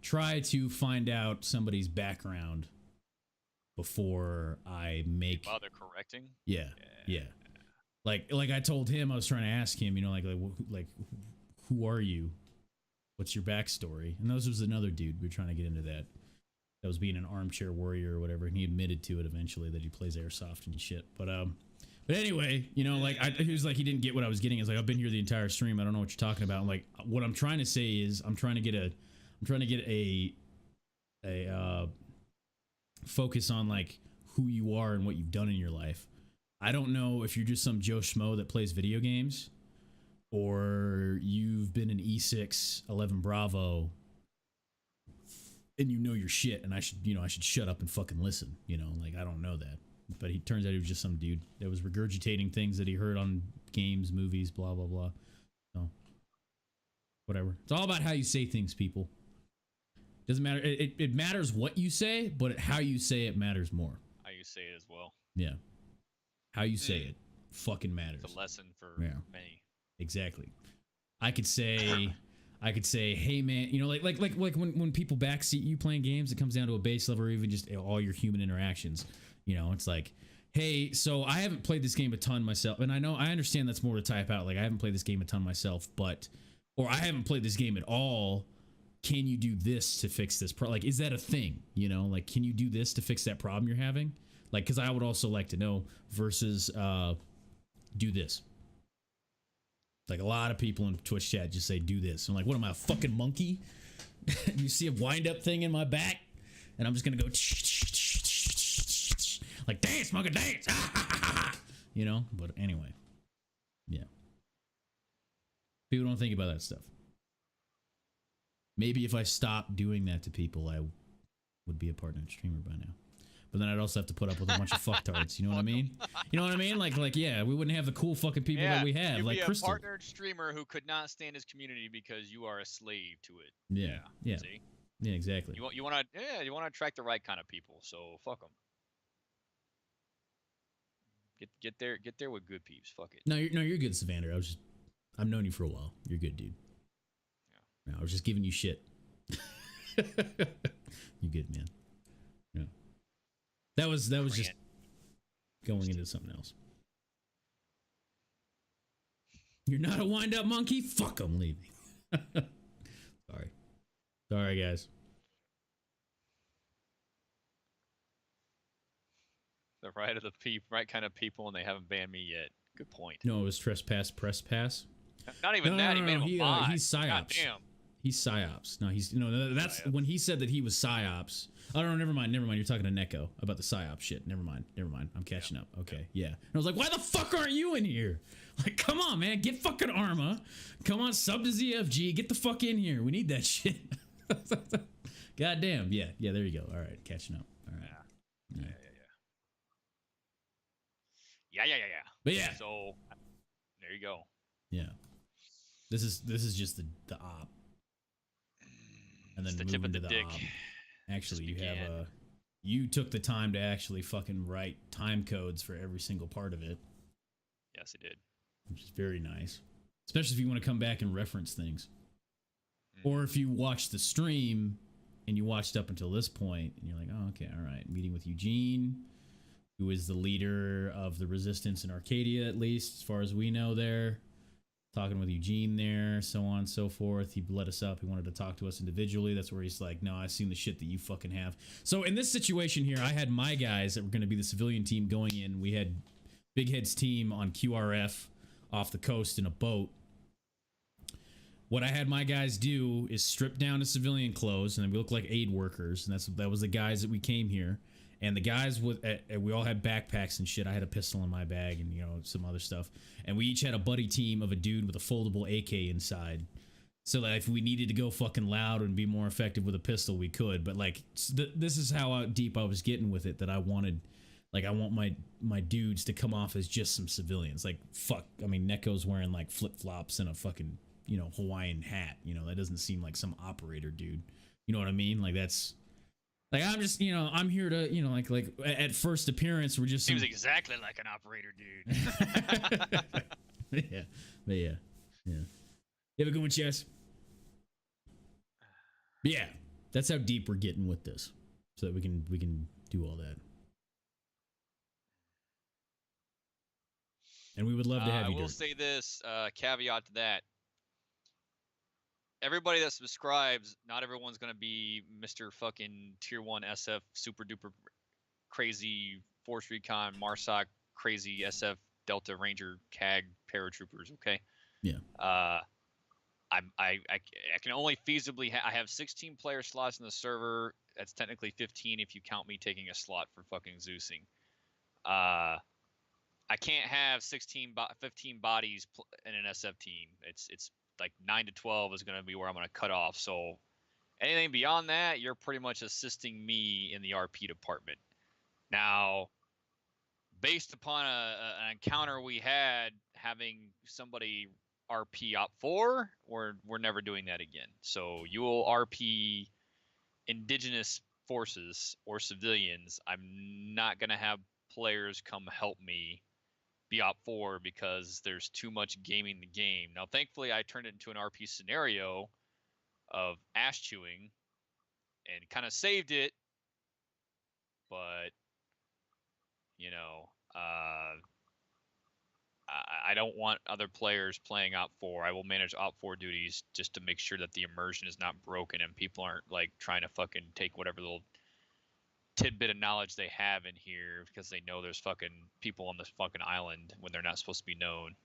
try to find out somebody's background before I make. While they're correcting. Yeah. Like I told him, I was trying to ask him, who are you? What's your backstory? And this was another dude. We were trying to get into that. That was being an armchair warrior or whatever, and he admitted to it eventually that he plays airsoft and shit. But anyway, he was like he didn't get what I was getting. It's like I've been here the entire stream. I don't know what you're talking about. And like what I'm trying to say is I'm trying to get a focus on like who you are and what you've done in your life. I don't know if you're just some Joe Schmo that plays video games or you've been an E6 11 Bravo and you know your shit and I should shut up and fucking listen, like I don't know that. But he turns out he was just some dude that was regurgitating things that he heard on games, movies, blah, blah, blah. So whatever. It's all about how you say things, people. Doesn't matter. It matters what you say, but how you say it matters more. How you say it as well. Yeah. How you say it fucking matters. It's a lesson for many. Exactly. I could say, hey man, like when people backseat you playing games, it comes down to a base level or even just all your human interactions. It's like, hey, so I haven't played this game a ton myself, and I understand that's more to type out. Like I haven't played this game a ton myself, or I haven't played this game at all. Can you do this to fix this problem? Like, is that a thing? Like, can you do this to fix that problem you're having? Like, because I would also like to know versus do this. Like, a lot of people in Twitch chat just say, do this. I'm like, what am I, a fucking monkey? You see a wind-up thing in my back? And I'm just going to go, like, dance, monkey, dance. But anyway. Yeah. People don't think about that stuff. Maybe if I stopped doing that to people, I would be a part-time streamer by now. But then I'd also have to put up with a bunch of fucktards. You know what I mean? You know what I mean? Like, yeah, we wouldn't have the cool fucking people that we have. You'd like be a Crystal. partnered streamer who could not stand his community because you are a slave to it. Yeah. See? Yeah, exactly. You want to attract the right kind of people. So fuck them. Get there with good peeps. Fuck it. No, you're good, Savander. I've known you for a while. You're good, dude. Yeah. No, I was just giving you shit. You good, man. Yeah. That was just going into something else. You're not a wind-up monkey? Fuck, I'm leaving. Sorry, guys. The right kind of people, and they haven't banned me yet. Good point. No, it was trespass, press pass. Not even that. He made him a bot. He's psyops. God damn. He's psyops. No, that's Psyops. when he said that he was psyops. Oh no, never mind. You're talking to Neko about the psyop shit. Never mind. I'm catching up. Okay, yeah. And I was like, why the fuck aren't you in here? Like, come on, man, get fucking Arma. Come on, sub to ZFG. Get the fuck in here. We need that shit. God damn. Yeah. There you go. All right, catching up. All right. Yeah. But yeah. So there you go. Yeah. This is just the op. And then It's the tip of the dick. op. Actually, you took the time to actually fucking write time codes for every single part of it. Yes, I did. Which is very nice. Especially if you want to come back and reference things. Or if you watch the stream and you watched up until this point and you're like, oh, okay, all right. Meeting with Eugene, who is the leader of the resistance in Arcadia, at least, as far as we know there. Talking with Eugene there, so on and so forth. He let us up. He wanted to talk to us individually. That's where he's like, no, I've seen the shit that you fucking have. So in this situation here, I had my guys that were going to be the civilian team going in. We had Big Head's team on QRF off the coast in a boat. What I had my guys do is strip down to civilian clothes, and we look like aid workers. And that was the guys that we came here. And the guys we all had backpacks and shit. I had a pistol in my bag and, some other stuff. And we each had a buddy team of a dude with a foldable AK inside. So that if we needed to go fucking loud and be more effective with a pistol, we could. But like, this is how deep I was getting with it, that I want my dudes to come off as just some civilians. Like, fuck. I mean, Neko's wearing like flip-flops and a fucking, Hawaiian hat. That doesn't seem like some operator dude. You know what I mean? Like, that's... Like, I'm just, I'm here to, like at first appearance, we're just... Seems exactly like an operator, dude. Yeah. But yeah. You have a good one, Chess? But yeah. That's how deep we're getting with this. So that we can do all that. And we would love to have you. I will say this, caveat to that. Everybody that subscribes, not everyone's going to be Mr. fucking Tier 1 SF super duper crazy Force Recon, MARSOC, crazy SF Delta Ranger CAG paratroopers, okay? Yeah. I can only feasibly I have 16 player slots in the server. That's technically 15 if you count me taking a slot for fucking Zeusing. I can't have 15 bodies in an SF team. It's like 9 to 12 is going to be where I'm going to cut off. So anything beyond that, you're pretty much assisting me in the RP department. Now, based upon an encounter we had having somebody RP Op 4, we're never doing that again. So you will RP indigenous forces or civilians. I'm not going to have players come help me be Op 4 because there's too much gaming the game. Now, thankfully, I turned it into an RP scenario of ass chewing and kind of saved it. But, I don't want other players playing Op 4. I will manage Op 4 duties just to make sure that the immersion is not broken and people aren't like trying to fucking take whatever little tidbit of knowledge they have in here because they know there's fucking people on this fucking island when they're not supposed to be known.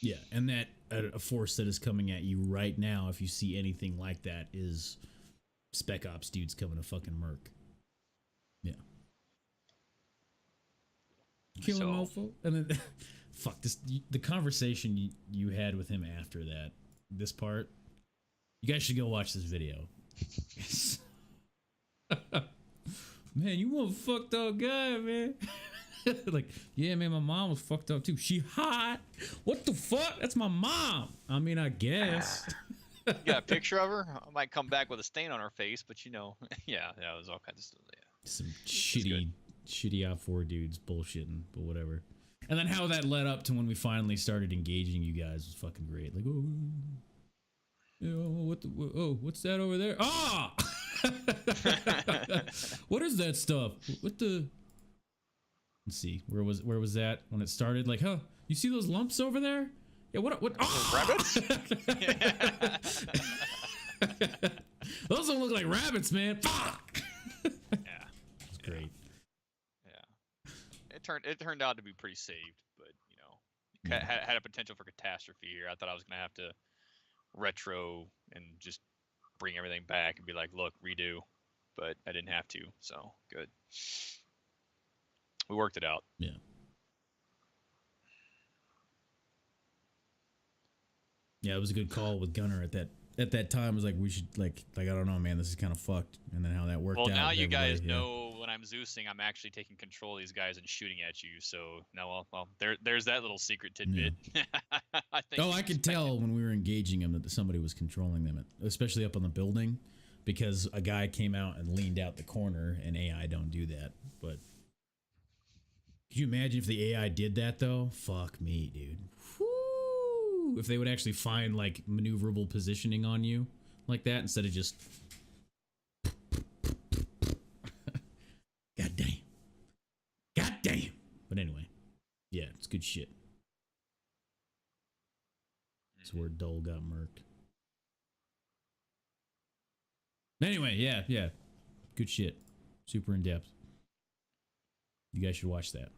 Yeah, and that a force that is coming at you right now, if you see anything like that, is Spec Ops dudes coming to fucking murk. Yeah. Kill him, mofo. And then, fuck, the conversation you had with him after that, this part, you guys should go watch this video. man, you want a fucked up guy, man. Like, yeah, man, my mom was fucked up too. She hot. What the fuck? That's my mom. I mean, I guess. You got a picture of her? I might come back with a stain on her face, but you know, yeah, it was all kinds of stuff. Yeah. Some shitty I4 dudes bullshitting, but whatever. And then how that led up to when we finally started engaging you guys was fucking great. Like, oh, you know, what's that over there? Ah! What is that stuff? What the? Let's see. Where was that when it started? Like, huh? You see those lumps over there? Yeah. What? Oh! Rabbits? Those don't look like rabbits, man. Fuck. Yeah. It's great. Yeah. It turned out to be pretty saved, but you know, had a potential for catastrophe here. I thought I was gonna have to retro and just bring everything back and be like, look, redo, but I didn't have to, so good. We worked it out. Yeah. Yeah, it was a good call with Gunner at that time. It was like, we should like I don't know, man, this is kind of fucked. And then how that worked out. Well, now you guys know when I'm Zeusing, I'm actually taking control of these guys and shooting at you. So now, well, there's that little secret tidbit. Yeah. I could tell when we were engaging them that somebody was controlling them, especially up on the building, because a guy came out and leaned out the corner, and AI don't do that. But could you imagine if the AI did that though? Fuck me, dude. Whew. If they would actually find like maneuverable positioning on you like that instead of just God damn. But anyway, yeah, it's good shit. That's where Dull got murked. Anyway, yeah. Good shit. Super in depth. You guys should watch that.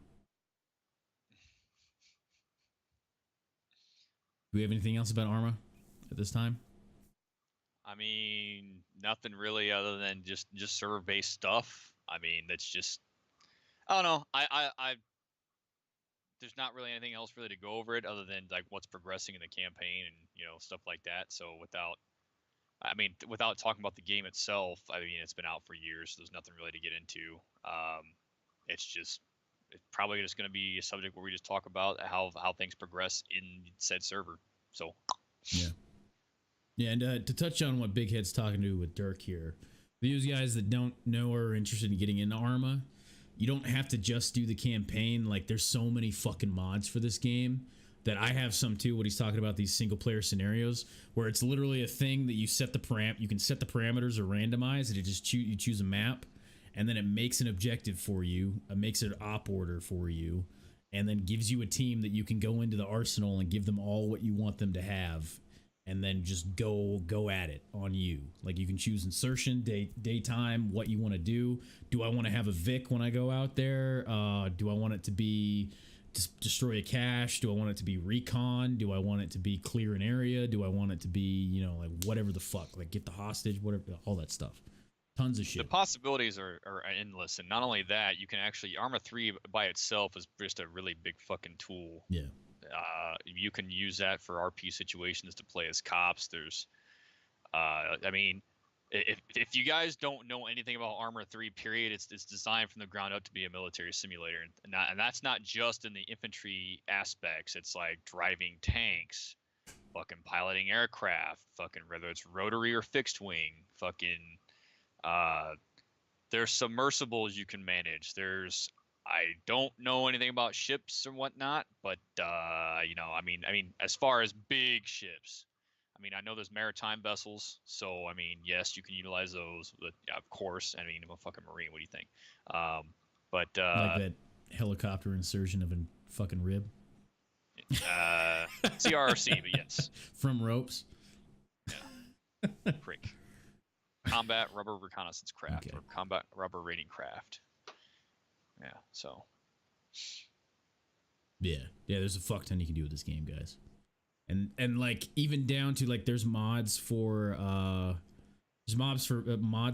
Do we have anything else about Arma at this time? I mean, nothing really other than just server-based stuff. I mean, that's just, I don't know. I there's not really anything else really to go over it other than like what's progressing in the campaign and, you know, stuff like that. So without talking about the game itself, I mean, it's been out for years, so there's nothing really to get into. It's probably just going to be a subject where we just talk about how things progress in said server. So yeah, and to touch on what Big Head's talking to with Dirk here, for those guys that don't know or are interested in getting into Arma, you don't have to just do the campaign. Like, there's so many fucking mods for this game that I have some too. What he's talking about, these single player scenarios where it's literally a thing that you set you can set the parameters or randomize, and you choose a map, and then it makes an objective for you, it makes an op order for you, and then gives you a team that you can go into the arsenal and give them all what you want them to have, and then just go at it on you. Like, you can choose insertion, daytime, what you want to do. Do I want to have a Vic when I go out there? Do I want it to be destroy a cache? Do I want it to be recon? Do I want it to be clear an area? Do I want it to be, you know, like whatever the fuck, like get the hostage, whatever, all that stuff. Tons of shit. The possibilities are endless, and not only that, you can actually Arma 3 by itself is just a really big fucking tool. Yeah. You can use that for RP situations to play as cops. There's, I mean, if you guys don't know anything about Arma 3, period, it's designed from the ground up to be a military simulator, and that's not just in the infantry aspects. It's like driving tanks, fucking piloting aircraft, fucking whether it's rotary or fixed wing, fucking. There's submersibles you can manage. I don't know anything about ships and whatnot, but you know, I mean, as far as big ships, I mean, I know there's maritime vessels, so I mean, yes, you can utilize those. But yeah, of course, I mean, I'm a fucking Marine. What do you think? But like that helicopter insertion of a fucking rib. CRRC, but yes. From ropes. Yeah. Prick. Combat rubber reconnaissance craft, or combat rubber raiding craft. Yeah, so. Yeah, there's a fuck ton you can do with this game, guys. And like, even down to like, there's mods for mods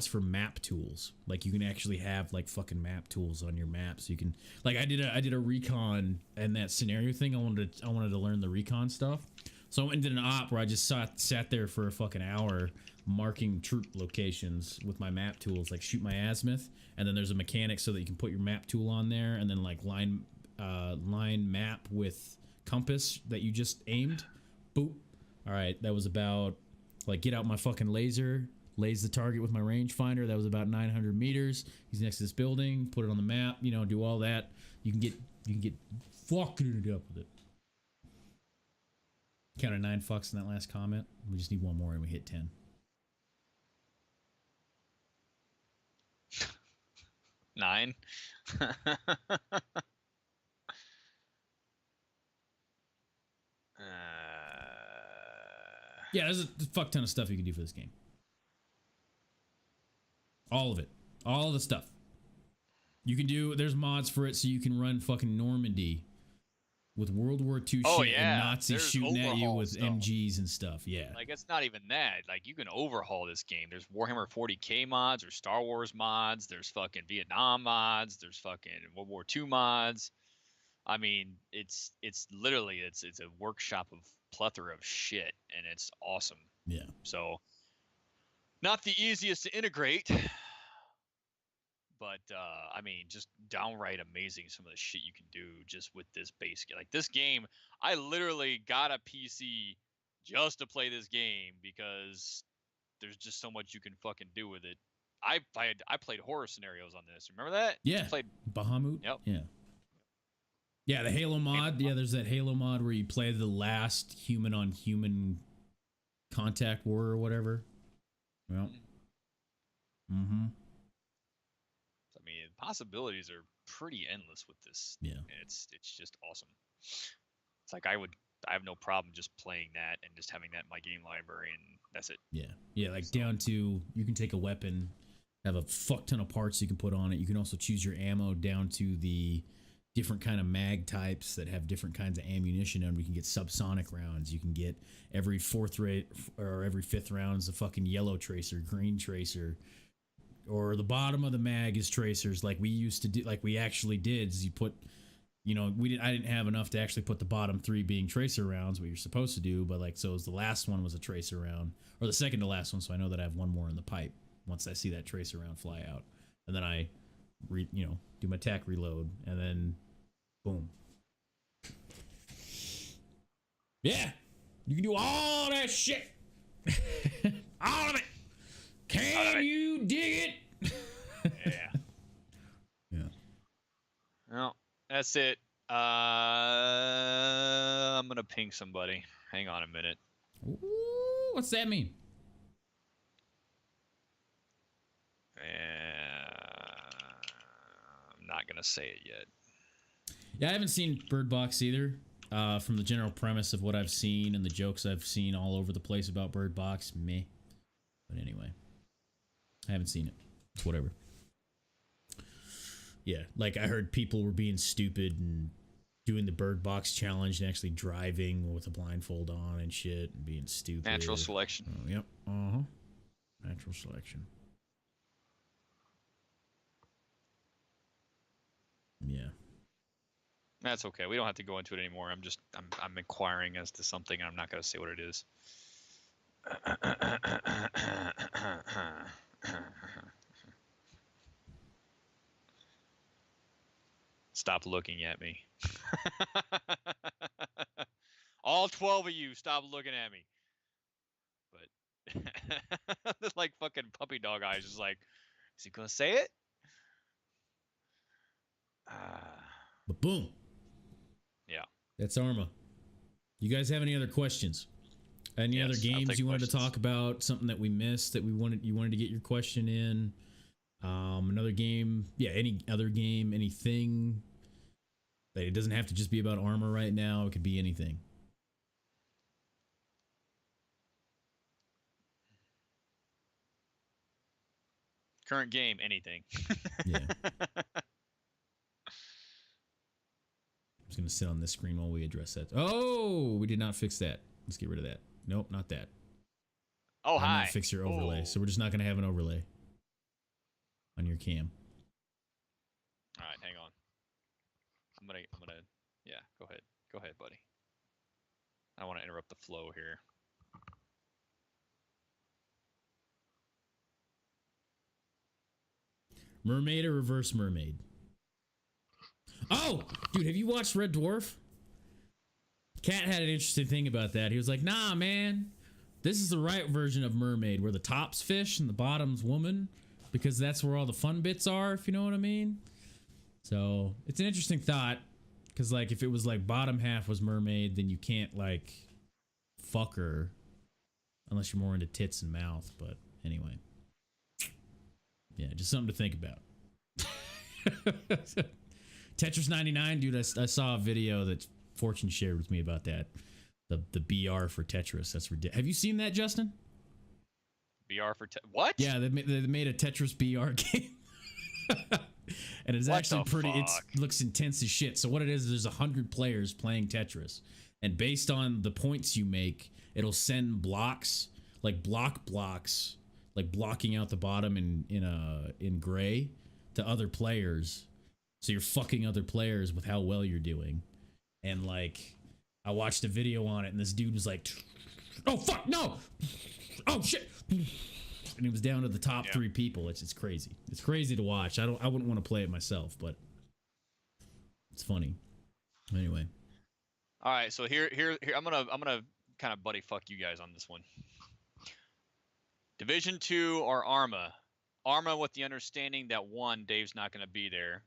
for map tools. Like, you can actually have like fucking map tools on your maps. You can, like, I did a recon and that scenario thing. I wanted to learn the recon stuff. So I went and did an op where I just sat there for a fucking hour marking troop locations with my map tools, like shoot my azimuth, and then there's a mechanic so that you can put your map tool on there and then like line map with compass that you just aimed. Boop. All right, that was about like get out my fucking laser, lays the target with my rangefinder. That was about 900 meters. He's next to this building. Put it on the map. You know, do all that. You can get fucking it up with it. Counted 9 fucks in that last comment. We just need one more and we hit 10. Nine. Yeah, there's a fuck ton of stuff you can do for this game. All of it. All the stuff. You can do, there's mods for it so you can run fucking Normandy with World War II shit and Nazis shooting at you with MGs and stuff. Yeah. Like, it's not even that. Like, you can overhaul this game. There's Warhammer 40K mods, there's Star Wars mods, there's fucking Vietnam mods, there's fucking World War II mods. I mean, it's literally, it's a workshop of plethora of shit, and it's awesome. Yeah. So, not the easiest to integrate, but I mean, just downright amazing some of the shit you can do just with this base game. Like this game, I literally got a PC just to play this game because there's just so much you can fucking do with it. I played horror scenarios on this. Remember that? Yeah. I played Bahamut. Yep. Yeah. Yeah, the Halo mod. Yeah, there's that Halo mod where you play the last human on human contact war or whatever. Well. Mm-hmm. I mean, possibilities are pretty endless with this. Yeah. And it's just awesome. It's like I have no problem just playing that and just having that in my game library, and that's it. Yeah. Yeah, like down to you can take a weapon, have a fuck ton of parts you can put on it. You can also choose your ammo down to the different kind of mag types that have different kinds of ammunition, and we can get subsonic rounds. You can get every fourth rate or every fifth round's a fucking yellow tracer, green tracer, or the bottom of the mag is tracers, like we used to do, like we actually did. Is you put, you know, I didn't have enough to actually put the bottom 3 being tracer rounds, what you're supposed to do, but like so the last one was a tracer round, or the second to last one, so I know that I have one more in the pipe once I see that tracer round fly out, and then I do my tack reload, and then boom. Yeah, you can do all that shit. All of it. Can you dig it? Yeah. Yeah. Well, that's it. I'm gonna ping somebody. Hang on a minute. Ooh, what's that mean? I'm not gonna say it yet. Yeah, I haven't seen Bird Box either. From the general premise of what I've seen and the jokes I've seen all over the place about Bird Box, meh. But anyway, I haven't seen it. It's whatever. Yeah, like I heard people were being stupid and doing the Bird Box challenge and actually driving with a blindfold on and shit and being stupid. Natural selection. Oh, yep. Uh-huh. Natural selection. Yeah. That's okay. We don't have to go into it anymore. I'm inquiring as to something. I'm not going to say what it is. Stop looking at me. All 12 of you, stop looking at me. But it's like fucking puppy dog eyes. Just like, is he going to say it? But boom. Yeah. That's Arma. You guys have any other questions? Any other games you wanted to talk about? Something that we missed that you wanted to get your question in? Another game? Yeah, any other game? Anything? Like, it doesn't have to just be about Arma right now. It could be anything. Current game, anything. Yeah. I'm just going to sit on this screen while we address that. Oh, we did not fix that. Let's get rid of that. Nope, not that. Oh, hi. Not fix your overlay. So we're just not going to have an overlay on your cam. All right, hang on. I'm gonna. Yeah, go ahead, buddy. I don't want to interrupt interrupt the flow here. Mermaid or reverse mermaid? Oh, dude, have you watched Red Dwarf? Cat had an interesting thing about that. He was like, nah, man, this is the right version of mermaid, where the top's fish and the bottom's woman, because that's where all the fun bits are, if you know what I mean. So it's an interesting thought, because like if it was like bottom half was mermaid, then you can't like fuck her unless you're more into tits and mouth. But anyway, yeah, just something to think about. Tetris 99, dude, I saw a video that Fortune shared with me about that. The BR for Tetris. That's ridiculous. Have you seen that, Justin? BR for what? Yeah, they made a Tetris BR game. And it's actually pretty, it looks intense as shit. So what it is, there's 100 players playing Tetris. And based on the points you make, it'll send blocks, like blocks, like blocking out the bottom in gray to other players. So you're fucking other players with how well you're doing. And like, I watched a video on it and this dude was like, oh fuck, no! Oh shit! And he was down to the top 3 people. It's crazy. It's crazy to watch. I wouldn't want to play it myself, but it's funny. Anyway. All right, so here I'm gonna kind of buddy fuck you guys on this one. Division 2 or Arma. Arma with the understanding that 1, Dave's not gonna be there.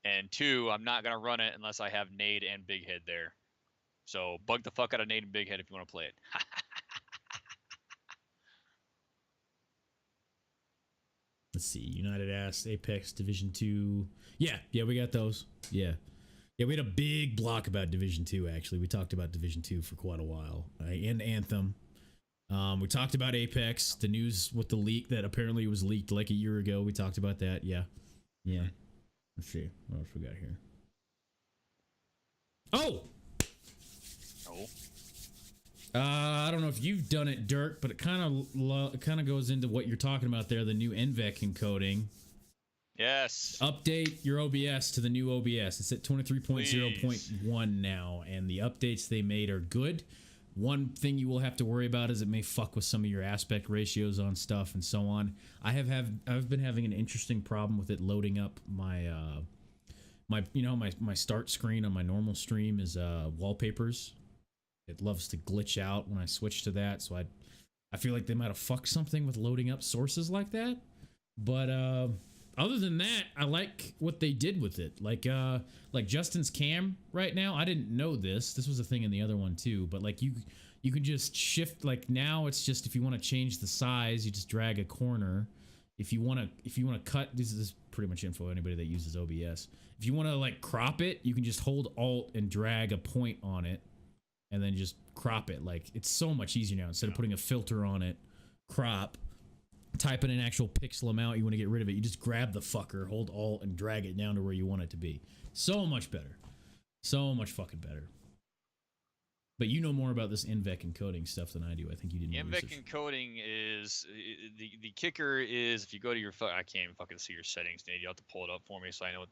And 2, I'm not going to run it unless I have Nade and Big Head there. So bug the fuck out of Nade and Big Head if you want to play it. Let's see. United Ass, Apex, Division 2. Yeah, we got those. Yeah, we had a big block about Division 2, actually. We talked about Division 2 for quite a while. And Anthem. We talked about Apex, the news with the leak that apparently was leaked like a year ago. We talked about that. Yeah. Let's see. What else we got here? Oh! I don't know if you've done it, Dirk, but it kind of goes into what you're talking about there, the new NVEC encoding. Yes. Update your OBS to the new OBS. It's at 23.0.1 now, and the updates they made are good. One thing you will have to worry about is it may fuck with some of your aspect ratios on stuff and so on. I've been having an interesting problem with it loading up my my start screen on my normal stream is wallpapers. It loves to glitch out when I switch to that, so I feel like they might have fucked something with loading up sources like that. But other than that, I like what they did with it. Like Justin's cam right now. I didn't know this. This was a thing in the other one too. But like you can just shift. Like now it's just if you want to change the size, you just drag a corner. If you want to cut, this is pretty much info anybody that uses OBS. If you want to like crop it, you can just hold Alt and drag a point on it, and then just crop it. Like it's so much easier now. Instead of putting a filter on it, crop. Type in an actual pixel amount you want to get rid of it. You just grab the fucker, hold Alt, and drag it down to where you want it to be. So much better. So much fucking better. But you know more about this NVEC encoding stuff than I do. I think you did more research. NVEC encoding is the kicker is if you go to your I can't even fucking see your settings, Nate. You have to pull it up for me so I know what.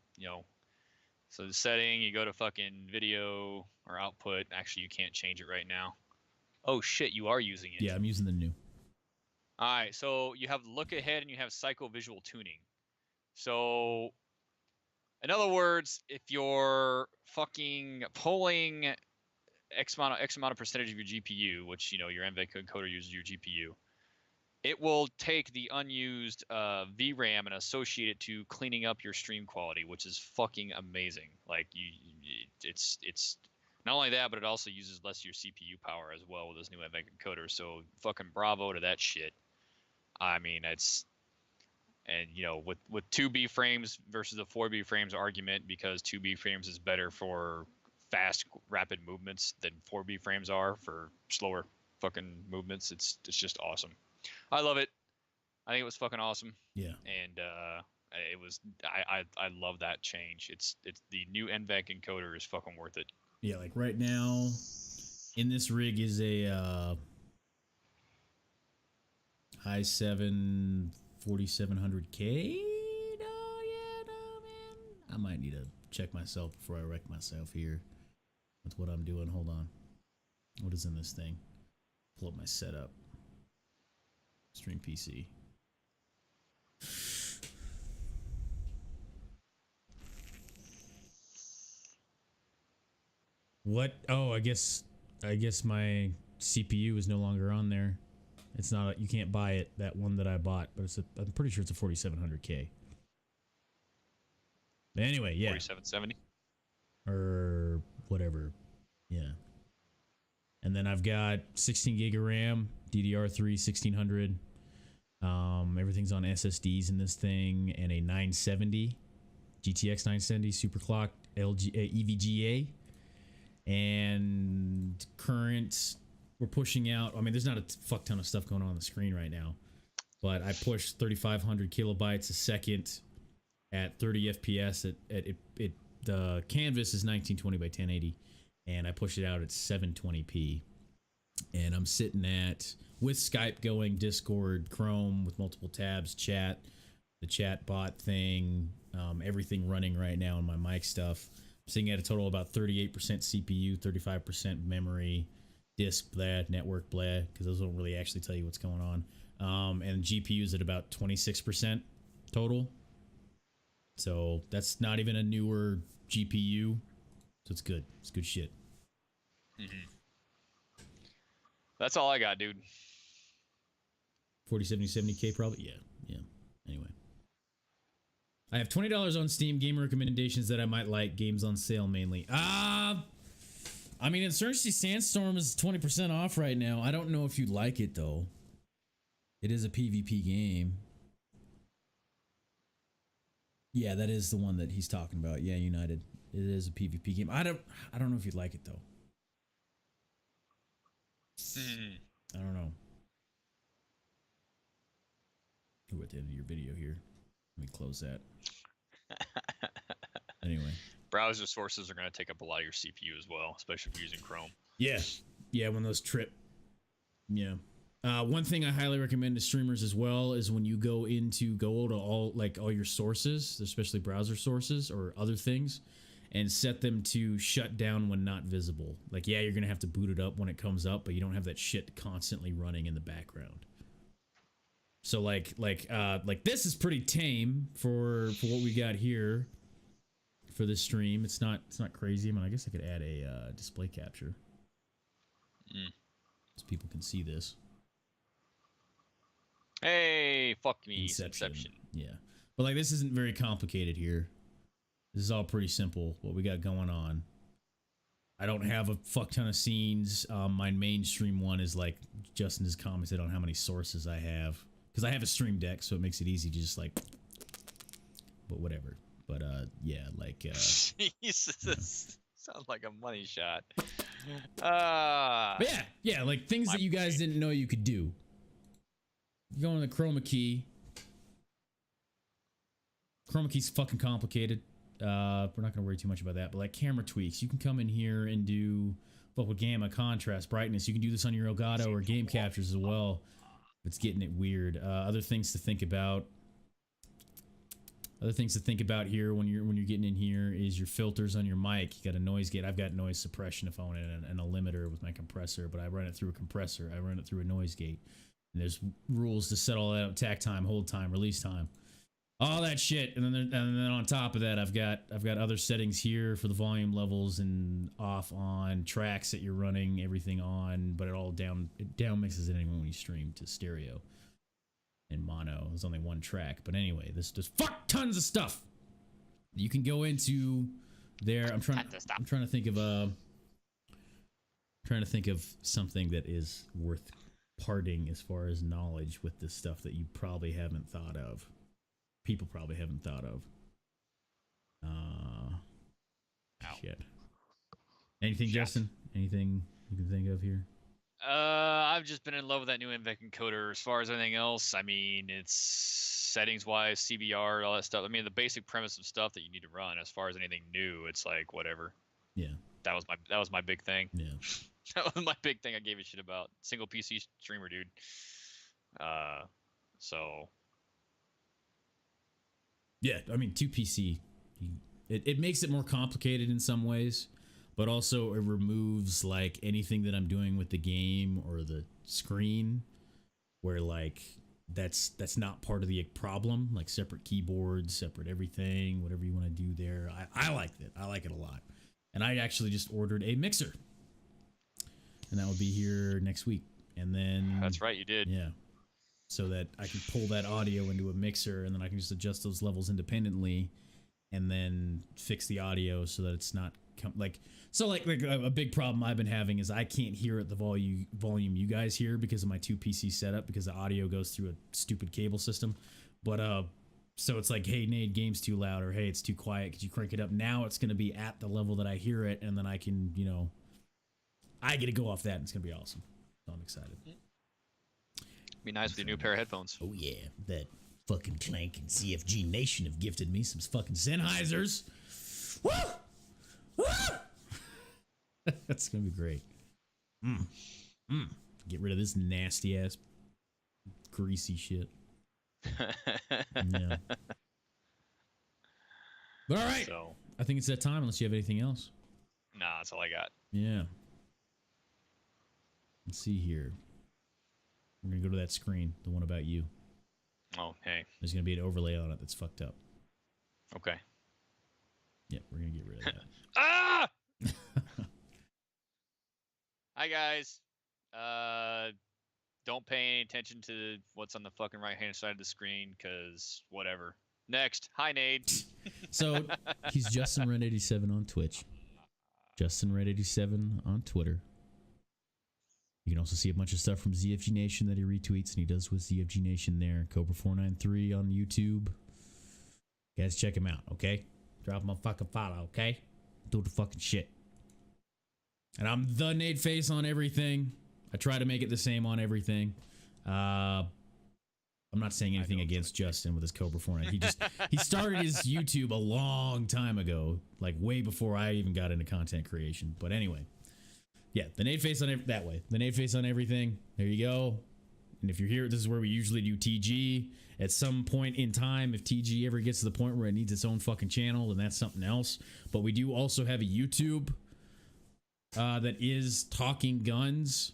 So the setting, you go to fucking video or output. Actually, you can't change it right now. Oh shit, you are using it. Yeah, I'm using the new. All right, so you have look ahead and you have psycho-visual tuning. So, in other words, if you're fucking pulling X amount of percentage of your GPU, which your NVEC encoder uses your GPU, it will take the unused VRAM and associate it to cleaning up your stream quality, which is fucking amazing. Like it's not only that, but it also uses less of your CPU power as well with this new NVEC encoder. So fucking bravo to that shit. I mean, with 2B frames versus the 4B frames argument, because 2B frames is better for fast, rapid movements than 4B frames are for slower fucking movements. It's just awesome. I love it. I think it was fucking awesome. Yeah. And it was I love that change. It's the new NVEC encoder is fucking worth it. Yeah, like right now in this rig is a i7 4700K. Man. I might need to check myself before I wreck myself here with what I'm doing. Hold on. What is in this thing? Pull up my setup. Stream PC. What? Oh, I guess my CPU is no longer on there. It's not. You can't buy it. That one that I bought, but I'm pretty sure it's a 4700K. But anyway, yeah. 4770 or whatever. Yeah. And then I've got 16 gig of RAM, DDR3 1600. Everything's on SSDs in this thing, and a 970 GTX 970 superclocked EVGA. And current, we're pushing out. I mean, there's not a fuck ton of stuff going on the screen right now, but I pushed 3,500 kilobytes a second at 30 FPS. The canvas is 1920 by 1080, and I push it out at 720p. And I'm sitting at, with Skype going, Discord, Chrome with multiple tabs, chat, the chat bot thing, everything running right now on my mic stuff. I'm sitting at a total of about 38% CPU, 35% memory, disk blah, network blah, because those don't really actually tell you what's going on. And GPU's at about 26% total. So that's not even a newer GPU. So it's good. It's good shit. Mm-hmm. That's all I got, dude. 70K probably? Yeah. Anyway. I have $20 on Steam. Game recommendations that I might like. Games on sale mainly. I mean, Insurgency Sandstorm is 20% off right now. I don't know if you'd like it, though. It is a PvP game. Yeah, that is the one that he's talking about. Yeah, United. It is a PvP game. I don't know if you'd like it, though. I don't know. We're at the end of your video here. Let me close that. Anyway. Browser sources are going to take up a lot of your CPU as well, especially if you're using Chrome. Yeah, when those trip. Yeah. One thing I highly recommend to streamers as well is when you go to all your sources, especially browser sources or other things, and set them to shut down when not visible. Like, yeah, you're gonna have to boot it up when it comes up, but you don't have that shit constantly running in the background. So like this is pretty tame for what we got here for this stream. It's not crazy. I mean, I guess I could add a display capture so people can see this. Hey, fuck me, Inception. Yeah, but like this isn't very complicated here. This is all pretty simple, what we got going on. I don't have a fuck ton of scenes. My mainstream one is like Justin has commented on how many sources I have. Because I have a stream deck, so it makes it easy to just like... But whatever. But yeah, like... Jesus. Sounds like a money shot. But yeah, like things that you guys didn't know you could do. You go on the chroma key. Chroma key's fucking complicated. We're not gonna worry too much about that, but like camera tweaks, you can come in here and do with gamma, contrast, brightness. You can do this on your Elgato or game captures as well. It's getting it weird. Other things to think about. Here when you're getting in here is your filters on your mic. You got a noise gate. I've got noise suppression if I want it, and a limiter with my compressor, but I run it through a compressor. I run it through a noise gate. And there's rules to set all that up: tack time, hold time, release time. All that shit, and then on top of that, I've got other settings here for the volume levels and off on tracks that you're running everything on, but it down mixes it anyway when you stream to stereo and mono. There's only one track, but anyway, there's fuck tons of stuff you can go into there. I'm trying to think of something that is worth parting as far as knowledge with this stuff that you probably haven't thought of. People probably haven't thought of. Shit. Anything, Justin? Anything you can think of here? I've just been in love with that new Invec encoder. As far as anything else, I mean, it's settings-wise, CBR, all that stuff. I mean, the basic premise of stuff that you need to run. As far as anything new, it's like whatever. Yeah. That was my big thing. Yeah. That was my big thing. I gave a shit about single PC streamer, dude. So. Yeah, I mean, 2PC, it makes it more complicated in some ways, but also it removes like anything that I'm doing with the game or the screen where like that's not part of the problem, like separate keyboards, separate everything, whatever you want to do there. I like it. I like it a lot. And I actually just ordered a mixer. And that will be here next week. And then That's right, you did. Yeah. So that I can pull that audio into a mixer and then I can just adjust those levels independently and then fix the audio so that it's not like a big problem I've been having is I can't hear at the volume you guys hear because of my 2 PC setup because the audio goes through a stupid cable system. But so it's like, hey Nate, game's too loud, or hey, it's too quiet, could you crank it up? Now it's going to be at the level that I hear it, and then I can, I get to go off that, and it's going to be awesome. So I'm excited. Be nice with your new pair of headphones. Oh yeah, that fucking Clank and CFG Nation have gifted me some fucking Sennheisers. Woo! Woo! That's gonna be great. Get rid of this nasty ass greasy shit. Yeah. But all right. So, I think it's that time unless you have anything else. nah, that's all I got. Yeah. Let's see here. We're going to go to that screen, the one about you. Oh, hey. There's going to be an overlay on it that's fucked up. Okay. Yeah, we're going to get rid of that. Ah! Hi, guys. Don't pay any attention to what's on the fucking right-hand side of the screen, because whatever. Next. Hi, Nate. So, he's Justin Red 87 on Twitch. Justin Red 87 on Twitter. You can also see a bunch of stuff from ZFG Nation that he retweets, and he does with ZFG Nation there. Cobra493 on YouTube. Guys, check him out, okay? Drop him a fucking follow, okay? Do the fucking shit. And I'm the Nate Face on everything. I try to make it the same on everything. I'm not saying anything against Justin with his Cobra 493. He started his YouTube a long time ago, like way before I even got into content creation. But anyway. Yeah, the Nate Face on that way. The Nate Face on everything. There you go. And if you're here, this is where we usually do TG. At some point in time, if TG ever gets to the point where it needs its own fucking channel, then that's something else. But we do also have a YouTube that is Talking Guns.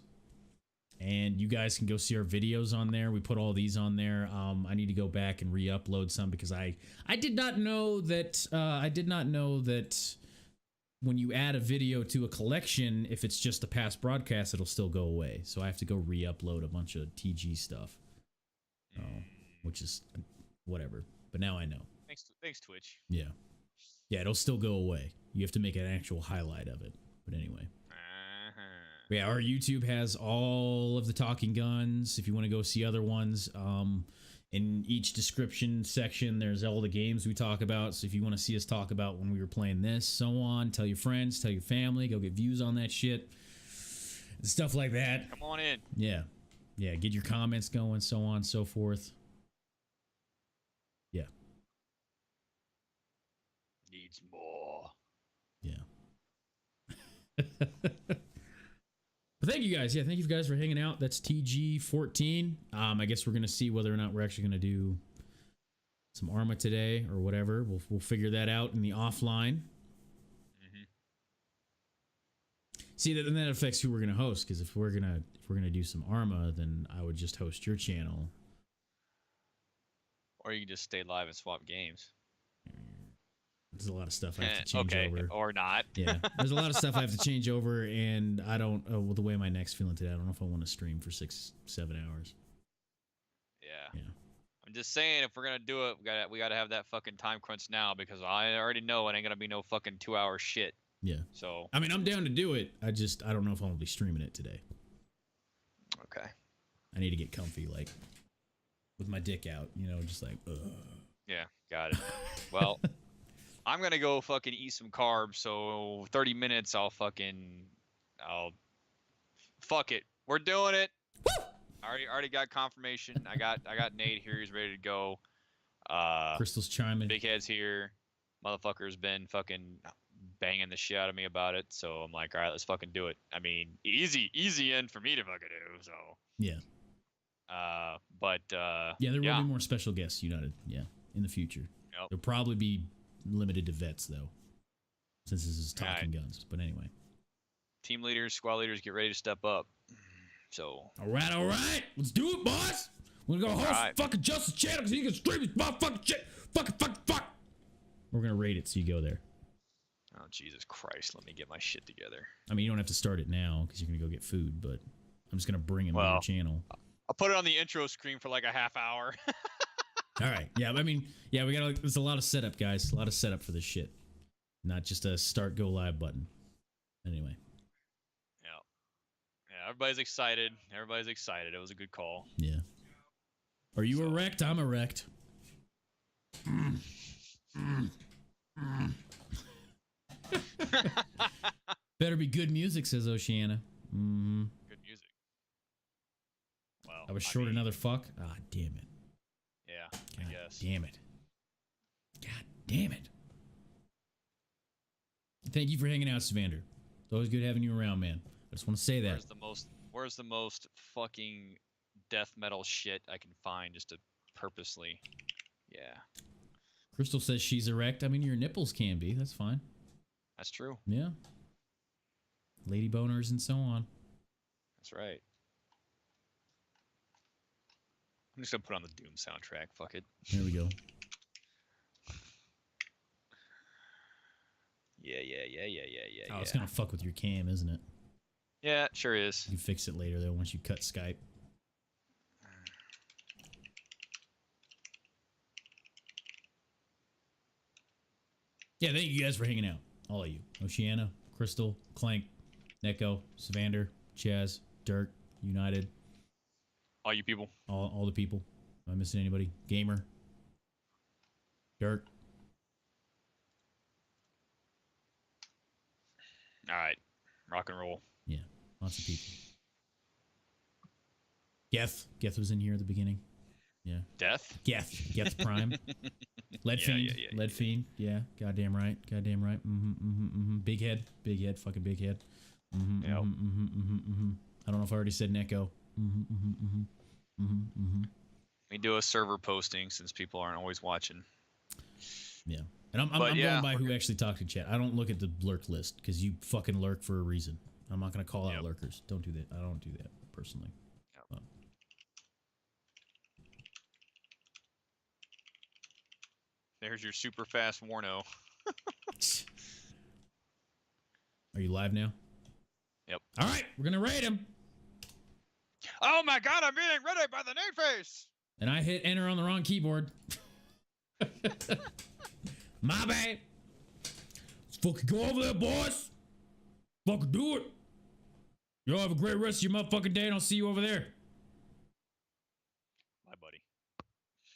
And you guys can go see our videos on there. We put all these on there. I need to go back and re-upload some because I did not know that when you add a video to a collection, if it's just a past broadcast, it'll still go away. So I have to go re-upload a bunch of TG stuff, which is whatever. But now I know. Thanks, Twitch. Yeah, it'll still go away. You have to make an actual highlight of it. But anyway. Yeah, our YouTube has all of the Talking Guns. If you want to go see other ones, in each description section, there's all the games we talk about. So if you want to see us talk about when we were playing this, so on, tell your friends, tell your family, go get views on that shit. And stuff like that. Come on in. Yeah. Yeah, get your comments going, so on, so forth. Yeah. Needs more. Yeah. But thank you guys. Yeah, thank you guys for hanging out. That's TG14. I guess we're going to see whether or not we're actually going to do some Arma today or whatever. We'll figure that out in the offline. Mm-hmm. See, that affects who we're going to host, because if we're going to do some Arma, then I would just host your channel. Or you can just stay live and swap games. There's a lot of stuff I have to change over. Or not. Yeah, there's a lot of stuff I have to change over, and I don't. Well, the way my neck's feeling today, I don't know if I want to stream for 6-7 hours. Yeah. I'm just saying, if we're gonna do it, we gotta have that fucking time crunch now, because I already know it ain't gonna be no fucking 2-hour shit. Yeah. So. I mean, I'm down to do it. I don't know if I'm gonna be streaming it today. Okay. I need to get comfy, like with my dick out, just like. Ugh. Yeah, got it. Well. I'm gonna go fucking eat some carbs, so 30 minutes I'll fuck it. We're doing it. Woo! I already got confirmation. I got Nate here, he's ready to go. Crystal's chiming. Big Head's here. Motherfucker's been fucking banging the shit out of me about it, so I'm like, alright, let's fucking do it. I mean, easy end for me to fucking do, so. Yeah. Yeah, there will be more special guests, United. Yeah, in the future. Yep. There'll probably be limited to vets, though. since this is talking guns. But anyway. Team leaders, squad leaders, get ready to step up. So. All right. Let's do it, boys. We're gonna host fucking Justice Channel because you can stream this motherfucking shit. Fuck. We're gonna rate it so you go there. Oh, Jesus Christ. Let me get my shit together. I mean, you don't have to start it now because you're gonna go get food, but I'm just gonna bring him to your channel. I'll put it on the intro screen for like a half hour. All right. Yeah, I mean, yeah, there's a lot of setup, guys. A lot of setup for this shit. Not just a start go live button. Anyway. Yeah, everybody's excited. It was a good call. Yeah. Are you erect? I'm erect. Better be good music, says Oceana. Mm-hmm. Good music. Well, I was short another fuck. Ah, damn it. Yeah, God I guess. Damn it. God damn it. Thank you for hanging out, Savander. It's always good having you around, man. I just want to say that. Where's the most fucking death metal shit I can find just to purposely? Yeah. Crystal says she's erect. I mean, your nipples can be. That's fine. That's true. Yeah. Lady boners and so on. That's right. I'm just gonna put on the Doom soundtrack. Fuck it. There we go. Yeah. Oh, it's gonna fuck with your cam, isn't it? Yeah, it sure is. You fix it later though once you cut Skype. Yeah, thank you guys for hanging out. All of you. Oceana, Crystal, Clank, Neko, Savander, Chaz, Dirk, United. All you people. All the people. Am I missing anybody? Gamer. Dirk. All right. Rock and roll. Yeah, lots of people. Geth was in here at the beginning. Yeah. Death? Geth Prime. Lead Fiend. Yeah. Goddamn right. Big head. Fucking big head. I don't know if I already said Neko. We do a server posting since people aren't always watching. Yeah. And I'm going by who actually talked in chat. I don't look at the lurk list because you fucking lurk for a reason. I'm not going to call out lurkers. Don't do that. I don't do that personally. Yep. There's your super fast Warno. Are you live now? Yep. All right, we're gonna raid him. Oh my god, I'm being raided by the name face. And I hit enter on the wrong keyboard. My bad. Let's fucking go over there, boys. Fucking do it. Y'all have a great rest of your motherfucking day, and I'll see you over there. Bye, buddy.